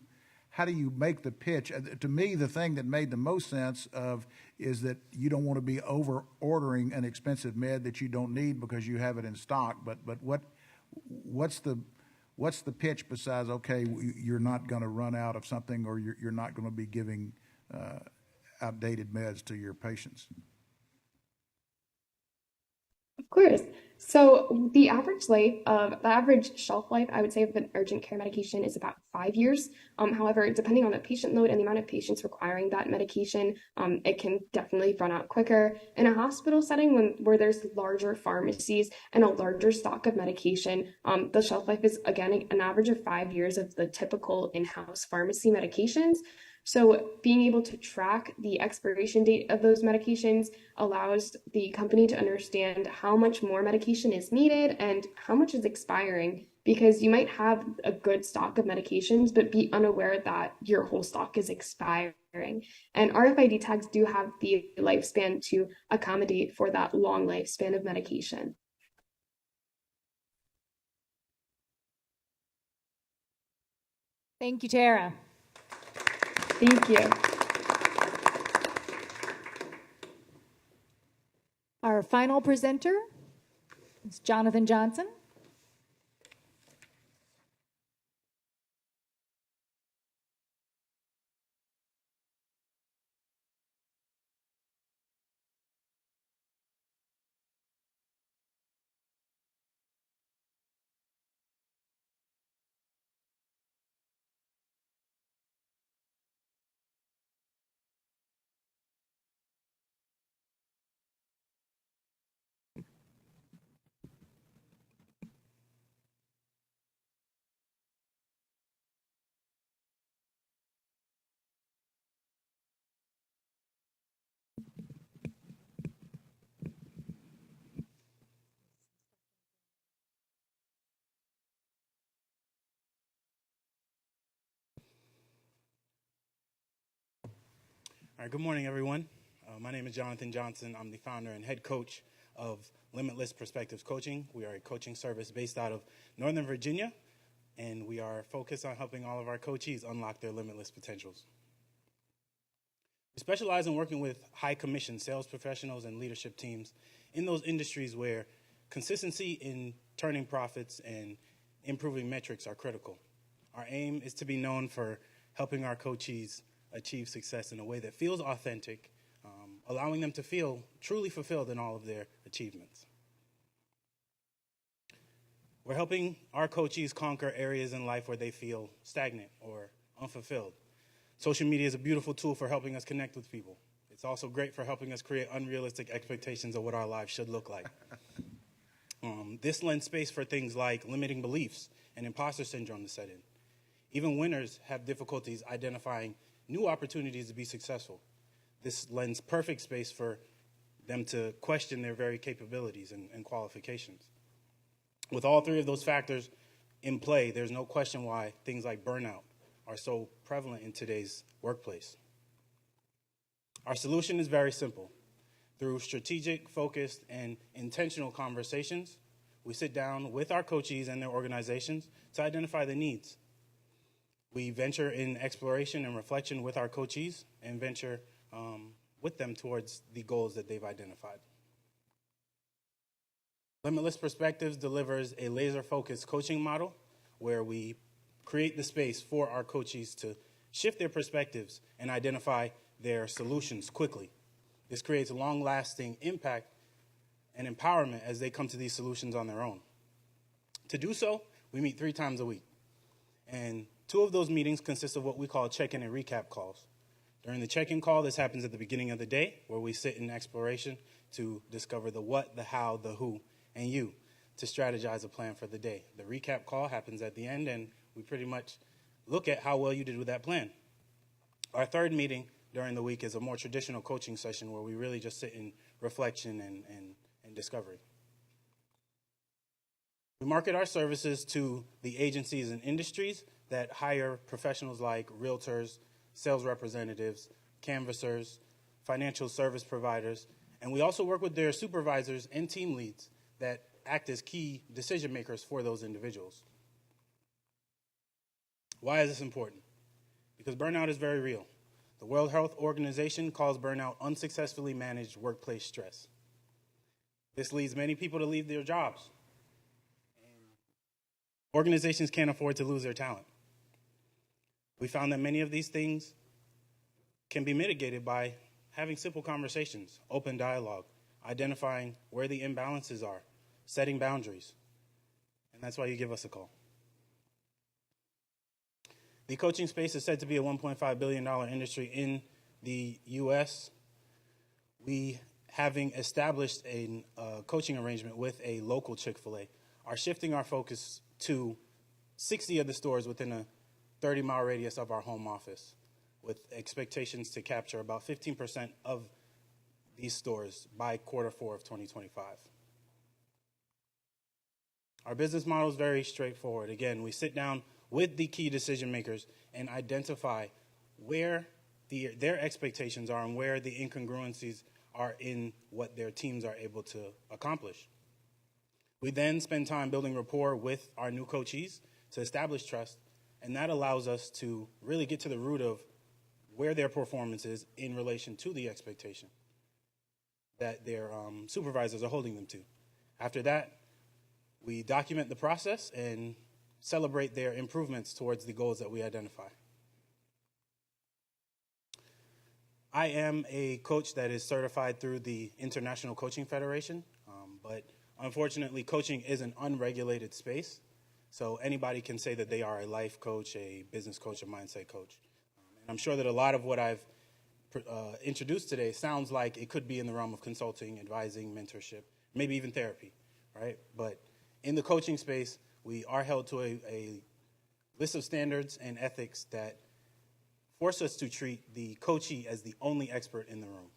make the pitch? To me, the thing that made the most sense is that you don't want to be over ordering an expensive med that you don't need because you have it in stock. But what's the pitch besides, okay, you're not going to run out of something, or you're not going to be giving outdated meds to your patients? Of course. So the average shelf life, I would say, of an urgent care medication is about 5 years. However, depending on the patient load and the amount of patients requiring that medication, it can definitely run out quicker. In a hospital setting, where there's larger pharmacies and a larger stock of medication, the shelf life is, again, an average of 5 years of the typical in-house pharmacy medications. So being able to track the expiration date of those medications allows the company to understand how much more medication is needed and how much is expiring, because you might have a good stock of medications but be unaware that your whole stock is expiring. And RFID tags do have the lifespan to accommodate for that long lifespan of medication. Thank you, Tara. Thank you. Our final presenter is Jonathan Johnson. All right, good morning, everyone. My name is Jonathan Johnson. I'm the founder and head coach of Limitless Perspectives Coaching. We are a coaching service based out of Northern Virginia, and we are focused on helping all of our coachees unlock their limitless potentials. We specialize in working with high-commission sales professionals and leadership teams in those industries where consistency in turning profits and improving metrics are critical. Our aim is to be known for helping our coachees achieve success in a way that feels authentic, allowing them to feel truly fulfilled in all of their achievements. We're helping our coachees conquer areas in life where they feel stagnant or unfulfilled. Social media is a beautiful tool for helping us connect with people. It's also great for helping us create unrealistic expectations of what our lives should look like. This lends space for things like limiting beliefs and imposter syndrome to set in. Even winners have difficulties identifying new opportunities to be successful. This lends perfect space for them to question their very capabilities and qualifications. With all three of those factors in play, there's no question why things like burnout are so prevalent in today's workplace. Our solution is very simple. Through strategic, focused, and intentional conversations, we sit down with our coachees and their organizations to identify the needs. We venture in exploration and reflection with our coachees and venture with them towards the goals that they've identified. Limitless Perspectives delivers a laser-focused coaching model where we create the space for our coachees to shift their perspectives and identify their solutions quickly. This creates a long-lasting impact and empowerment as they come to these solutions on their own. To do so, we meet 3 times a week. And 2 of those meetings consist of what we call check-in and recap calls. During the check-in call, this happens at the beginning of the day, where we sit in exploration to discover the what, the how, the who, and you, to strategize a plan for the day. The recap call happens at the end, and we pretty much look at how well you did with that plan. Our 3rd meeting during the week is a more traditional coaching session where we really just sit in reflection and discovery. We market our services to the agencies and industries that hire professionals like realtors, sales representatives, canvassers, financial service providers, and we also work with their supervisors and team leads that act as key decision makers for those individuals. Why is this important? Because burnout is very real. The World Health Organization calls burnout unsuccessfully managed workplace stress. This leads many people to leave their jobs. Organizations can't afford to lose their talent. We found that many of these things can be mitigated by having simple conversations, open dialogue, identifying where the imbalances are, setting boundaries. And that's why you give us a call. The coaching space is said to be a $1.5 billion industry in the U.S. We, having established a coaching arrangement with a local Chick-fil-A, are shifting our focus to 60 of the stores within a 30-mile radius of our home office, with expectations to capture about 15% of these stores by Q4 of 2025. Our business model is very straightforward. Again, we sit down with the key decision makers and identify where their expectations are and where the incongruencies are in what their teams are able to accomplish. We then spend time building rapport with our new coachees to establish trust, and that allows us to really get to the root of where their performance is in relation to the expectation that their supervisors are holding them to. After that, we document the process and celebrate their improvements towards the goals that we identify. I am a coach that is certified through the International Coaching Federation, but unfortunately, coaching is an unregulated space, so anybody can say that they are a life coach, a business coach, a mindset coach. And I'm sure that a lot of what I've introduced today sounds like it could be in the realm of consulting, advising, mentorship, maybe even therapy, right? But in the coaching space, we are held to a list of standards and ethics that force us to treat the coachee as the only expert in the room.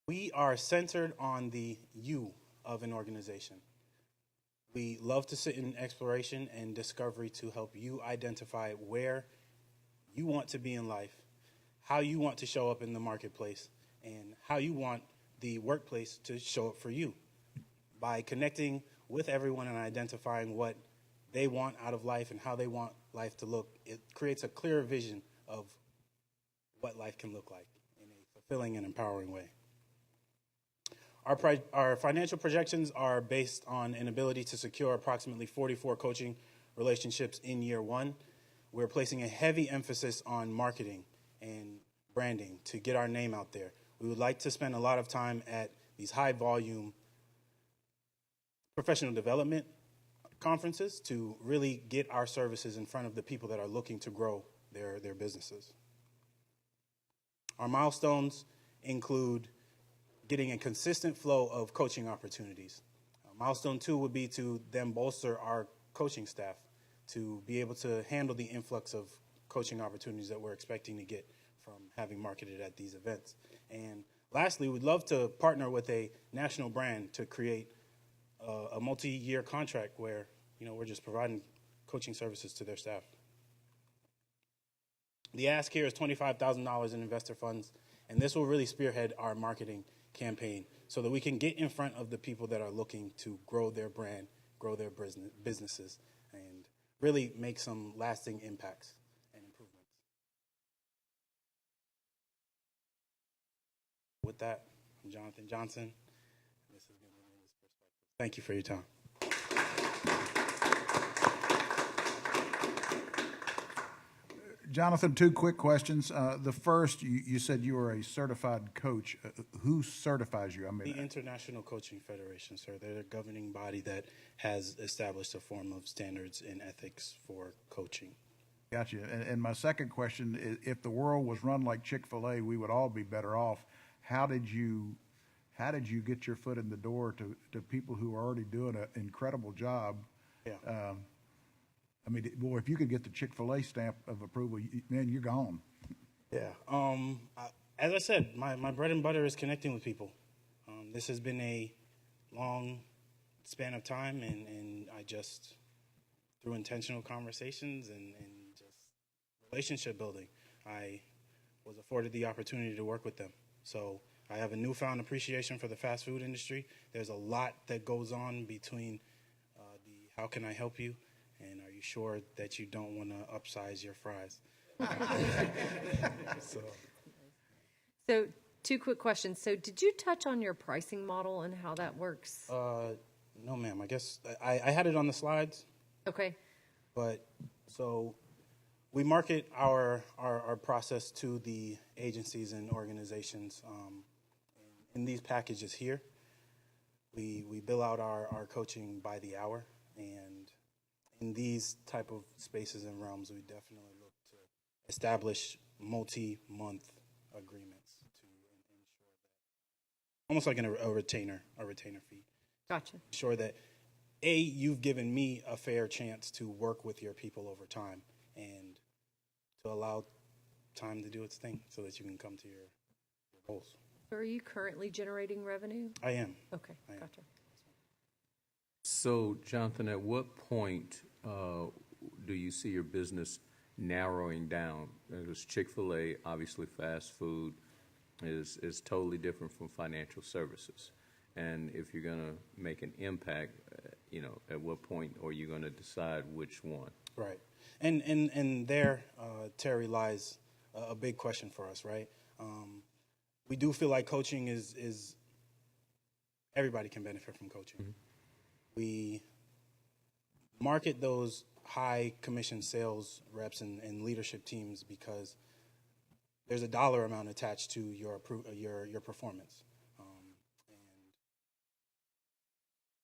We are centered on the you of an organization. We love to sit in exploration and discovery to help you identify where you want to be in life, how you want to show up in the marketplace, and how you want the workplace to show up for you. By connecting with everyone and identifying what they want out of life and how they want life to look, it creates a clearer vision of what life can look like in a fulfilling and empowering way. Our financial projections are based on an ability to secure approximately 44 coaching relationships in year one. We're placing a heavy emphasis on marketing and branding to get our name out there. We would like to spend a lot of time at these high volume professional development conferences to really get our services in front of the people that are looking to grow their businesses. Our milestones include getting a consistent flow of coaching opportunities. Milestone 2 would be to then bolster our coaching staff to be able to handle the influx of coaching opportunities that we're expecting to get from having marketed at these events. And lastly, we'd love to partner with a national brand to create a multi-year contract where, we're just providing coaching services to their staff. The ask here is $25,000 in investor funds, and this will really spearhead our marketing campaign so that we can get in front of the people that are looking to grow their brand, grow their businesses, and really make some lasting impacts and improvements. With that, I'm Jonathan Johnson. This has been Limitless Perspectives. Thank you for your time. Jonathan, two quick questions. The first, you said you were a certified coach. Who certifies you? The International Coaching Federation, sir. They're the governing body that has established a form of standards and ethics for coaching. Gotcha. And my second question is, if the world was run like Chick-fil-A, we would all be better off. How did you get your foot in the door to people who are already doing an incredible job? Yeah. Boy, if you could get the Chick-fil-A stamp of approval, man, you're gone. Yeah. As I said, my bread and butter is connecting with people. This has been a long span of time, and I just, through intentional conversations and just relationship building, I was afforded the opportunity to work with them. So I have a newfound appreciation for the fast food industry. There's a lot that goes on between the how can I help you and are you sure that you don't want to upsize your fries? So, two quick questions. So, did you touch on your pricing model and how that works? No, ma'am. I guess I had it on the slides. Okay. But so we market our process to the agencies and organizations in these packages here. We bill out our coaching by the hour, and in these type of spaces and realms, we definitely look to establish multi-month agreements to ensure that, almost like a retainer fee. Gotcha. Ensure that, A, you've given me a fair chance to work with your people over time and to allow time to do its thing so that you can come to your goals. So, are you currently generating revenue? I am. Okay, gotcha. So, Jonathan, at what point do you see your business narrowing down? Because Chick-fil-A, obviously fast food, is totally different from financial services. And if you're going to make an impact, at what point are you going to decide which one? Right. And there, Terry, lies a big question for us, right? We do feel like coaching is everybody can benefit from coaching. Mm-hmm. We market those high commission sales reps and leadership teams because there's a dollar amount attached to your performance. And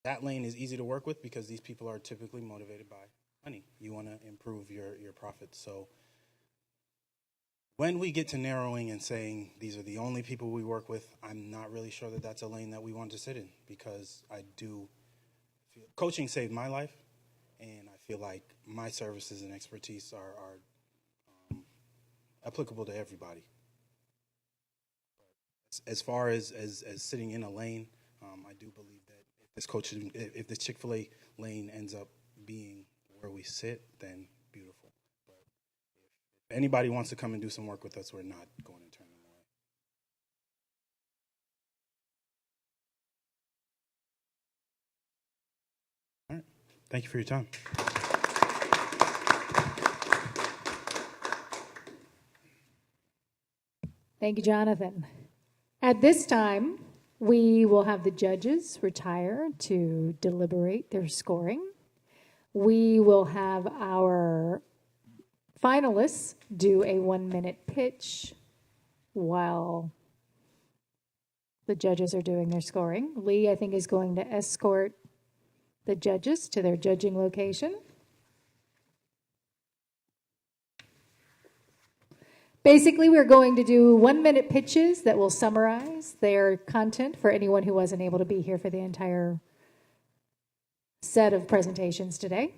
that lane is easy to work with because these people are typically motivated by money. You want to improve your profits. So when we get to narrowing and saying these are the only people we work with, I'm not really sure that that's a lane that we want to sit in, because I do feel coaching saved my life, and I feel like my services and expertise are applicable to everybody. As far as sitting in a lane, I do believe that if this Chick-fil-A lane ends up being where we sit, then beautiful. But if anybody wants to come and do some work with us, we're not going to turn them away. All right. Thank you for your time. Thank you, Jonathan. At this time, We will have the judges retire to deliberate their scoring. We will have our finalists do a 1-minute pitch while the judges are doing their scoring. Lee, I think, is going to escort the judges to their judging location. Basically, we're going to do 1-minute pitches that will summarize their content for anyone who wasn't able to be here for the entire set of presentations today.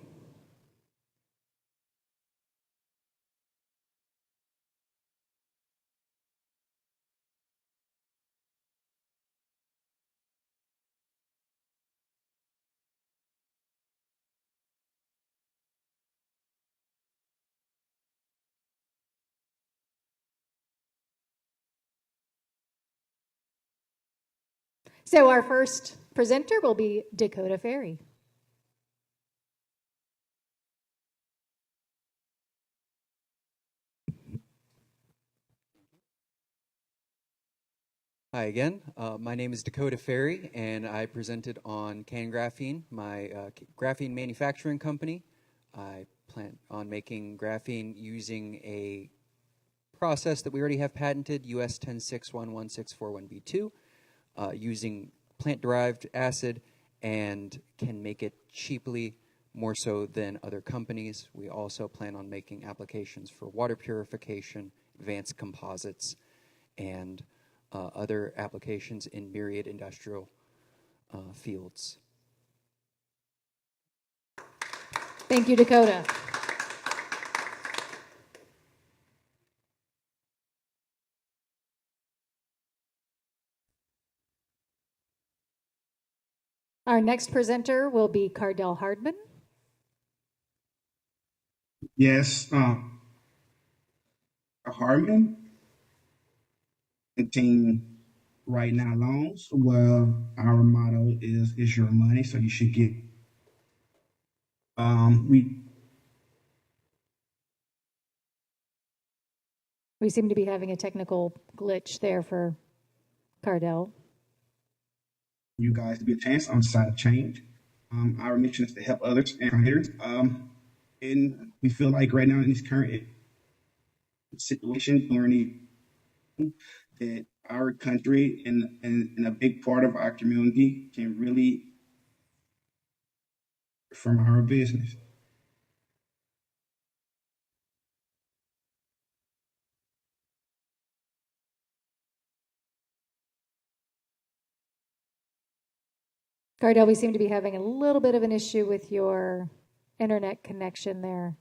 So our first presenter will be Dakota Ferry. Hi again. My name is Dakota Ferry, and I presented on Can Graphene, my graphene manufacturing company. I plan on making graphene using a process that we already have patented, US 1061161B2, using plant-derived acid, and can make it cheaply, more so than other companies. We also plan on making applications for water purification, advanced composites, and other applications in myriad industrial fields. Thank you, Dakota. Our next presenter will be Cardell Hardman. Yes, Harmon, team right now loans. Well, our motto is your money, so you should get. We seem to be having a technical glitch there for Cardell. You guys to be a chance on the side of change. Our mission is to help others and creators. And we feel like right now in this current situation, learning that our country and a big part of our community can really from our business. Cardell, we seem to be having a little bit of an issue with your internet connection there.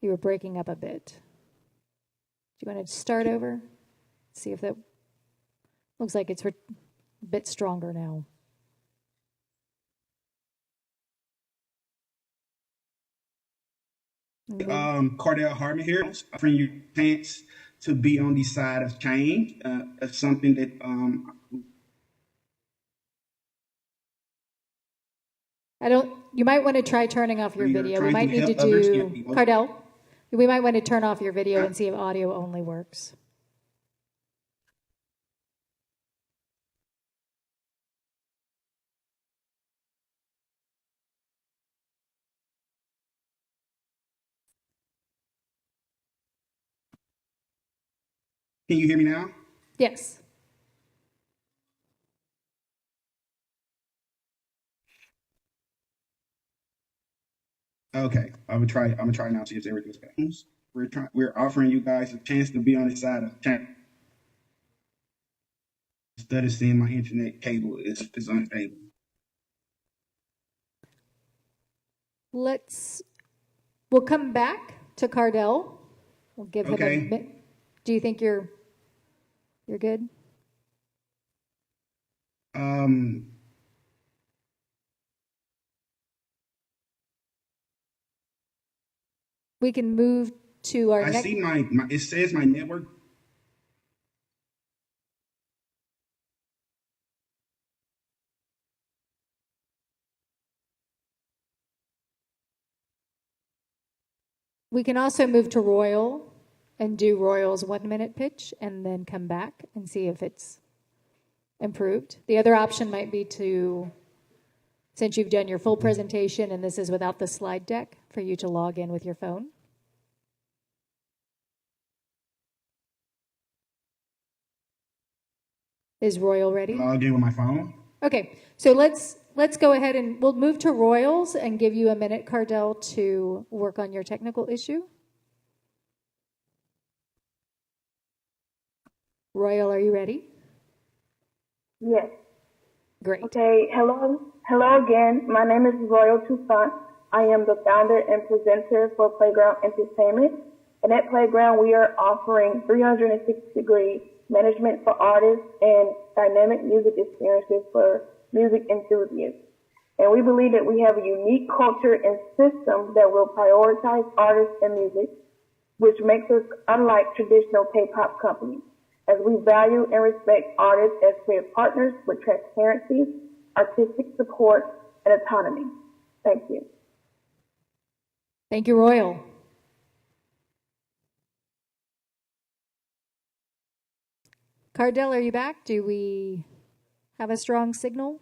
You were breaking up a bit. Do you want to start over? See if that looks like it's a bit stronger now. Cardell Harmon here, offering you a chance to be on the side of change. It's something that you might want to try turning off your video. We might need to do, Cardell, we might want to turn off your video and see if audio only works. Can you hear me now? Yes. Okay, I'm gonna try now to see if everything's better. We're offering you guys a chance to be on the side of change. Instead of seeing my internet cable is unstable. We'll come back to Cardell. We'll give him a bit. Do you think you're good? We can move to our next. I see it says my network. We can also move to Royal and do Royal's 1-minute pitch and then come back and see if it's improved. The other option might be to, since you've done your full presentation and this is without the slide deck, for you to log in with your phone. Is Royal ready? Log in with my phone. Okay, so let's go ahead and we'll move to Royals and give you a minute, Cardell, to work on your technical issue. Royal, are you ready? Yes. Great. Okay, hello again. My name is Royal Toussaint. I am the founder and presenter for Playground Entertainment. And at Playground, we are offering 360-degree management for artists and dynamic music experiences for music enthusiasts. And we believe that we have a unique culture and system that will prioritize artists and music, which makes us unlike traditional K-pop companies, as we value and respect artists as creative partners with transparency, artistic support, and autonomy. Thank you. Thank you, Royal. Cardell, are you back? Do we have a strong signal?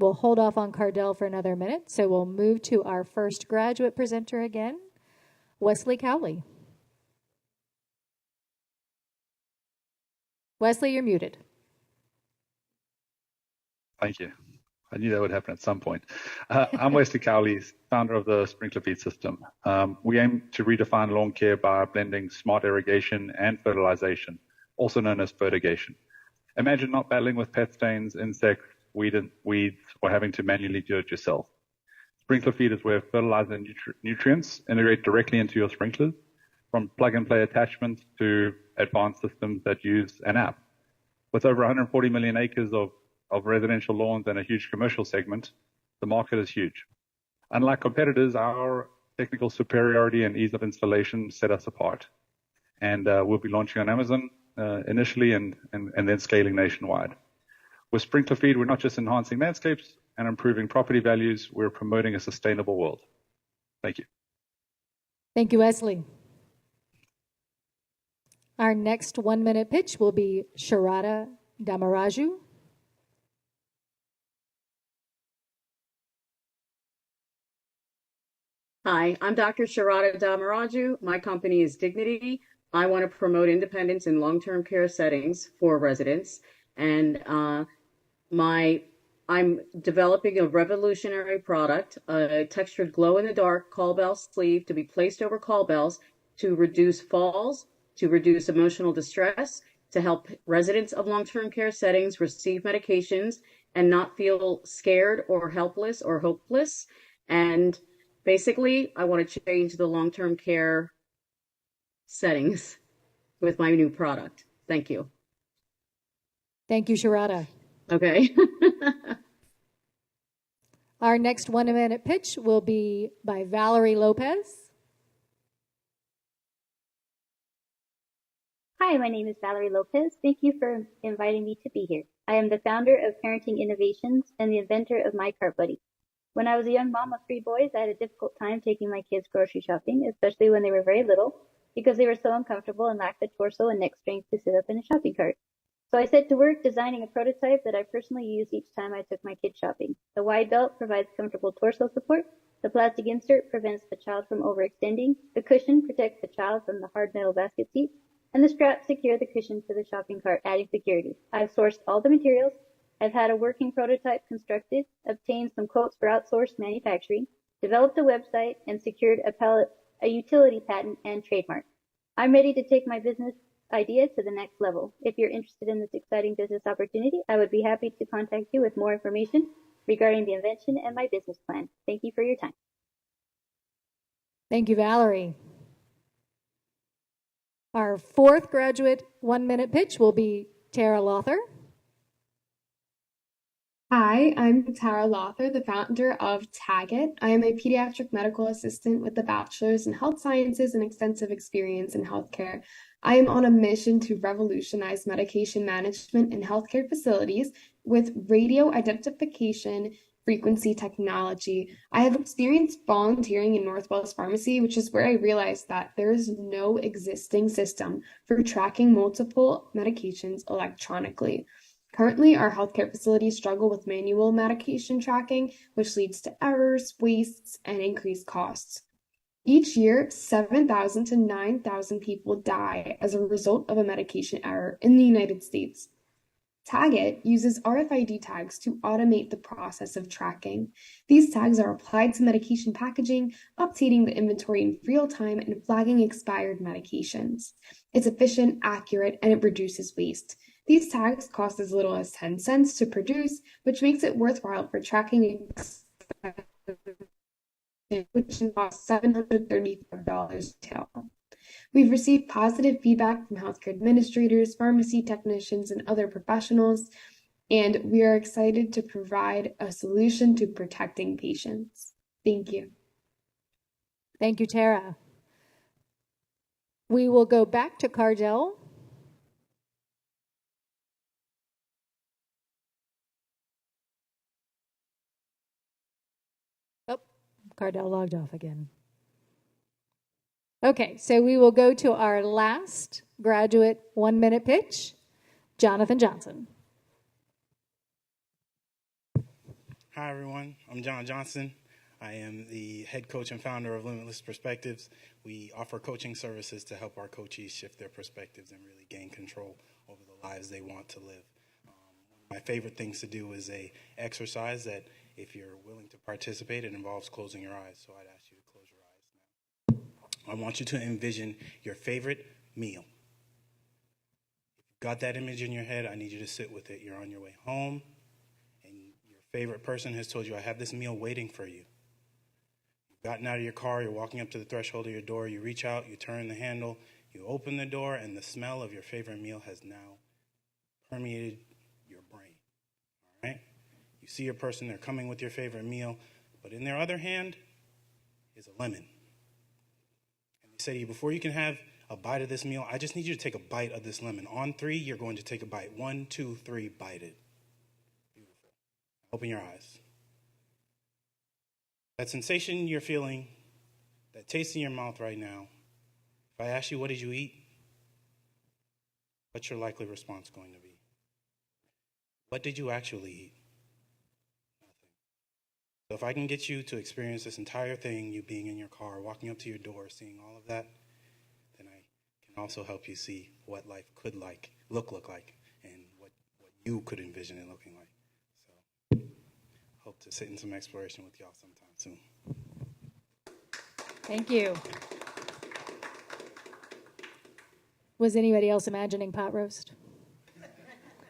We'll hold off on Cardell for another minute, so we'll move to our first graduate presenter again, Wesley Cowley. Wesley, you're muted. Thank you. I knew that would happen at some point. I'm Wesley Cowley, founder of the Sprinkler Feed System. We aim to redefine lawn care by blending smart irrigation and fertilization, also known as fertigation. Imagine not battling with pet stains, insects, weeds, or having to manually do it yourself. Sprinkler Feed is where fertilizer and nutrients integrate directly into your sprinklers, from plug-and-play attachments to advanced systems that use an app. With over 140 million acres of residential lawns and a huge commercial segment, the market is huge. Unlike competitors, our technical superiority and ease of installation set us apart. And we'll be launching on Amazon initially and then scaling nationwide. With Sprinkler Feed, we're not just enhancing landscapes and improving property values, we're promoting a sustainable world. Thank you. Thank you, Wesley. Our next 1-minute pitch will be Sharada Damaraju. Hi, I'm Dr. Sharada Damaraju. My company is Dignity. I want to promote independence in long-term care settings for residents. And I'm developing a revolutionary product, a textured glow-in-the-dark call bell sleeve to be placed over call bells to reduce falls, to reduce emotional distress, to help residents of long-term care settings receive medications and not feel scared or helpless or hopeless. And basically, I want to change the long-term care settings with my new product. Thank you. Thank you, Sharada. Okay. Our next 1-minute pitch will be by Valerie Lopez. Hi, my name is Valerie Lopez. Thank you for inviting me to be here. I am the founder of Parenting Innovations and the inventor of My Cart Buddy. When I was a young mom of 3 boys, I had a difficult time taking my kids grocery shopping, especially when they were very little, because they were so uncomfortable and lacked the torso and neck strength to sit up in a shopping cart. So I set to work designing a prototype that I personally used each time I took my kids shopping. The wide belt provides comfortable torso support, the plastic insert prevents the child from overextending, the cushion protects the child from the hard metal basket seat, and the straps secure the cushion to the shopping cart, adding security. I've sourced all the materials, I've had a working prototype constructed, obtained some quotes for outsourced manufacturing, developed a website, and secured a utility patent and trademark. I'm ready to take my business idea to the next level. If you're interested in this exciting business opportunity, I would be happy to contact you with more information regarding the invention and my business plan. Thank you for your time. Thank you, Valerie. Our 4th graduate 1-minute pitch will be Tara Lother. Hi, I'm Tara Lother, the founder of Tagit. I am a pediatric medical assistant with a bachelor's in health sciences and extensive experience in healthcare. I am on a mission to revolutionize medication management in healthcare facilities with radio identification, frequency technology. I have experience volunteering in Northwest Pharmacy, which is where I realized that there is no existing system for tracking multiple medications electronically. Currently, our healthcare facilities struggle with manual medication tracking, which leads to errors, wastes, and increased costs. Each year, 7,000 to 9,000 people die as a result of a medication error in the United States. Tagit uses RFID tags to automate the process of tracking. These tags are applied to medication packaging, updating the inventory in real time and flagging expired medications. It's efficient, accurate, and it reduces waste. These tags cost as little as 10 cents to produce, which makes it worthwhile for tracking which costs $735 retail. We've received positive feedback from healthcare administrators, pharmacy technicians, and other professionals, and we are excited to provide a solution to protecting patients. Thank you. Thank you, Tara. We will go back to Cardell. Oh, Cardell logged off again. Okay, so we will go to our last graduate 1-minute pitch, Jonathan Johnson. Hi, everyone. I'm John Johnson. I am the head coach and founder of Limitless Perspectives. We offer coaching services to help our coachees shift their perspectives and really gain control over the lives they want to live. One of my favorite things to do is a exercise that, if you're willing to participate, it involves closing your eyes. So I'd ask you to close your eyes now. I want you to envision your favorite meal. If you've got that image in your head, I need you to sit with it. You're on your way home, and your favorite person has told you, I have this meal waiting for you. You've gotten out of your car, you're walking up to the threshold of your door, you reach out, you turn the handle, you open the door, and the smell of your favorite meal has now permeated your brain. All right? You see your person, they're coming with your favorite meal, but in their other hand is a lemon. Say to you, before you can have a bite of this meal, I just need you to take a bite of this lemon. On 3, you're going to take a bite. 1, 2, 3, bite it. Beautiful. Open your eyes. That sensation you're feeling, that taste in your mouth right now, if I ask you, what did you eat? What's your likely response going to be? What did you actually eat? So if I can get you to experience this entire thing, you being in your car, walking up to your door, seeing all of that, then I can also help you see what life could look like, and what you could envision it looking like. So hope to sit in some exploration with y'all sometime soon. Thank you. Was anybody else imagining pot roast?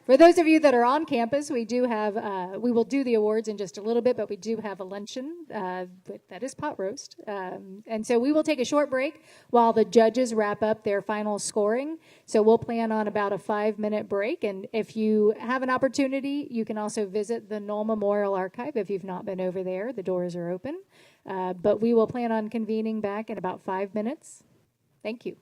For those of you that are on campus, we will do the awards in just a little bit, but we do have a luncheon that is pot roast. And so we will take a short break while the judges wrap up their final scoring. So we'll plan on about a 5-minute break. And if you have an opportunity, you can also visit the Knoll Memorial Archive if you've not been over there. The doors are open. But we will plan on convening back in about 5 minutes. Thank you.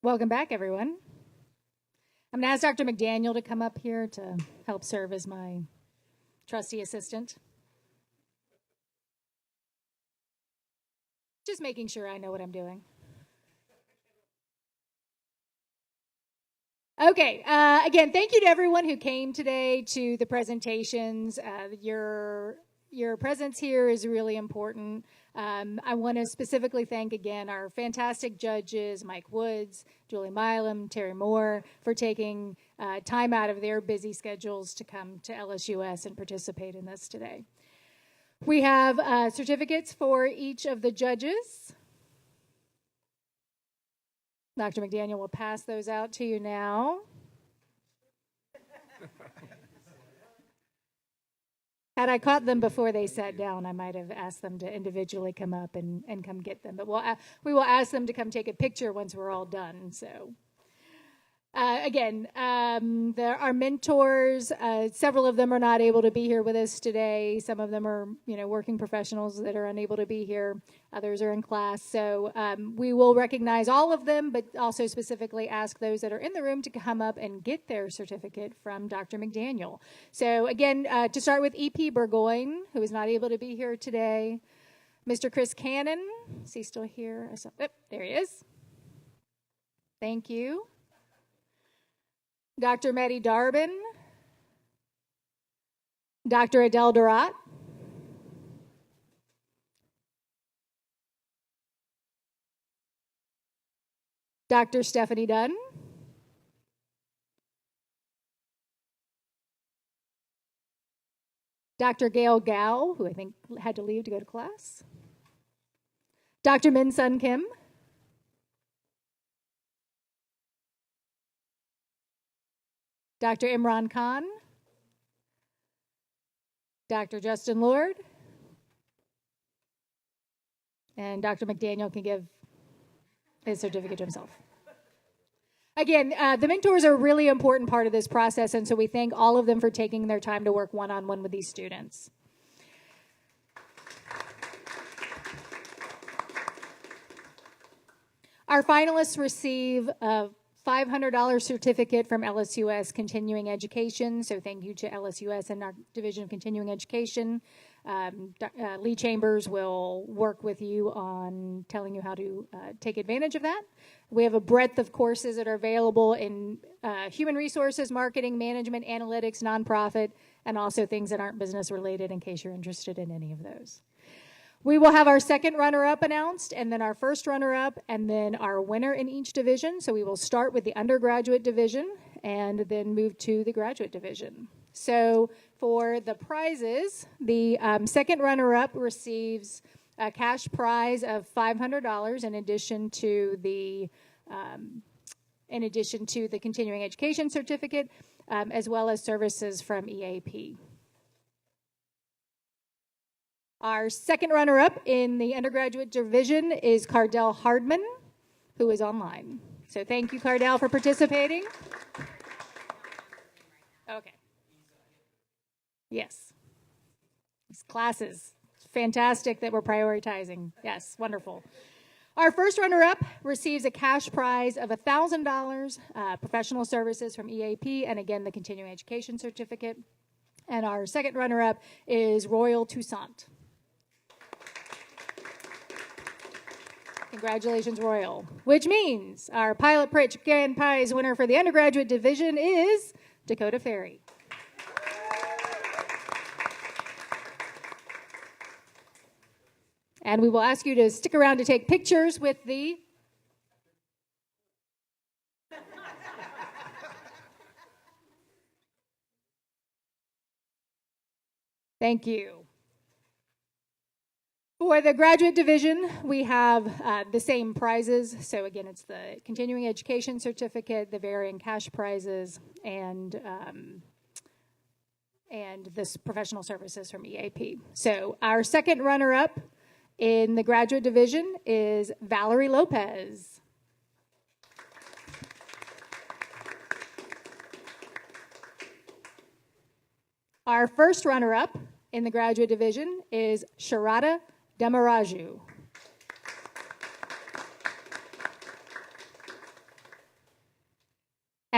Welcome back, everyone. I'm going to ask Dr. McDaniel to come up here to help serve as my trusty assistant. Just making sure I know what I'm doing. Okay, again, thank you to everyone who came today to the presentations. Your presence here is really important. I want to specifically thank again our fantastic judges, Mike Woods, Julie Milam, Terry Moore, for taking time out of their busy schedules to come to LSUS and participate in this today. We have certificates for each of the judges. Dr. McDaniel will pass those out to you now. Had I caught them before they sat down, I might have asked them to individually come up and come get them. But we will ask them to come take a picture once we're all done. So, again, there are mentors. Several of them are not able to be here with us today. Some of them are, working professionals that are unable to be here. Others are in class. So we will recognize all of them, but also specifically ask those that are in the room to come up and get their certificate from Dr. McDaniel. So again, to start with EP Burgoyne, who is not able to be here today. Mr. Chris Cannon, is he still here? There he is. Thank you. Dr. Maddie Darbin, Dr. Adele Durat, Dr. Stephanie Dunn, Dr. Gail Gao, who I think had to leave to go to class, Dr. Min Sun Kim, Dr. Imran Khan, Dr. Justin Lord, and Dr. McDaniel can give his certificate to himself. Again, the mentors are a really important part of this process, and so we thank all of them for taking their time to work one-on-one with these students. Our finalists receive a $500 certificate from LSUS Continuing Education. So thank you to LSUS and our Division of Continuing Education. Lee Chambers will work with you on telling you how to take advantage of that. We have a breadth of courses that are available in human resources, marketing, management, analytics, nonprofit, and also things that aren't business related in case you're interested in any of those. We will have our second runner-up announced, and then our first runner-up, and then our winner in each division. So we will start with the undergraduate division and then move to the graduate division. So for the prizes, the second runner-up receives a cash prize of $500 in addition to the continuing education certificate, as well as services from EAP. Our second runner-up in the undergraduate division is Cardell Hardman, who is online. So thank you, Cardell, for participating. Okay. Yes. These classes, fantastic that we're prioritizing. Yes, wonderful. Our first runner-up receives a cash prize of $1,000, professional services from EAP, and again, the continuing education certificate. And our second runner-up is Royal Toussaint. Congratulations, Royal. Which means our Pilot Pitch Grand Prize winner for the undergraduate division is Dakota Ferry. And we will ask you to stick around to take pictures with the Thank you. For the graduate division, we have the same prizes. So again, it's the continuing education certificate, the varying cash prizes, and this professional services from EAP. So our second runner-up in the graduate division is Valerie Lopez. Our first runner-up in the graduate division is Sharada Demaraju.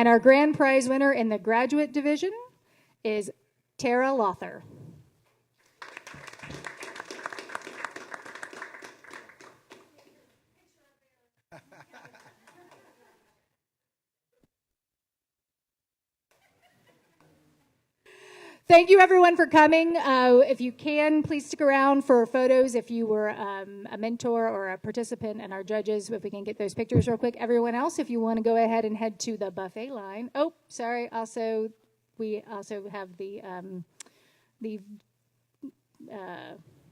And our grand prize winner in the graduate division is Tara Lother. Thank you, everyone, for coming. If you can, please stick around for photos if you were a mentor or a participant, and our judges, if we can get those pictures real quick. Everyone else, if you want to go ahead and head to the buffet line. Oh, sorry. We also have the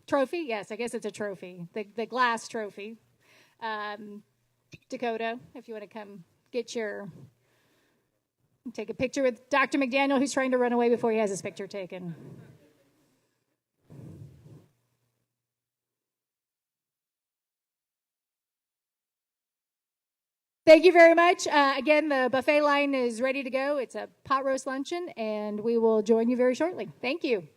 trophy. Yes, I guess it's a trophy. The glass trophy. Dakota, if you want to come take a picture with Dr. McDaniel, who's trying to run away before he has his picture taken. Thank you very much. Again, the buffet line is ready to go. It's a pot roast luncheon, and we will join you very shortly. Thank you.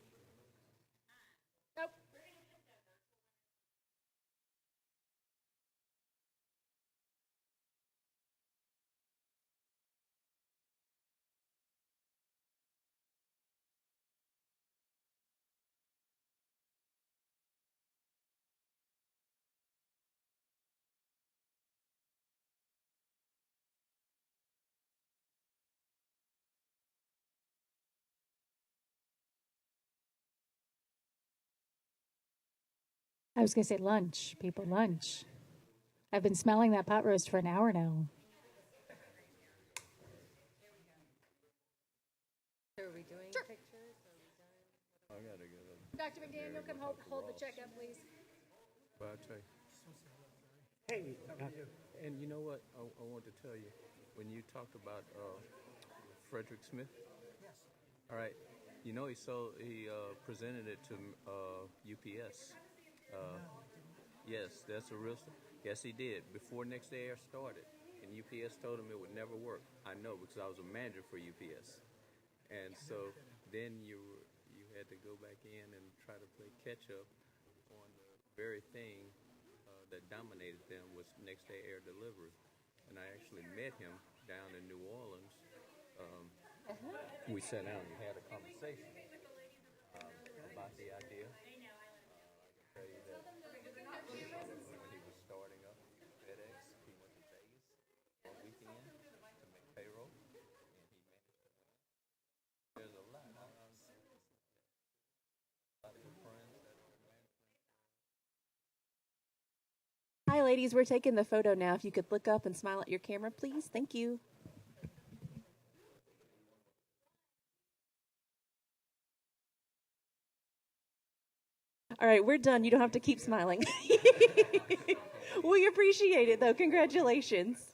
I was going to say lunch, people, lunch. I've been smelling that pot roast for an hour now. So are we doing pictures? I gotta get a Dr. McDaniel, come hold the check up, please. But I'll tell you. Hey, and you know what? I want to tell you, when you talked about Frederick Smith. Yes. All right. You know, he presented it to UPS. Yes, that's a real. Yes, he did. Before Next Day Air started, and UPS told him it would never work. I know because I was a manager for UPS, and so then you had to go back in and try to play catch up on the very thing that dominated them was Next Day Air delivery. And I actually met him down in New Orleans. We sat down and had a conversation about the idea. I can tell you that when he was starting up FedEx, he went to Vegas one weekend to make payroll, and he managed to win. There's a lot. A lot of good friends that are management. Hi, ladies. We're taking the photo now. If you could look up and smile at your camera, please. Thank you. All right, we're done. You don't have to keep smiling. We appreciate it, though. Congratulations.